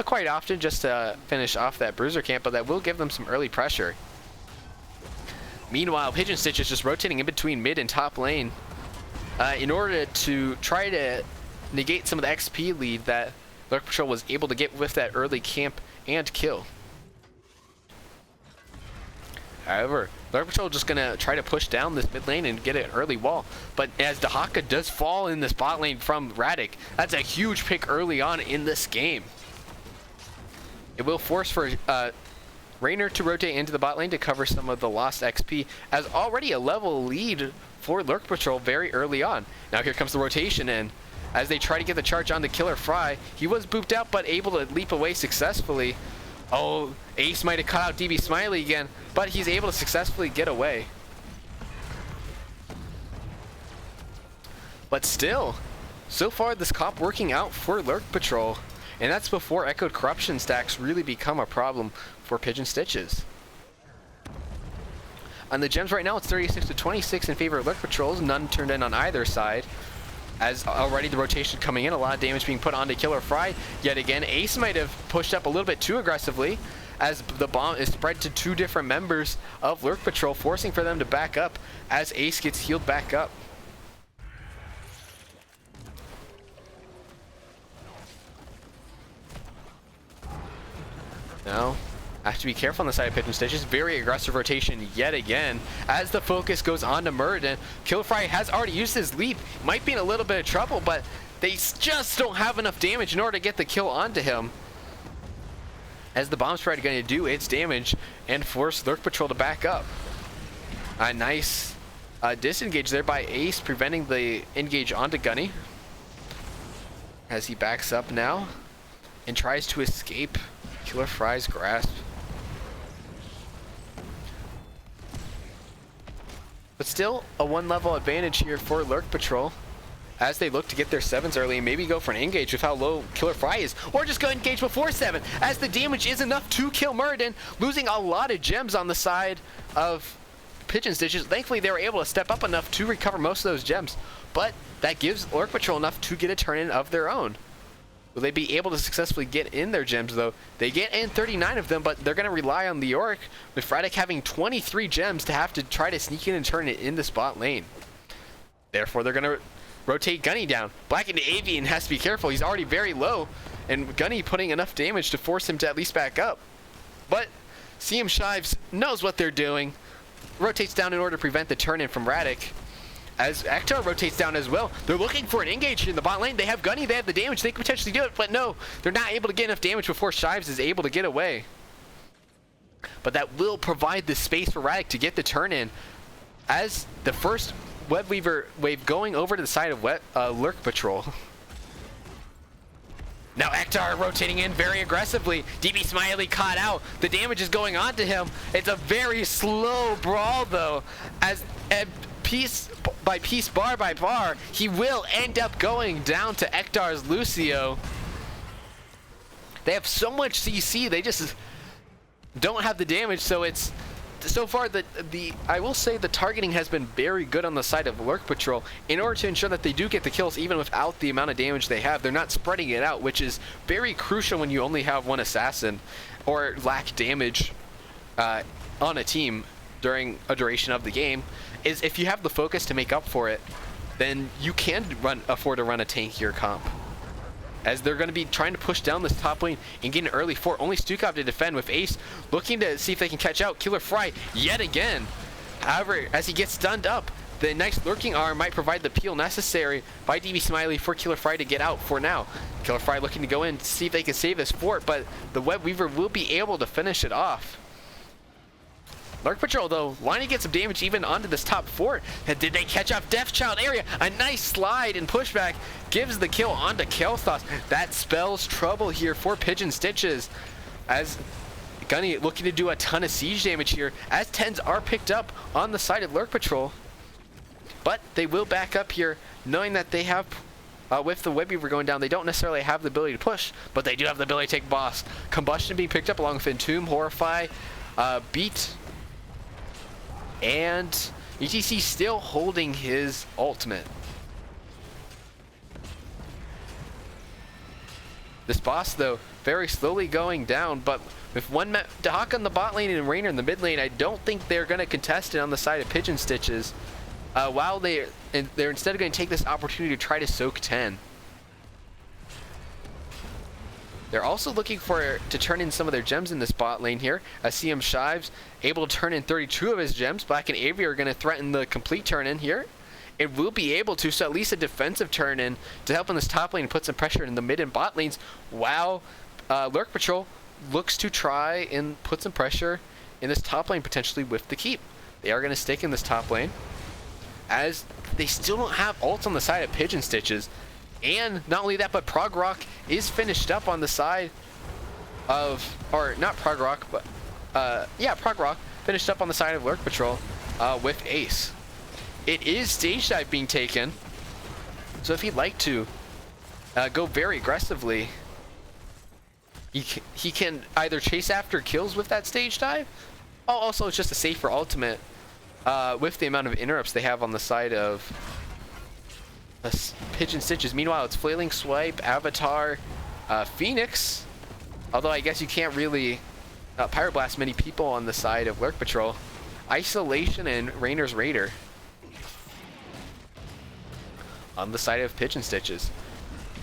quite often just to finish off that Bruiser camp, but that will give them some early pressure. Meanwhile, Pigeon Stitch is just rotating in between mid and top lane in order to try to negate some of the XP lead that Lurk Patrol was able to get with that early camp and kill. However, Lurk Patrol just going to try to push down this mid lane and get an early wall. But as Dahaka does fall in this bot lane from Radic, that's a huge pick early on in this game. It will force for Raynor to rotate into the bot lane to cover some of the lost XP as already a level lead for Lurk Patrol very early on. Now here comes the rotation in as they try to get the charge on the Killer Fry. He was booped out but able to leap away successfully. Oh, Ace might have caught out DB Smiley again, but he's able to successfully get away. But still, so far this comp working out for Lurk Patrol, and that's before Echoed Corruption stacks really become a problem for Pigeon Stitches. On the gems right now, it's 36 to 26 in favor of Lurk Patrols, none turned in on either side. As already the rotation coming in, a lot of damage being put onto Killer Fry. Yet again, Ace might have pushed up a little bit too aggressively as the bomb is spread to two different members of Lurk Patrol, forcing for them to back up as Ace gets healed back up. Now, I have to be careful on the side of Pigeon Stitches. Very aggressive rotation yet again. As the focus goes on to Muradin, Killer Fry has already used his leap. Might be in a little bit of trouble, but they just don't have enough damage in order to get the kill onto him. As the bomb spread going to do its damage and force Lurk Patrol to back up. A nice disengage there by Ace, preventing the engage onto Gunny. As he backs up now and tries to escape Killer Fry's grasp. But still, a one-level advantage here for Lurk Patrol as they look to get their 7s early and maybe go for an engage with how low Killer Fry is, or just go engage before 7 as the damage is enough to kill Muradin, losing a lot of gems on the side of Pigeon Stitches. Thankfully, they were able to step up enough to recover most of those gems, but that gives Lurk Patrol enough to get a turn-in of their own. Will they be able to successfully get in their gems, though? They get in 39 of them, but they're going to rely on Leoric, with Radic having 23 gems to have to try to sneak in and turn it in the spot lane. Therefore, they're going to rotate Gunny down. Black and Avian has to be careful. He's already very low, and Gunny putting enough damage to force him to at least back up. But CM Shives knows what they're doing. Rotates down in order to prevent the turn-in from Radic. As Ektar rotates down as well, they're looking for an engage in the bot lane. They have Gunny, they have the damage, they could potentially do it, but no, they're not able to get enough damage before Shives is able to get away. But that will provide the space for Radic to get the turn in as the first Web Weaver wave going over to the side of Lurk Patrol. Now Ektar rotating in very aggressively. DB Smiley caught out. The damage is going on to him. It's a very slow brawl though, as piece by piece, bar by bar, he will end up going down to Ektar's Lucio. They have so much CC, they just don't have the damage, so it's so far I will say the targeting has been very good on the side of Lurk Patrol in order to ensure that they do get the kills even without the amount of damage they have. They're not spreading it out, which is very crucial when you only have one assassin or lack damage on a team during a duration of the game. Is if you have the focus to make up for it, then you can afford to run a tankier comp. As they're going to be trying to push down this top lane and get an early fort. Only Stukov to defend, with Ace looking to see if they can catch out Killer Fry yet again. However, as he gets stunned up, the nice lurking arm might provide the peel necessary by DB Smiley for Killer Fry to get out for now. Killer Fry looking to go in to see if they can save this fort, but the Web Weaver will be able to finish it off. Lurk Patrol, though, wanting to get some damage even onto this top fort. And did they catch up Deathchild area? A nice slide and pushback gives the kill onto Kelthos. That spells trouble here for Pigeon Stitches, as Gunny looking to do a ton of siege damage here, as 10s are picked up on the side of Lurk Patrol. But they will back up here, knowing that they have, with the Web Weaver going down, they don't necessarily have the ability to push, but they do have the ability to take boss. Combustion being picked up along with Entomb, Horrify, Beat, and ETC still holding his ultimate. This boss, though, very slowly going down, but with one Dahaka in the bot lane and Rainer in the mid lane, I don't think they're going to contest it on the side of Pigeon Stitches, while they're instead going to take this opportunity to try to soak 10. They're also looking to turn in some of their gems in this bot lane here. CM Shives able to turn in 32 of his gems. Black and Avi are going to threaten the complete turn in here. It will be able to, so at least a defensive turn in to help in this top lane and put some pressure in the mid and bot lanes, while Lurk Patrol looks to try and put some pressure in this top lane potentially with the keep. They are going to stick in this top lane, as they still don't have ults on the side of Pigeon Stitches. And not only that, but Prog Rock is finished up on the side of, or not Prog Rock, but yeah, Prog Rock finished up on the side of Lurk Patrol with Ace. It is stage dive being taken, so if he'd like to go very aggressively, he can either chase after kills with that stage dive. Oh, also it's just a safer ultimate with the amount of interrupts they have on the side of Pigeon Stitches. Meanwhile, it's Flailing Swipe, Avatar, Phoenix, although I guess you can't really Pyroblast many people on the side of Lurk Patrol, Isolation, and Rainer's Raider on the side of Pigeon Stitches.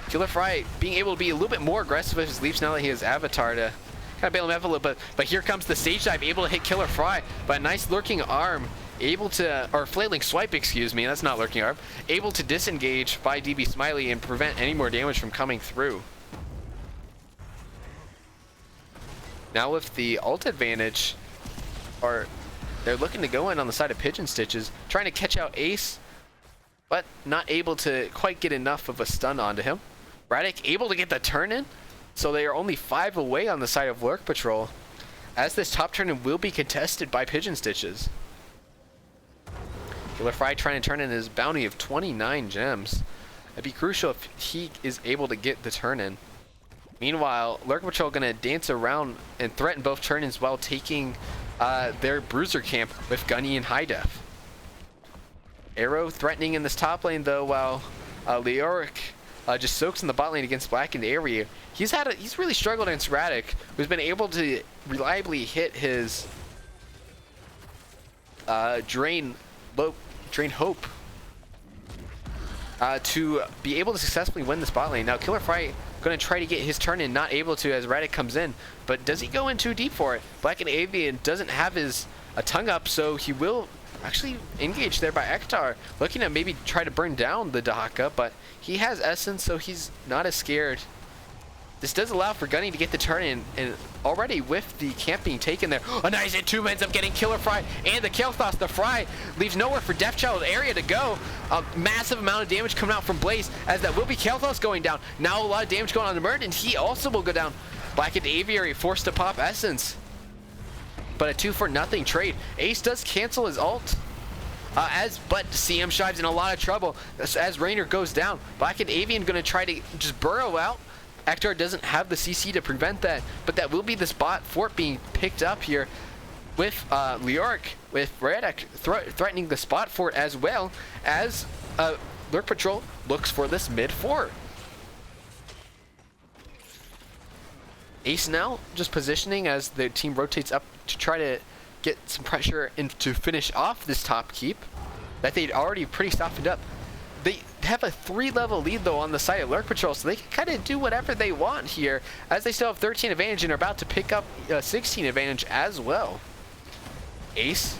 Killer Fry being able to be a little bit more aggressive with his leaps now that he has Avatar to kind of bail him out a little bit, but here comes the stage dive, able to hit Killer Fry, but a nice lurking arm, able to, or Flailing Swipe, excuse me, that's not lurking arm, able to disengage by DB Smiley and prevent any more damage from coming through. Now with the ult advantage, or they're looking to go in on the side of Pigeon Stitches, trying to catch out Ace, but not able to quite get enough of a stun onto him. Braddock able to get the turn in, so they are only 5 away on the side of Lurk Patrol, as this top turn in will be contested by Pigeon Stitches. Killer Fry trying to turn in his bounty of 29 gems. It'd be crucial if he is able to get the turn in. Meanwhile, Lurk Patrol gonna dance around and threaten both turn-ins while taking their bruiser camp with Gunny and High Def. Arrow threatening in this top lane though, while Leoric just soaks in the bot lane against Black and Area. He's really struggled against Radic, who's been able to reliably hit his Drain Hope to be able to successfully win this bot lane. Now Killer Fry going to try to get his turn in, not able to as Radic comes in, but does he go in too deep for it? Black and Avian doesn't have his tongue up, so he will actually engage there by Ektar, looking to maybe try to burn down the Dahaka, but he has essence, so he's not as scared This does allow for Gunny to get the turn in, and already with the camp being taken there, a nice hit. Two ends up getting Killer Fry and the kill toss. The Fry leaves nowhere for Deathchild area to go. A massive amount of damage coming out from Blaze, as that will be Kelthos going down. Now a lot of damage going on to Murd, and he also will go down. Blackened Aviary forced to pop Essence, but a 2-for-0 trade. Ace does cancel his ult. But CM Shives in a lot of trouble as Raynor goes down. Blackened Avian going to try to just burrow out. Ektar doesn't have the CC to prevent that, but that will be the spot fort being picked up here with Leoric, with Radek threatening the spot fort, as well as Lurk Patrol looks for this mid fort. Ace now just positioning as the team rotates up to try to get some pressure and to finish off this top keep that they'd already pretty softened up. They have a 3-level lead though on the side of Lurk Patrol, so they can kind of do whatever they want here, as they still have 13 advantage and are about to pick up 16 advantage as well. Ace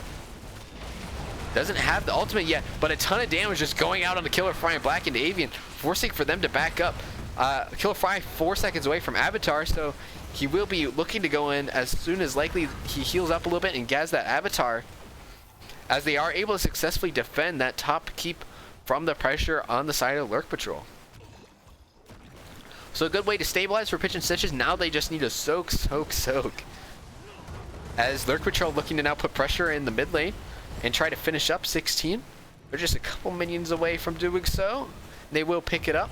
doesn't have the ultimate yet, but a ton of damage just going out on the Killer Fry and Blackened Avian, forcing for them to back up. Killer Fry 4 seconds away from Avatar, so he will be looking to go in as soon as likely he heals up a little bit and gets that Avatar, as they are able to successfully defend that top keep from the pressure on the side of Lurk Patrol. So a good way to stabilize for Pitch and Stitches. Now they just need to soak. As Lurk Patrol looking to now put pressure in the mid lane and try to finish up 16. They're just a couple minions away from doing so. They will pick it up.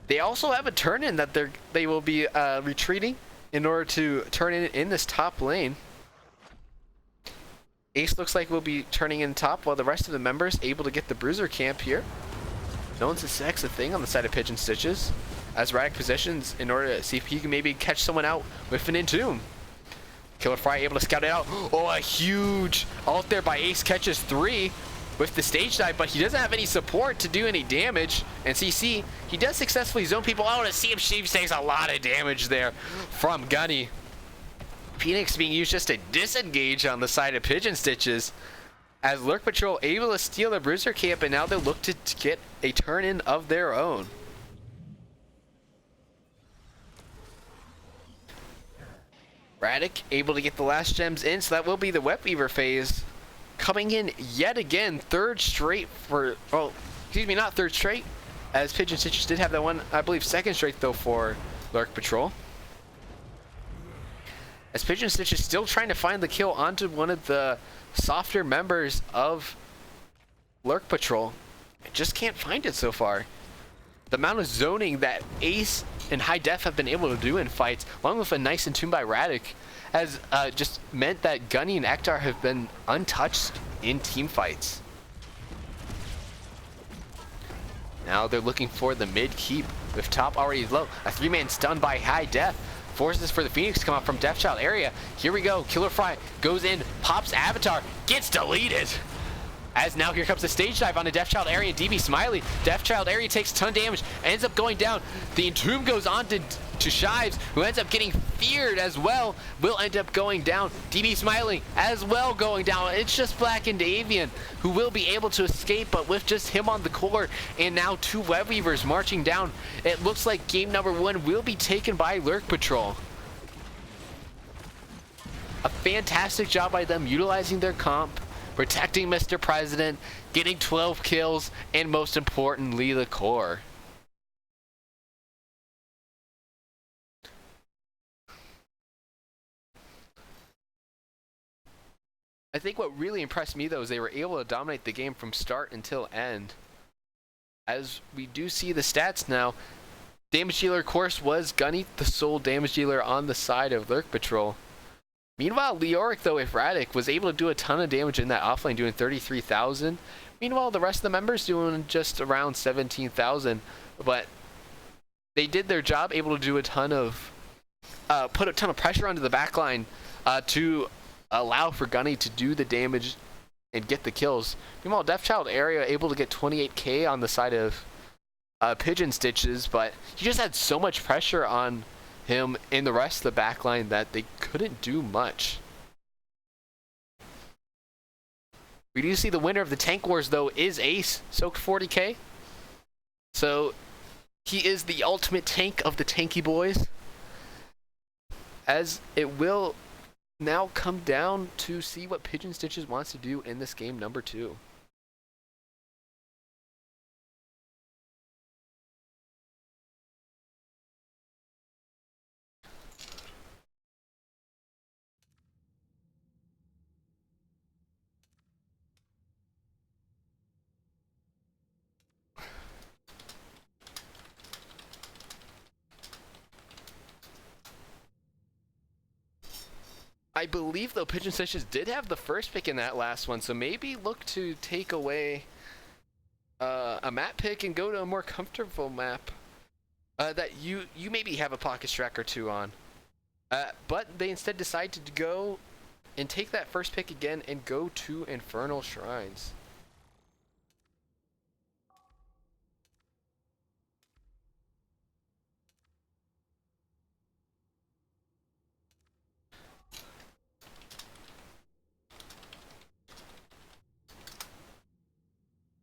They also have a turn in that they will be retreating in order to turn in this top lane. Ace looks like we'll be turning in top, while the rest of the members able to get the Bruiser camp here. No one's a thing on the side of Pigeon Stitches, as Radek positions in order to see if he can maybe catch someone out with an Entomb. Killer Fry able to scout it out. Oh, a huge ult there by Ace, catches 3 with the stage dive, but he doesn't have any support to do any damage. And CC, he does successfully zone people out, and CM Sheeves takes a lot of damage there from Gunny. Phoenix being used just to disengage on the side of Pigeon Stitches, as Lurk Patrol able to steal the Bruiser camp, and now they look to get a turn in of their own. Radek able to get the last gems in, so that will be the Web Weaver phase coming in yet again. Third straight for, oh, excuse me, not third straight, as Pigeon Stitches did have that one, I believe second straight though for Lurk Patrol. As Pigeon Stitch is still trying to find the kill onto one of the softer members of Lurk Patrol. I just can't find it so far. The amount of zoning that Ace and High Def have been able to do in fights, along with a nice Entomb by Radek, has just meant that Gunny and Ektar have been untouched in team fights. Now they're looking for the mid keep, with top already low. A 3-man stun by High Def forces for the Phoenix to come up from Deathchild area. Here we go. Killer Fry goes in, pops Avatar, gets deleted. As now here comes the stage dive on the Deathchild area. DB Smiley. Deathchild area takes a ton of damage, ends up going down. The Entomb goes on to Shives, who ends up getting feared as well. Will end up going down. DB Smiley as well going down. It's just Blackened Avian who will be able to escape, but with just him on the core and now 2 Web Weavers marching down, it looks like game number 1 will be taken by Lurk Patrol. A fantastic job by them utilizing their comp, protecting Mr. President, getting 12 kills, and most importantly, the core. I think what really impressed me though is they were able to dominate the game from start until end. As we do see the stats now, damage dealer of course was Gunny, the sole damage dealer on the side of Lurk Patrol. Meanwhile, Leoric though, if Radek, was able to do a ton of damage in that offlane, doing 33,000. Meanwhile, the rest of the members doing just around 17,000. But they did their job, able to do a ton of, put a ton of pressure onto the backline to allow for Gunny to do the damage and get the kills. Meanwhile, Deathchild area able to get 28k on the side of Pigeon Stitches, but he just had so much pressure on him in the rest of the backline that they couldn't do much. We do see the winner of the Tank Wars though is Ace, soaked 40k. So He is the ultimate tank of the tanky boys. As it will now come down to see what Pigeon Stitches wants to do in this game number 2. I believe, though, Pigeon Stitches did have the first pick in that last one, so maybe look to take away a map pick and go to a more comfortable map that you maybe have a pocket track or two on. But they instead decided to go and take that first pick again and go to Infernal Shrines.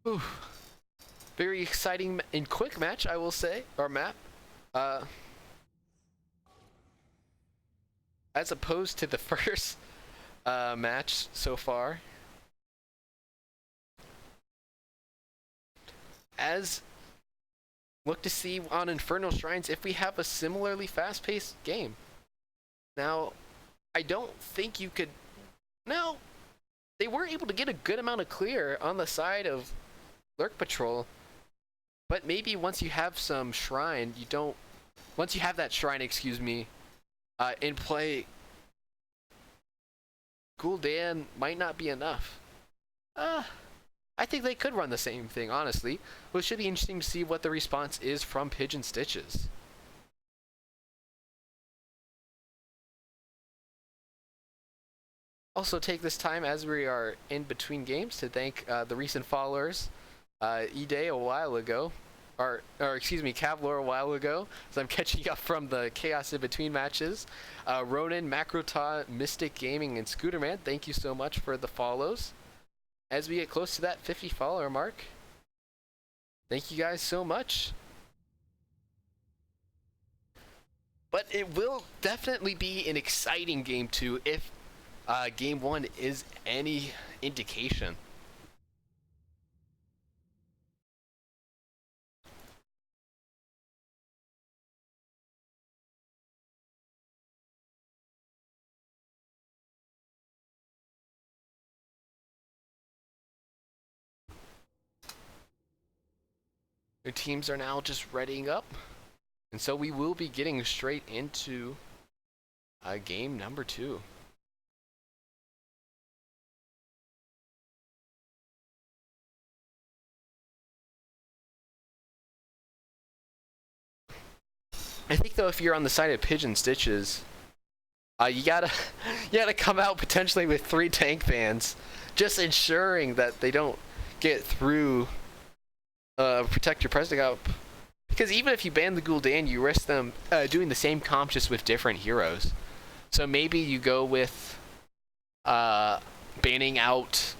Ooh. Very exciting and quick match, I will say, or map. As opposed to the first match so far. As look to see on Infernal Shrines if we have a similarly fast-paced game. Now, I don't think you could... No, they were able to get a good amount of clear on the side of Lurk Patrol, but maybe once you have some shrine, you don't... Once you have that shrine, excuse me, in play, Gul'dan might not be enough. I think they could run the same thing, honestly. But it should be interesting to see what the response is from Pigeon Stitches. Also take this time as we are in between games to thank the recent followers, E-Day a while ago, or excuse me, Kavlor a while ago, as I'm catching up from the chaos in between matches. Ronan, Macrota, Mystic Gaming, and Scooterman, thank you so much for the follows. As we get close to that 50 follower mark, thank you guys so much. But it will definitely be an exciting game 2 if game 1 is any indication. The teams are now just readying up, and so we will be getting straight into game number 2. I think though, if you're on the side of Pigeon Stitches, you gotta come out potentially with 3 tank bans, just ensuring that they don't get through. Protect your President up. Because even if you ban the Gul'dan, you risk them doing the same comp just with different heroes. So maybe you go with banning out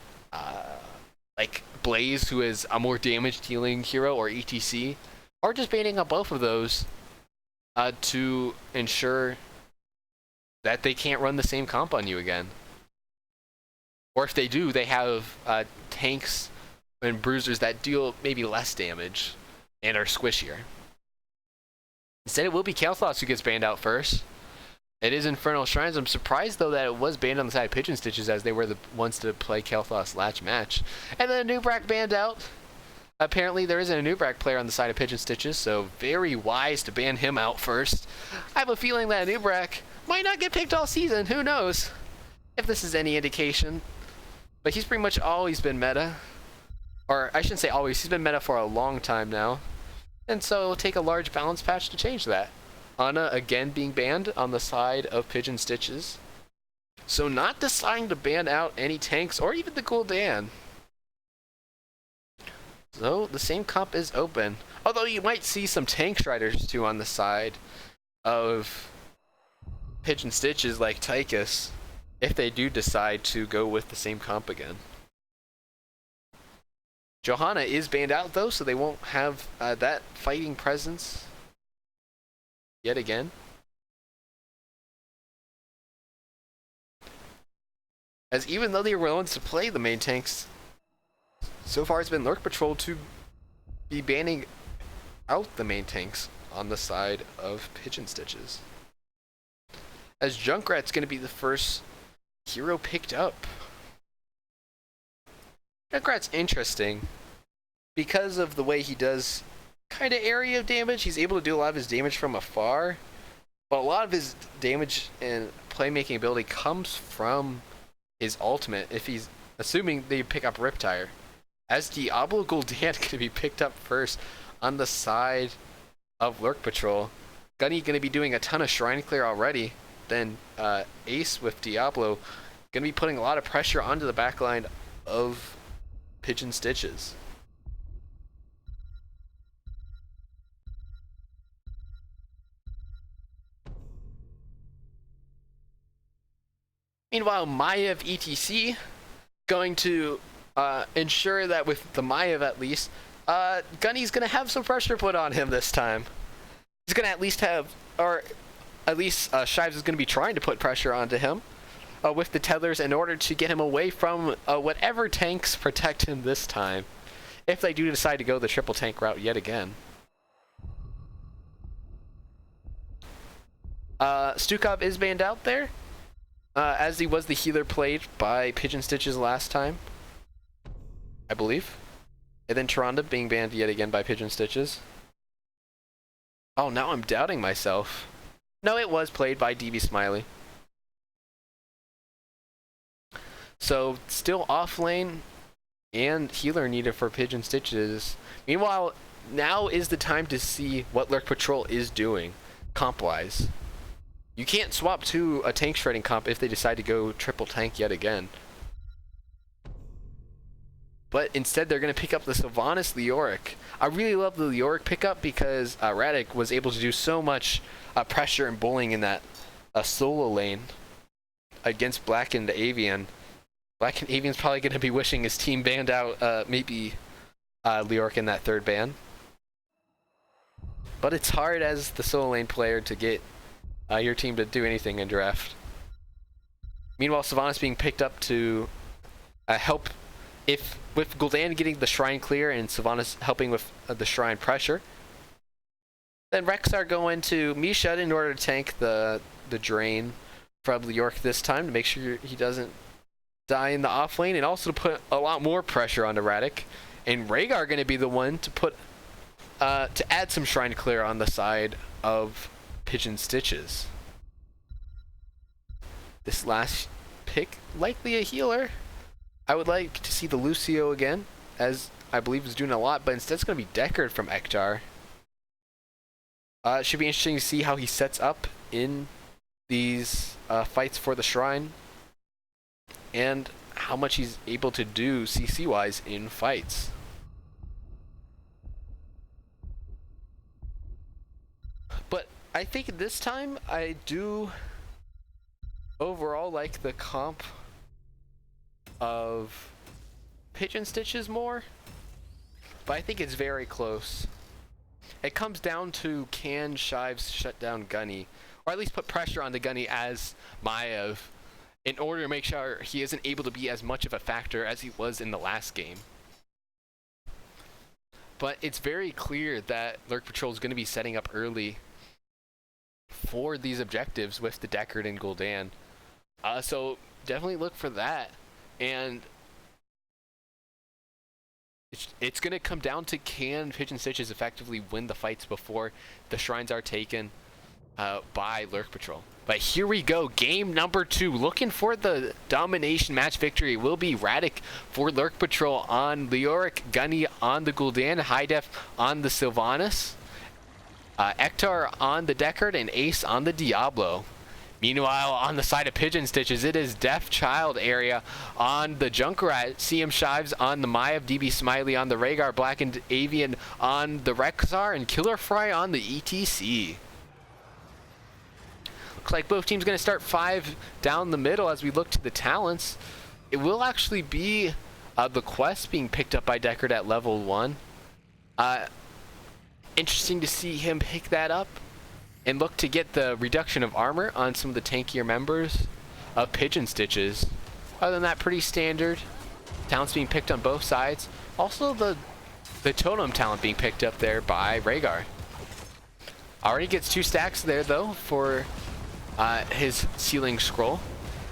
like Blaze, who is a more damage dealing hero, or ETC, or just banning out both of those to ensure that they can't run the same comp on you again. Or if they do, they have tanks and bruisers that deal maybe less damage and are squishier. Instead, it will be Kael'thas who gets banned out first. It is Infernal Shrines. I'm surprised, though, that it was banned on the side of Pigeon Stitches, as they were the ones to play Kael'thas last match. And then Nubrak banned out. Apparently, there isn't a Nubrak player on the side of Pigeon Stitches, so very wise to ban him out first. I have a feeling that Nubrak might not get picked all season. Who knows? If this is any indication. But he's pretty much always been meta. Or, I shouldn't say always, he's been meta for a long time now. And so it'll take a large balance patch to change that. Ana again being banned on the side of Pigeon Stitches. So not deciding to ban out any tanks or even the Gul'dan. So the same comp is open. Although you might see some tank striders too on the side of Pigeon Stitches, like Tychus, if they do decide to go with the same comp again. Johanna is banned out though, so they won't have that fighting presence yet again. As even though they were the ones to play the main tanks, so far it's been Lurk Patrol to be banning out the main tanks on the side of Pigeon Stitches. As Junkrat's going to be the first hero picked up. Junkrat's interesting because of the way he does kind of area damage. He's able to do a lot of his damage from afar, but a lot of his damage and playmaking ability comes from his ultimate, if he's assuming they pick up Riptire. As Diablo Gul'dan going to be picked up first on the side of Lurk Patrol. Gunny going to be doing a ton of Shrine Clear already. Then Ace with Diablo going to be putting a lot of pressure onto the backline of Pigeon Stitches. Meanwhile, Maiev ETC going to ensure that with the Maiev at least, Gunny's going to have some pressure put on him this time. He's going to at least have, or at least Shives is going to be trying to put pressure onto him with the tethers in order to get him away from whatever tanks protect him this time, if they do decide to go the triple tank route yet again. Stukov is banned out there, as he was the healer played by Pigeon Stitches last time, I believe. And then Tyrande being banned yet again by Pigeon Stitches. Oh, now I'm doubting myself. No, it was played by DB Smiley. So, still off lane and healer needed for Pigeon Stitches. Meanwhile, now is the time to see what Lurk Patrol is doing, comp-wise. You can't swap to a tank shredding comp if they decide to go triple tank yet again. But instead, they're going to pick up the Sylvanas Leoric. I really love the Leoric pickup because Radic was able to do so much pressure and bullying in that solo lane against Blackened Avian. Blackened Avian's probably going to be wishing his team banned out maybe Leoric in that third ban. But it's hard as the solo lane player to get your team to do anything in draft. Meanwhile, Sylvanas being picked up to help with Gul'dan getting the Shrine clear and Sylvanas helping with the Shrine pressure. Then Rexar going to Misha in order to tank the drain from Leoric this time to make sure he doesn't die in the off lane, and also to put a lot more pressure onto Radic. And Rhaegar going to be the one to put to add some Shrine clear on the side of Pigeon Stitches. This last pick, likely a healer. I would like to see the Lucio again, as I believe is doing a lot, but instead it's going to be Deckard from Ektar. It should be interesting to see how he sets up in these fights for the Shrine, and how much he's able to do CC-wise in fights. But I think this time I do overall like the comp of Pigeon Stitches more, but I think it's very close. It comes down to, can Shives shut down Gunny, or at least put pressure on the Gunny as Maiev, in order to make sure he isn't able to be as much of a factor as he was in the last game. But it's very clear that Lurk Patrol is going to be setting up early for these objectives with the Deckard and Gul'dan. So definitely look for that. And it's going to come down to, can Pigeon Stitches effectively win the fights before the Shrines are taken by Lurk Patrol. But here we go, game number 2. Looking for the domination match victory will be Radic for Lurk Patrol on Leoric, Gunny on the Gul'dan, High Def on the Sylvanas, Ektar on the Deckard, and Ace on the Diablo. Meanwhile, on the side of Pigeon Stitches, it is Deaf Child area on the Junkrat, CM Shives on the Maiev, DB Smiley on the Rhaegar, Blackened Avian on the Rexar, and Killer Fry on the ETC. Looks like both teams going to start 5 down the middle as we look to the talents. It will actually be The quest being picked up by Deckard at level 1. Interesting to see him pick that up and look to get the reduction of armor on some of the tankier members of Pigeon Stitches. Other than that, pretty standard. Talents being picked on both sides. Also the totem talent being picked up there by Rhaegar. Already gets 2 stacks there though for his Sealing Scroll.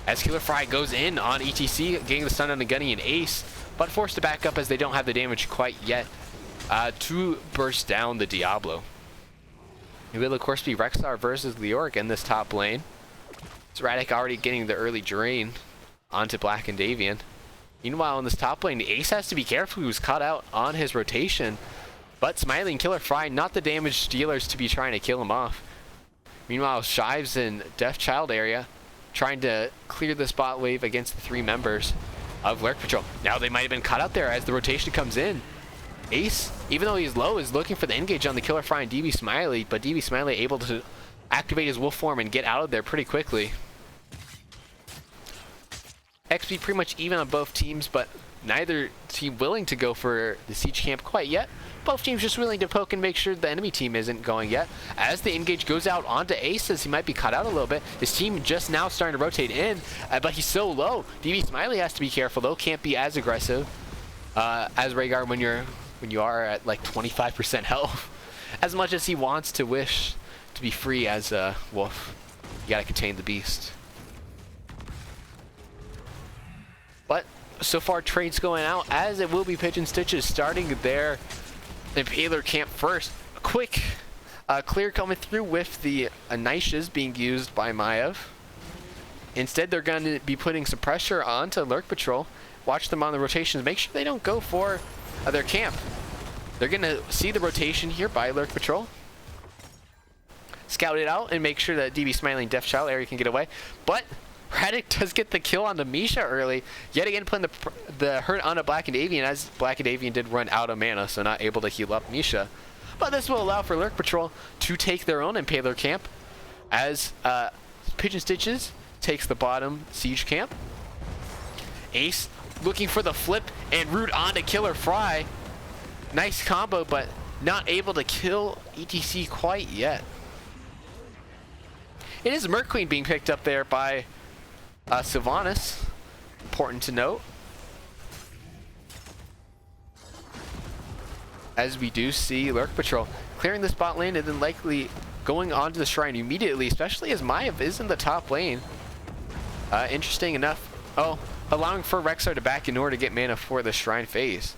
As Killer Fry goes in on ETC, getting the stun on the Gunny and Ace, but forced to back up as they don't have the damage quite yet to burst down the Diablo. It will of course be Rexar versus Leoric in this top lane. Zeratic already getting the early drain onto Black and Davian. Meanwhile, in this top lane, Ace has to be careful. He was caught out on his rotation, but Smiley and Killer Fry not the damage dealers to be trying to kill him off. Meanwhile, Shives in Death Child area trying to clear the spot wave against the 3 members of Lurk Patrol. Now they might have been caught out there as the rotation comes in. Ace, even though he's low, is looking for the engage on the Killer Fry and DB Smiley, but DB Smiley able to activate his wolf form and get out of there pretty quickly. XP pretty much even on both teams, but neither team willing to go for the siege camp quite yet. Both teams just willing to poke and make sure the enemy team isn't going yet. As the engage goes out onto Ace, as he might be caught out a little bit. His team just now starting to rotate in, but he's so low. DB Smiley has to be careful though, can't be as aggressive as Rhaegar when you are at like 25% health. As much as he wants to wish to be free as a wolf, you gotta contain the beast. But so far trades going out as it will be Pigeon Stitches starting their Impaler camp first. A quick clear coming through with the Anishes being used by Maiev. Instead they're going to be putting some pressure onto Lurk Patrol. Watch them on the rotations. Make sure they don't go for their camp. They're going to see the rotation here by Lurk Patrol. Scout it out and make sure that DB Smiley and Death Child area can get away. But Radic does get the kill on the Misha early, yet again putting the hurt on a Black and Avian, as Black and Avian did run out of mana, so not able to heal up Misha. But this will allow for Lurk Patrol to take their own Impaler camp, as Pigeon Stitches takes the bottom siege camp. Ace looking for the flip and root onto Killer Fry. Nice combo, but not able to kill ETC quite yet. It is Merc Queen being picked up there by Sylvanas, important to note, as we do see Lurk Patrol clearing the spot lane and then likely going onto the shrine immediately, especially as Maiev is in the top lane. Interesting enough, allowing for Rexar to back in order to get mana for the shrine phase.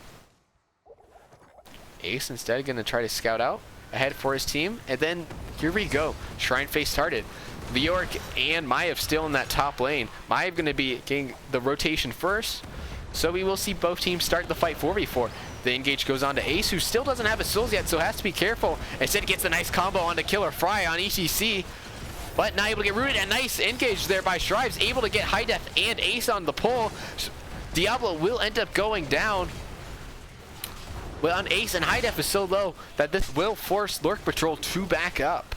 Ace instead going to try to scout out ahead for his team, and then here we go, shrine phase started. Leoric and Maiev still in that top lane. Maiev going to be getting the rotation first, so we will see both teams start the fight 4v4. The engage goes on to Ace, who still doesn't have his souls yet, so has to be careful. Instead gets a nice combo onto Killer Fry on ETC, but not able to get rooted. A nice engage there by Shrives, able to get High Def and Ace on the pull. Diablo will end up going down. Well, on Ace, and High Def is so low that this will force Lurk Patrol to back up.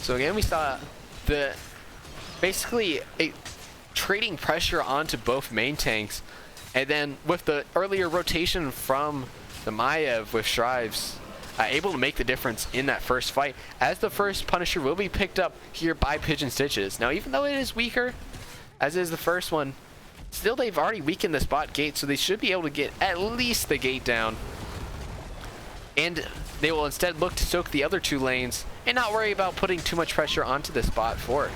So again, we saw basically trading pressure onto both main tanks, and then with the earlier rotation from the Maiev with Shrives, able to make the difference in that first fight, as the first Punisher will be picked up here by Pigeon Stitches. Now, even though it is weaker, as is the first one, still they've already weakened the spot gate, so they should be able to get at least the gate down. And they will instead look to soak the other 2 lanes and not worry about putting too much pressure onto the spot forward.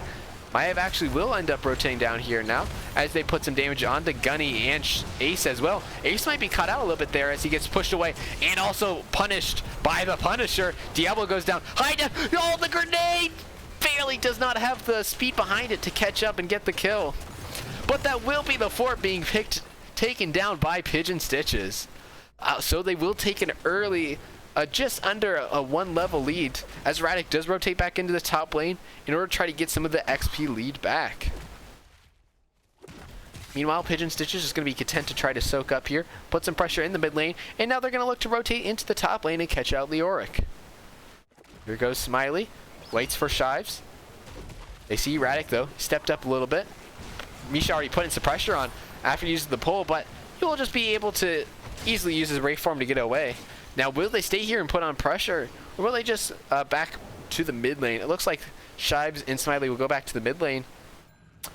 Maiev actually will end up rotating down here now as they put some damage onto Gunny and Ace as well. Ace might be caught out a little bit there as he gets pushed away and also punished by the Punisher. Diablo goes down. High Def! Oh, the grenade! Barely does not have the speed behind it to catch up and get the kill. But that will be the fort being taken down by Pigeon Stitches. So they will take an early, just under a 1 level lead, as Radic does rotate back into the top lane in order to try to get some of the XP lead back. Meanwhile, Pigeon Stitches is going to be content to try to soak up here, put some pressure in the mid lane, and now they're going to look to rotate into the top lane and catch out Leoric. Here goes Smiley. waits for Shives. They see Radic though, stepped up a little bit. Misha already putting some pressure on after using the pull, but he will just be able to easily use his Ray Form to get away. Now, will they stay here and put on pressure, or will they just back to the mid lane? It looks like Shives and Smiley will go back to the mid lane.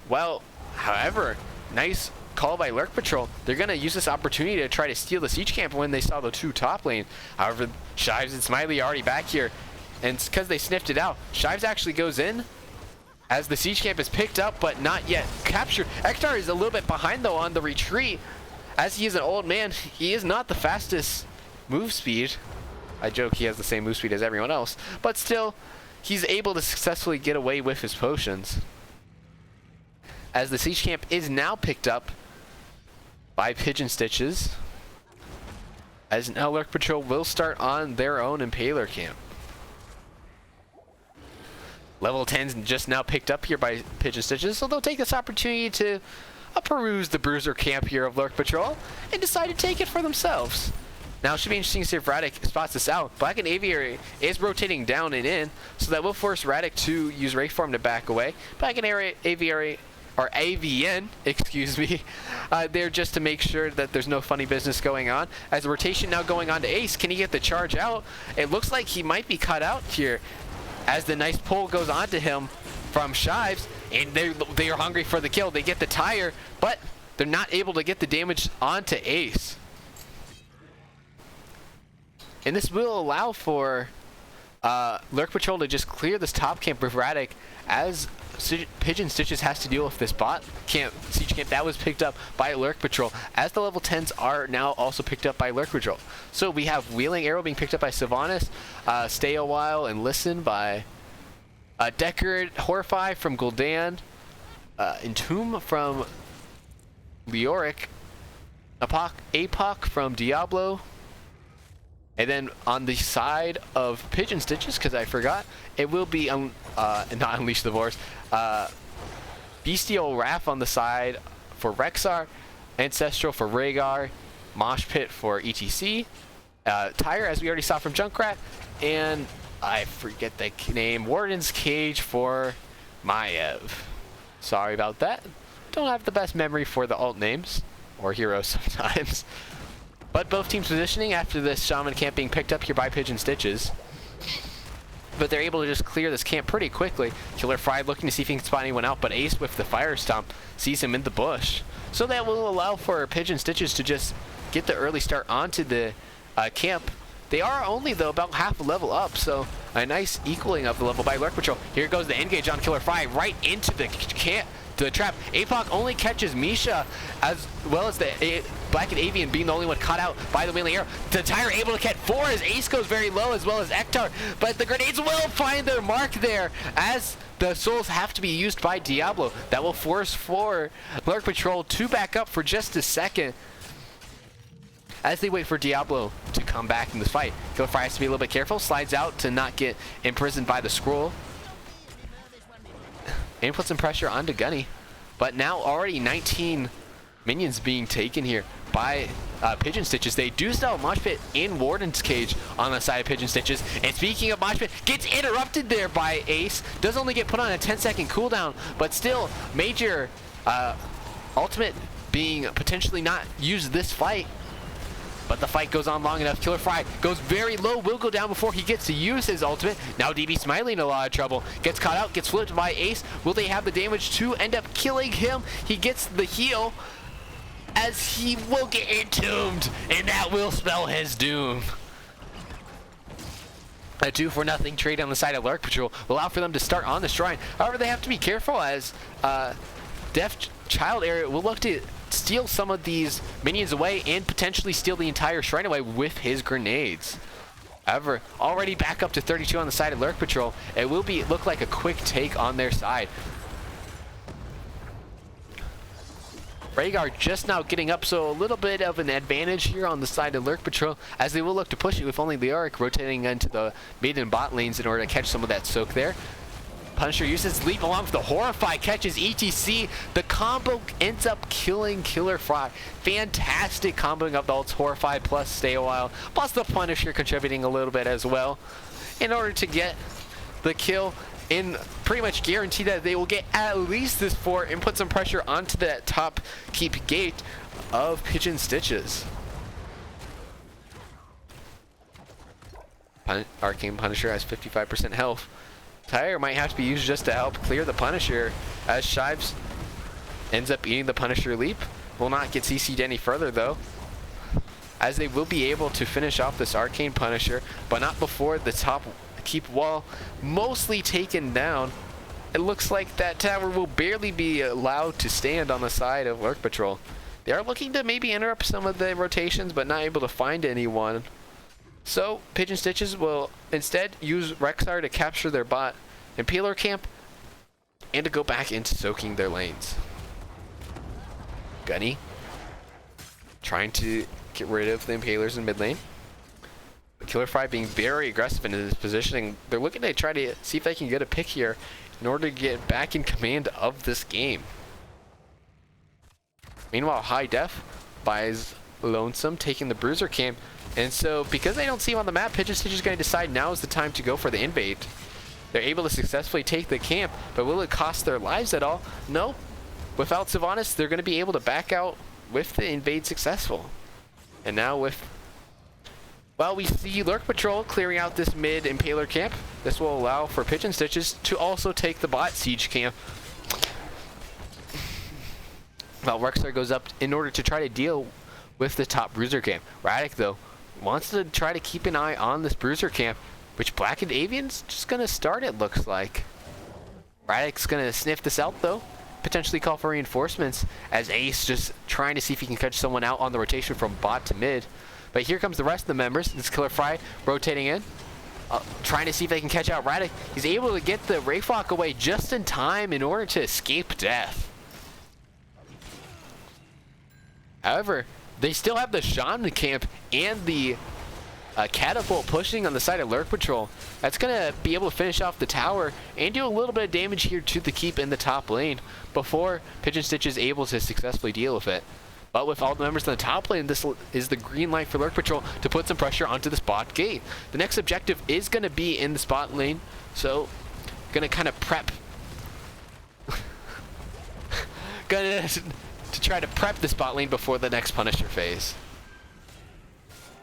Well, however, nice call by Lurk Patrol. They're going to use this opportunity to try to steal the siege camp when they saw the two top lane. However, Shives and Smiley are already back here, and because they sniffed it out, Shives actually goes in as the siege camp is picked up, but not yet captured. Ektar is a little bit behind, though, on the retreat. As he is an old man, he is not the fastest move speed. I joke he has the same move speed as everyone else, but still, he's able to successfully get away with his potions. As the siege camp is now picked up by Pigeon Stitches, as now Lurk Patrol will start on their own Impaler camp. Level 10's just now picked up here by Pigeon Stitches, so they'll take this opportunity to peruse the Bruiser camp here of Lurk Patrol and decide to take it for themselves. Now, it should be interesting to see if Radic spots this out. Black and Aviary is rotating down and in, so that will force Radic to use Ray Form to back away. Black and Aviary, or AVN, excuse me, there just to make sure that there's no funny business going on. As the rotation now going on to Ace, can he get the charge out? It looks like he might be cut out here, as the nice pull goes onto him from Shives, and they are hungry for the kill. They get the tire, but they're not able to get the damage onto Ace. And this will allow for Lurk Patrol to just clear this top camp with Radic, as Pigeon Stitches has to deal with this bot camp, siege camp that was picked up by Lurk Patrol, as the level 10s are now also picked up by Lurk Patrol. So we have Wheeling Arrow being picked up by Sylvanas, Stay a While and Listen by Deckard, Horrify from Gul'dan, Entomb from Leoric, Apoc from Diablo, and then on the side of Pigeon Stitches, because I forgot, it will be not Unleash the Force, Bestial Wrath on the side for Rexar, Ancestral for Rhaegar, Mosh Pit for ETC, Tyre, as we already saw from Junkrat, and I forget the name, Warden's Cage for Maiev. Sorry about that. Don't have the best memory for the alt names, or heroes sometimes. But both teams positioning after this Shaman camp being picked up here by Pigeon Stitches. But they're able to just clear this camp pretty quickly. Killer Fry looking to see if he can spot anyone out, but Ace with the Fire Stomp sees him in the bush. So that will allow for Pigeon Stitches to just get the early start onto the camp. They are only, though, about half a level up, so a nice equaling of the level by Lurk Patrol. Here goes the engage on Killer Fry right into the camp. To the trap. Apoc only catches Misha, as well as the Black and Avian being the only one caught out by the Wheeling Arrow. The Tyre able to catch 4 as Ace goes very low, as well as Ektar, but the grenades will find their mark there, as the souls have to be used by Diablo. That will force for Lurk Patrol to back up for just a second, as they wait for Diablo to come back in this fight. Killer Fry has to be a little bit careful, slides out to not get imprisoned by the scroll, and put some pressure onto Gunny. But now already 19 minions being taken here by Pigeon Stitches. They do still have Mosh Pit in Warden's Cage on the side of Pigeon Stitches. And speaking of Mosh Pit, gets interrupted there by Ace. Does only get put on a 10-second cooldown, but still major ultimate being potentially not used this fight. But the fight goes on long enough. Killer Fry goes very low, will go down before he gets to use his ultimate. Now DB Smiley in a lot of trouble. Gets caught out, gets flipped by Ace. Will they have the damage to end up killing him? He gets the heal, as he will get entombed, and that will spell his doom. A 2-for-0 trade on the side of Lurk Patrol will allow for them to start on the shrine. However, they have to be careful, as Deaf Child area will look to steal some of these minions away and potentially steal the entire shrine away with his grenades. However, already back up to 32 on the side of Lurk Patrol. It will look like a quick take on their side. Rhaegar just now getting up, so a little bit of an advantage here on the side of Lurk Patrol, as they will look to push it with only Leoric rotating into the mid and bot lanes in order to catch some of that soak there. Punisher uses Leap along with the Horrify, catches ETC. The combo ends up killing Killer Fry. Fantastic comboing of the ults, Horrify plus Stay a While, plus the Punisher contributing a little bit as well, in order to get the kill and pretty much guarantee that they will get at least this fort and put some pressure onto that top keep gate of Pigeon Stitches. Arcane Punisher has 55% health. Tire might have to be used just to help clear the Punisher, as Shives ends up eating the Punisher leap. Will not get CC'd any further though, as they will be able to finish off this Arcane Punisher, but not before the top keep wall mostly taken down. It looks like that tower will barely be allowed to stand on the side of Lurk Patrol. They are looking to maybe interrupt some of the rotations, but not able to find anyone. So Pigeon Stitches will instead use Rexar to capture their bot Impaler camp and to go back into soaking their lanes. Gunny trying to get rid of the Impalers in mid lane. Killer Fry being very aggressive in his positioning. They're looking to try to see if they can get a pick here in order to get back in command of this game. Meanwhile, High Def buys Lonesome, taking the Bruiser camp. And so, because they don't see him on the map, Pigeon Stitch is going to decide now is the time to go for the invade. They're able to successfully take the camp, but will it cost their lives at all? No. Without Sylvanas, they're going to be able to back out with the invade successful. And now with... well, we see Lurk Patrol clearing out this mid Impaler camp. This will allow for Pigeon Stitches to also take the bot siege camp. Well, Rexar goes up in order to try to deal with the top Bruiser camp. Radic, though, wants to try to keep an eye on this Bruiser camp, which Blackened Avian's just going to start, it looks like. Radic's going to sniff this out, though. Potentially call for reinforcements, as Ace just trying to see if he can catch someone out on the rotation from bot to mid. But here comes the rest of the members. This Killer Fry rotating in, trying to see if they can catch out Radic. He's able to get the Wraithwalk away just in time in order to escape death. However, they still have the Shaman camp and the Catapult pushing on the side of Lurk Patrol. That's going to be able to finish off the tower and do a little bit of damage here to the keep in the top lane before Pigeon Stitch is able to successfully deal with it. But with all the members in the top lane, this is the green light for Lurk Patrol to put some pressure onto the spot gate. The next objective is going to be in the spot lane, so going to kind of prep. Going to try to prep the spot lane before the next Punisher phase.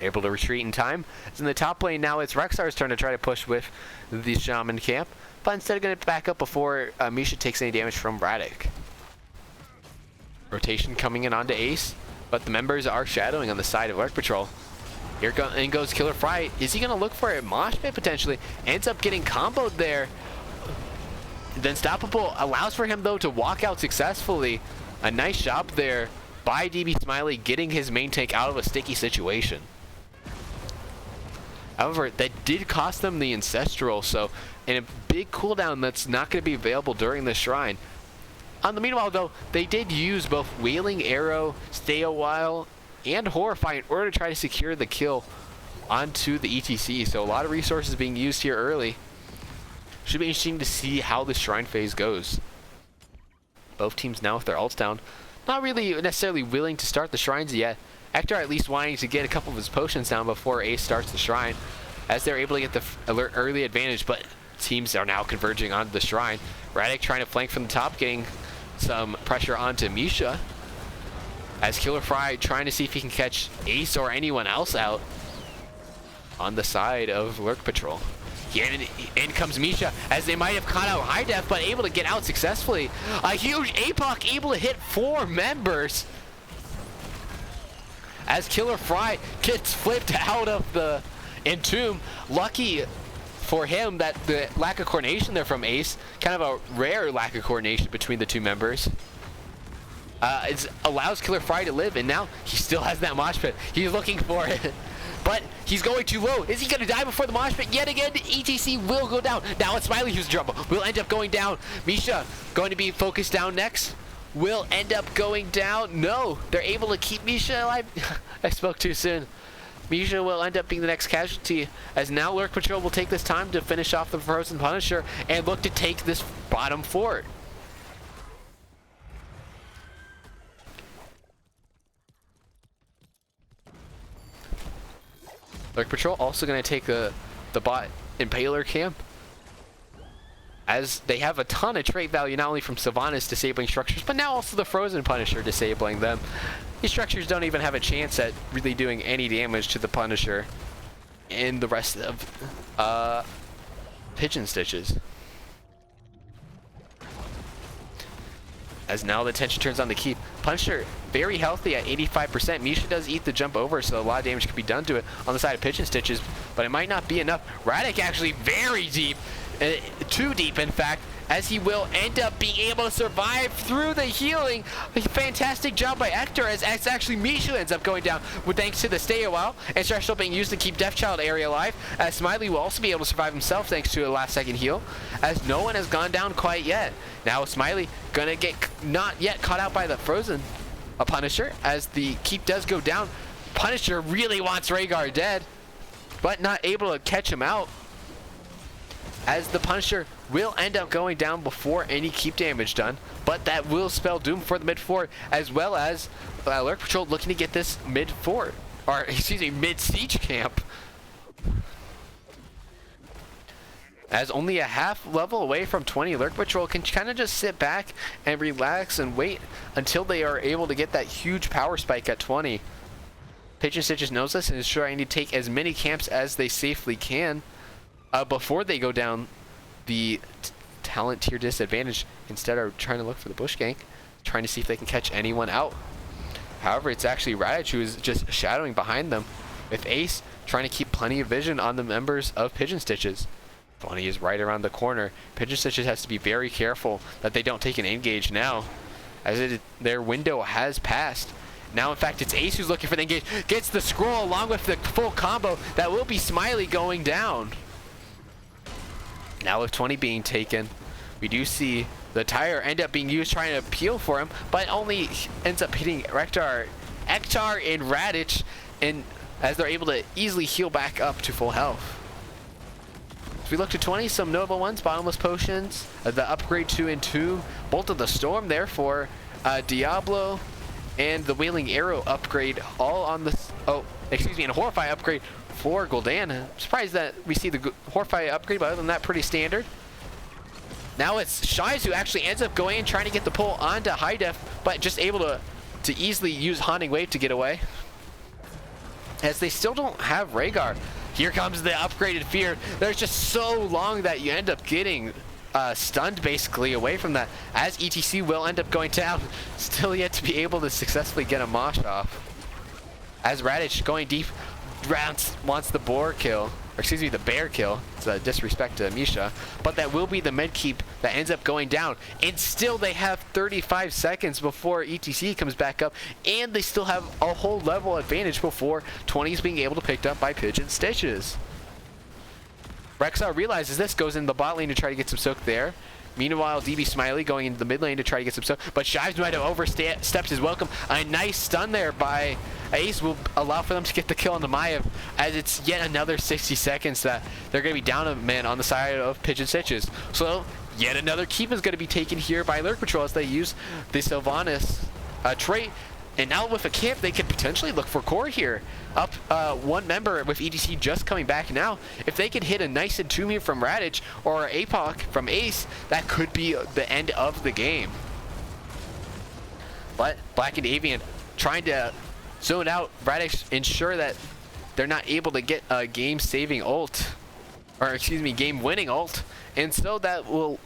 Able to retreat in time. As in the top lane now, it's Rexar's turn to try to push with the Shaman camp, but instead going to back up before Misha takes any damage from Radic. Rotation coming in onto Ace, but the members are shadowing on the side of Lurk Patrol. Here goes Killer Fry. Is he going to look for a mosh pit potentially? Ends up getting comboed there. The Unstoppable allows for him though to walk out successfully. A nice job there by DB Smiley getting his main tank out of a sticky situation. However, that did cost them the Ancestral, so in a big cooldown that's not going to be available during the Shrine. On the meanwhile, though, they did use both Wailing Arrow, Stay a While, and Horrify in order to try to secure the kill onto the ETC. So a lot of resources being used here early. Should be interesting to see how the Shrine phase goes. Both teams now with their ults down. Not really necessarily willing to start the Shrines yet. Ector at least wanting to get a couple of his potions down before Ace starts the Shrine, as they're able to get the early advantage, but teams are now converging onto the Shrine. Radic trying to flank from the top, getting some pressure onto Misha, as Killer Fry trying to see if he can catch Ace or anyone else out on the side of Lurk Patrol. In comes Misha, as they might have caught out High Def, but able to get out successfully. A huge APOC able to hit 4 members, as Killer Fry gets flipped out of the Entomb. Lucky for him that the lack of coordination there from Ace, kind of a rare lack of coordination between the two members, it allows Killer Fry to live, and now he still has that mosh pit. He's looking for it, but he's going too low. Is he going to die before the mosh pit? Yet again, ETC will go down. Now it's Smiley who's in trouble. Will end up going down. Misha going to be focused down next. Will end up going down. No, they're able to keep Misha alive. I spoke too soon. Misha will end up being the next casualty, as now Lurk Patrol will take this time to finish off the Frozen Punisher and look to take this bottom fort. Lurk Patrol also going to take the bot Impaler camp. as they have a ton of trait value, not only from Sylvanas disabling structures, but now also the Frozen Punisher disabling them. These structures don't even have a chance at really doing any damage to the Punisher and the rest of Pigeon Stitches. As now the attention turns on the Keep. Punisher very healthy at 85%. Misha does eat the jump over, so a lot of damage can be done to it on the side of Pigeon Stitches, but it might not be enough. Radic actually very deep, too deep in fact, as he will end up being able to survive through the healing. A fantastic job by Hector, as actually Misha ends up going down with thanks to the stay a while, and Stretch still being used to keep Deathchild area alive, as Smiley will also be able to survive himself thanks to a last second heal, as no one has gone down quite yet. Now Smiley gonna get not yet caught out by the Frozen Punisher, as the Keep does go down. Punisher really wants Rhaegar dead, but not able to catch him out, as the Punisher will end up going down before any Keep damage done, but that will spell doom for the mid fort, as well as Lurk Patrol looking to get this mid fort, or excuse me, mid siege camp, as only a half level away from 20. Lurk Patrol can kind of just sit back and relax and wait until they are able to get that huge power spike at 20. Pigeon Stitches knows this and is trying to take as many camps as they safely can before they go down the talent tier disadvantage, instead of trying to look for the bush gank, trying to see if they can catch anyone out. However, it's actually Radich who is just shadowing behind them, with Ace trying to keep plenty of vision on the members of Pigeon Stitches. 20 is right around the corner. Pigeon Stitches has to be very careful that they don't take an engage now, as their window has passed. Now, in fact, it's Ace who's looking for the engage, gets the scroll along with the full combo. That will be Smiley going down. Now with 20 being taken, we do see the tire end up being used trying to peel for him, but only ends up hitting Ektar and Radich, and as they're able to easily heal back up to full health. As we look to 20, some notable ones: Bottomless Potions, the upgrade 2 and 2, Bolt of the Storm there for Diablo, and the Wailing Arrow upgrade all on the, and Horrify upgrade for Gul'dan. I'm surprised that we see the Horrify upgrade, but other than that, pretty standard. Now it's Shies who actually ends up going and trying to get the pull onto High Def, but just able to easily use Haunting Wave to get away, as they still don't have Rhaegar. Here comes the upgraded Fear. There's just so long that you end up getting stunned basically away from that, as ETC will end up going down, still yet to be able to successfully get a mosh off, as Radich going deep wants the boar kill, or excuse me, the bear kill. It's a disrespect to Misha, but that will be the mid keep that ends up going down, and still they have 35 seconds before ETC comes back up, and they still have a whole level advantage before 20 is being able to pick up by Pigeon Stitches. Rexar realizes this, goes in the bot lane to try to get some soak there. Meanwhile, DB Smiley going into the mid lane to try to get some soak, but Shives might have overstepped his welcome. A nice stun there by Ace will allow for them to get the kill on the Maiev, as it's yet another 60 seconds that they're going to be down a man on the side of Pigeon Stitches. So yet another keep is going to be taken here by Lurk Patrol as they use the Sylvanas trait. And now with a camp, they could potentially look for core here. Up one member with EDC just coming back now. If they could hit a nice Entomb here from Radich or APOC from Ace, that could be the end of the game. But Blackened Avian trying to zone out Radich, ensure that they're not able to get a game-saving ult, or excuse me, game-winning ult. And so that will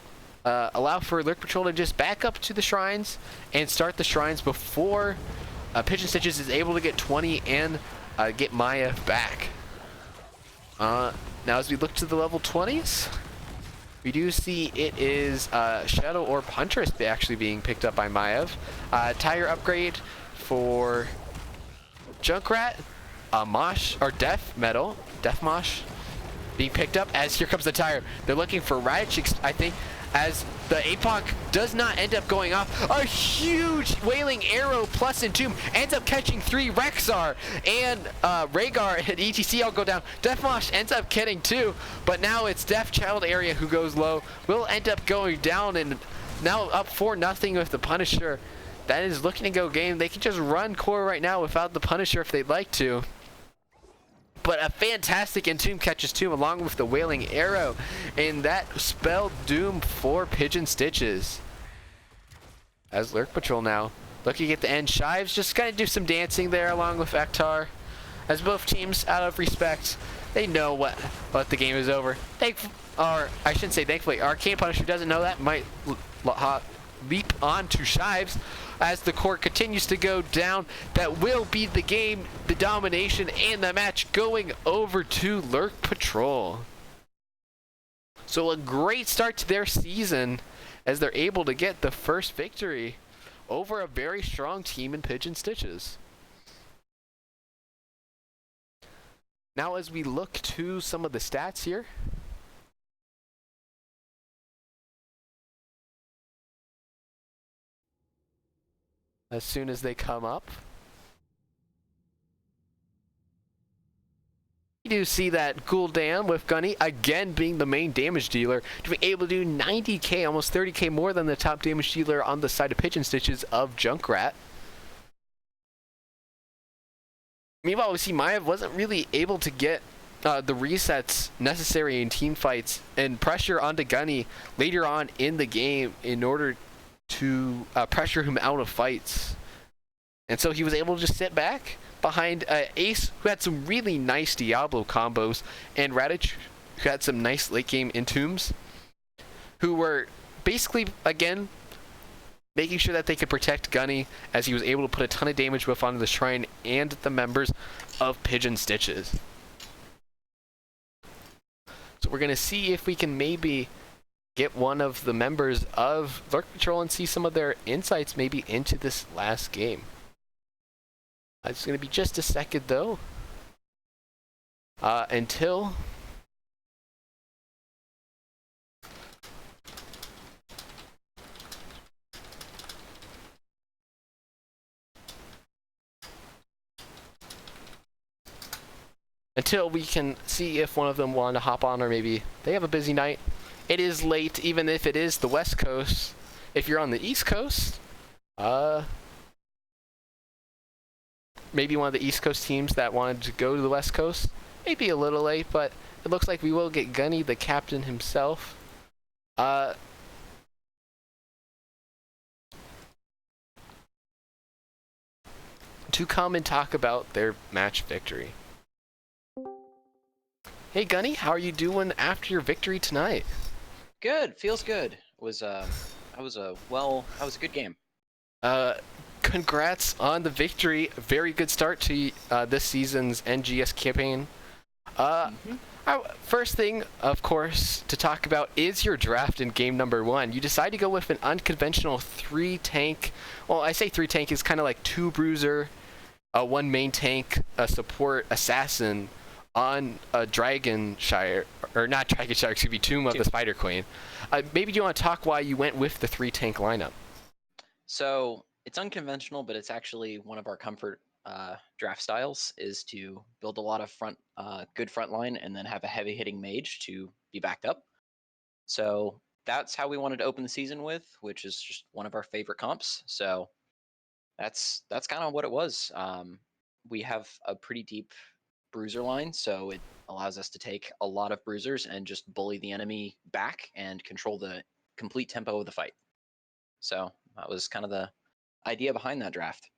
allow for Lurk Patrol to just back up to the shrines and start the shrines before Pigeon Stitches is able to get 20 and get Maya back. Now as we look to the level 20s, we do see it is Shadow Orb Huntress actually being picked up by Maiev. Tire upgrade for Junkrat, Mosh, or Death Mosh being picked up, as here comes the tire. They're looking for Radich, I think, as the APOC does not end up going off. A huge Wailing Arrow plus Entomb ends up catching 3 Rexar, and Rhaegar and ETC all go down. Deathmosh ends up getting 2, but now it's Deathchild area who goes low. Will end up going down, and now up 4-0 with the Punisher. That is looking to go game. They can just run core right now without the Punisher if they'd like to. But a fantastic Entomb catches Tomb along with the Wailing Arrow, and that spelled doom for Pigeon Stitches. As Lurk Patrol now looking at the end, Shives just gonna do some dancing there along with Ektar. As both teams, out of respect, they know what the game is over. Or I shouldn't say thankfully, Arcane Punisher doesn't know that, might leap on to Shives as the court continues to go down. That will be the game, the domination, and the match going over to Lurk Patrol. So a great start to their season as they're able to get the first victory over a very strong team in Pigeon Stitches. Now as we look to some of the stats here, as soon as they come up, you do see that Gul'dan with Gunny again being the main damage dealer to be able to do 90k, almost 30k more than the top damage dealer on the side of Pigeon Stitches of Junkrat. Meanwhile, we see Maiev wasn't really able to get the resets necessary in team fights and pressure onto Gunny later on in the game in order to pressure him out of fights. And so he was able to just sit back behind Ace, who had some really nice Diablo combos, and Radic, who had some nice late game Entombs, who were basically, again, making sure that they could protect Gunny as he was able to put a ton of damage both onto the Shrine and the members of Pigeon Stitches. So we're going to see if we can maybe get one of the members of Lurk Patrol and see some of their insights maybe into this last game. It's going to be just a second though. Until we can see if one of them want to hop on, or maybe they have a busy night. It is late, even if it is the West Coast. If you're on the East Coast, maybe one of the East Coast teams that wanted to go to the West Coast, maybe a little late, but it looks like we will get Gunny, the captain himself. To come and talk about their match victory. Hey Gunny, how are you doing after your victory tonight? Good, feels good. It was a good game. Congrats on the victory. Very good start to this season's NGS campaign. First thing, of course, to talk about is your draft in game number 1. You decide to go with an unconventional 3-tank. Well, I say 3-tank is kind of like 2 bruiser, 1 main tank, a support assassin on a Dragonshire, or not Dragonshire, excuse me, Tomb of the Spider Queen. Maybe do you want to talk why you went with the 3-tank lineup? So it's unconventional, but it's actually one of our comfort draft styles, is to build a lot of good front line and then have a heavy hitting mage to be backed up. So that's how we wanted to open the season with, which is just one of our favorite comps. So that's kind of what it was. We have a pretty deep bruiser line, so it allows us to take a lot of bruisers and just bully the enemy back and control the complete tempo of the fight. So that was kind of the idea behind that draft.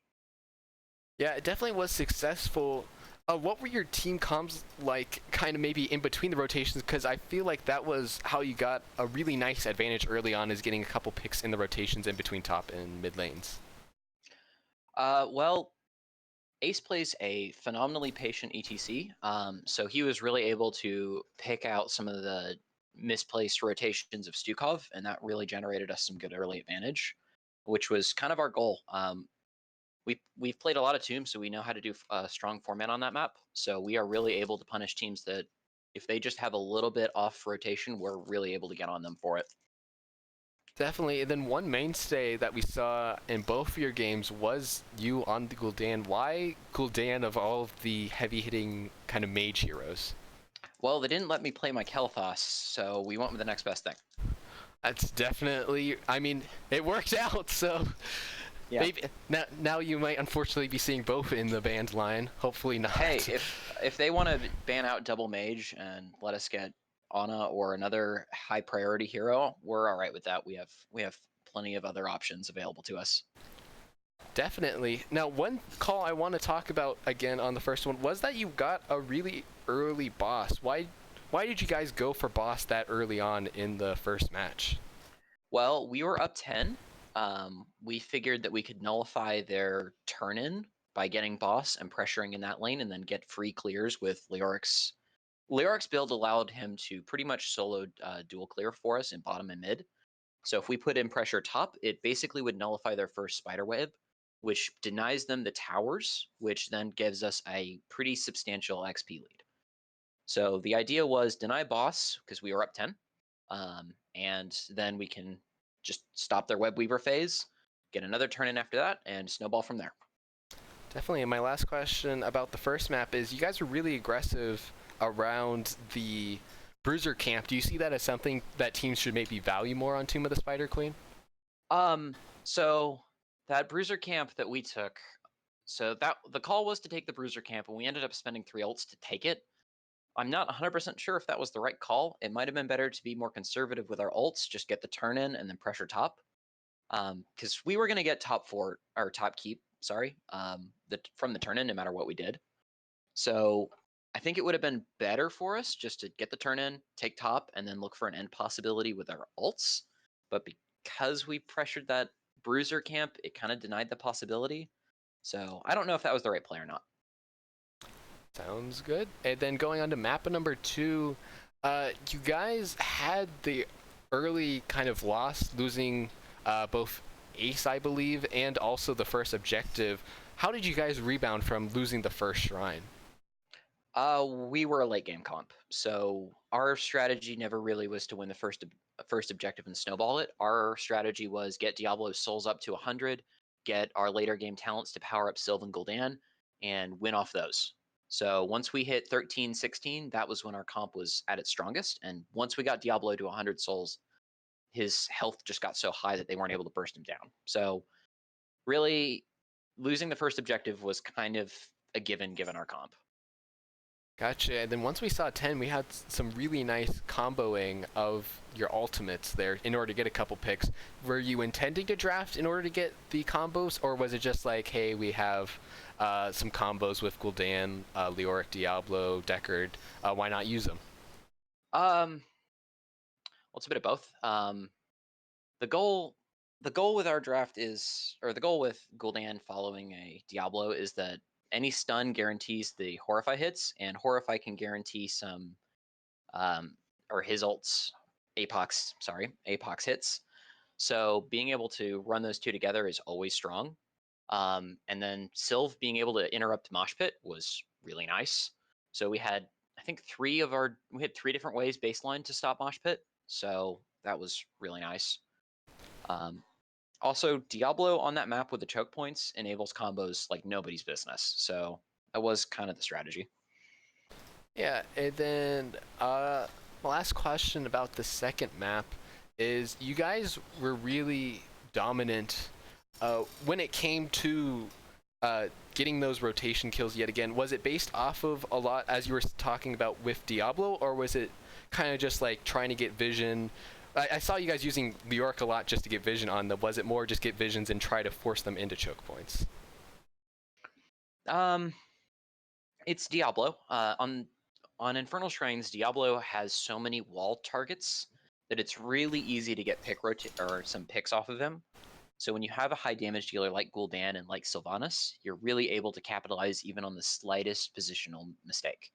Yeah, it definitely was successful. What were your team comms like, kind of maybe in between the rotations? Because I feel like that was how you got a really nice advantage early on, is getting a couple picks in the rotations in between top and mid lanes. Well, Ace plays a phenomenally patient ETC, so he was really able to pick out some of the misplaced rotations of Stukov, and that really generated us some good early advantage, which was kind of our goal. We've played a lot of Tombs, so we know how to do a strong format on that map, so we are really able to punish teams that, if they just have a little bit off rotation, we're really able to get on them for it. Definitely. And then one mainstay that we saw in both of your games was you on the Gul'dan. Why Gul'dan of all of the heavy-hitting kind of mage heroes? Well, they didn't let me play my Kel'Thas, so we went with the next best thing. That's definitely, I mean, it worked out, so Yeah. Maybe now you might unfortunately be seeing both in the banned line. Hopefully not. Hey, if they want to ban out double mage and let us get Ana or another high priority hero, we're all right with that. We have plenty of other options available to us. Definitely. Now, one call I want to talk about again on the first one was that you got a really early boss. Why did you guys go for boss that early on in the first match? Well, we were up 10. We figured that we could nullify their turn in by getting boss and pressuring in that lane and then get free clears with Leoric's. Leoric's build allowed him to pretty much solo dual clear for us in bottom and mid. So if we put in pressure top, it basically would nullify their first spider web, which denies them the towers, which then gives us a pretty substantial XP lead. So the idea was deny boss because we were up 10, and then we can just stop their web weaver phase, get another turn in after that, and snowball from there. Definitely. And my last question about the first map is you guys were really aggressive around the bruiser camp. Do you see that as something that teams should maybe value more on Tomb of the Spider Queen? So that bruiser camp that we took, so that the call was to take the bruiser camp, and we ended up spending 3 ults to take it. I'm not 100% sure if that was the right call. It might have been better to be more conservative with our ults, just get the turn in and then pressure top. Because we were going to get top 4 or top keep, sorry, from the turn in no matter what we did. So I think it would have been better for us just to get the turn in, take top, and then look for an end possibility with our ults. But because we pressured that bruiser camp, it kind of denied the possibility. So I don't know if that was the right play or not. Sounds good. And then going on to map number 2, you guys had the early kind of loss, losing both Ace, I believe, and also the first objective. How did you guys rebound from losing the first shrine? We were a late game comp, so our strategy never really was to win the first objective and snowball it. Our strategy was get Diablo's souls up to 100, get our later game talents to power up Sylve and Gul'dan, and win off those. So once we hit 13, 16, that was when our comp was at its strongest. And once we got Diablo to 100 souls, his health just got so high that they weren't able to burst him down. So really, losing the first objective was kind of a given our comp. Gotcha. And then once we saw 10, we had some really nice comboing of your ultimates there in order to get a couple picks. Were you intending to draft in order to get the combos, or was it just like, hey, we have some combos with Gul'dan, Leoric, Diablo, Deckard, why not use them? Well, it's a bit of both. The goal with our draft is, or the goal with Gul'dan following a Diablo is that any stun guarantees the Horrify hits, and Horrify can guarantee some, or his ults, Apox hits. So being able to run those two together is always strong. And then Sylve being able to interrupt Mosh Pit was really nice. So we had, I think, we had 3 different ways baseline to stop Mosh Pit. So that was really nice. Also, Diablo on that map with the choke points enables combos like nobody's business. So that was kind of the strategy. Yeah, and then my last question about the second map is you guys were really dominant when it came to getting those rotation kills yet again. Was it based off of a lot, as you were talking about with Diablo, or was it kind of just like trying to get vision? I saw you guys using Leoric a lot just to get vision on them. Was it more just get visions and try to force them into choke points? It's Diablo. On Infernal Shrines, Diablo has so many wall targets that it's really easy to get some picks off of him. So when you have a high damage dealer like Gul'dan and like Sylvanas, you're really able to capitalize even on the slightest positional mistake.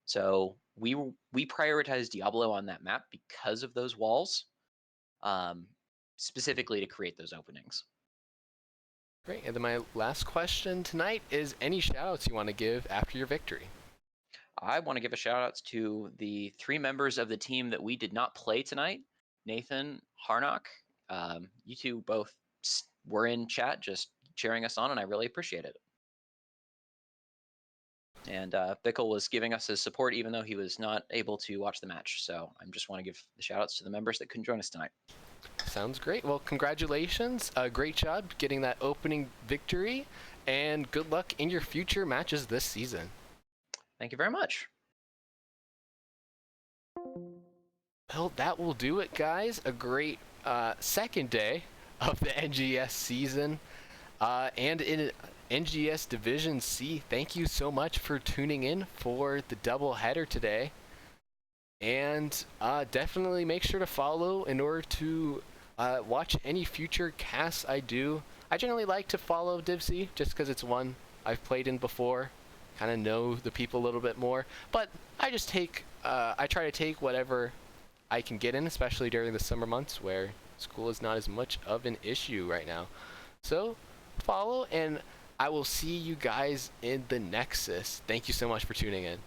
So we prioritize Diablo on that map because of those walls, specifically to create those openings. Great. And then my last question tonight is any shoutouts you want to give after your victory? I want to give a shout out to the 3 members of the team that we did not play tonight. Nathan, Harnock, you two both were in chat just cheering us on, and I really appreciate it. And Bickle was giving us his support even though he was not able to watch the match. So I just want to give the shout outs to the members that couldn't join us tonight. Sounds great. Well, congratulations. Great job getting that opening victory, and good luck in your future matches this season. Thank you very much. Well, that will do it, guys. A great second day of the NGS season. And in NGS Division C, thank you so much for tuning in for the double header today. And definitely make sure to follow in order to watch any future casts I do. I generally like to follow Div C just because it's one I've played in before, kind of know the people a little bit more. But I just I try to take whatever I can get in, especially during the summer months where school is not as much of an issue right now. So follow, and I will see you guys in the Nexus. Thank you so much for tuning in.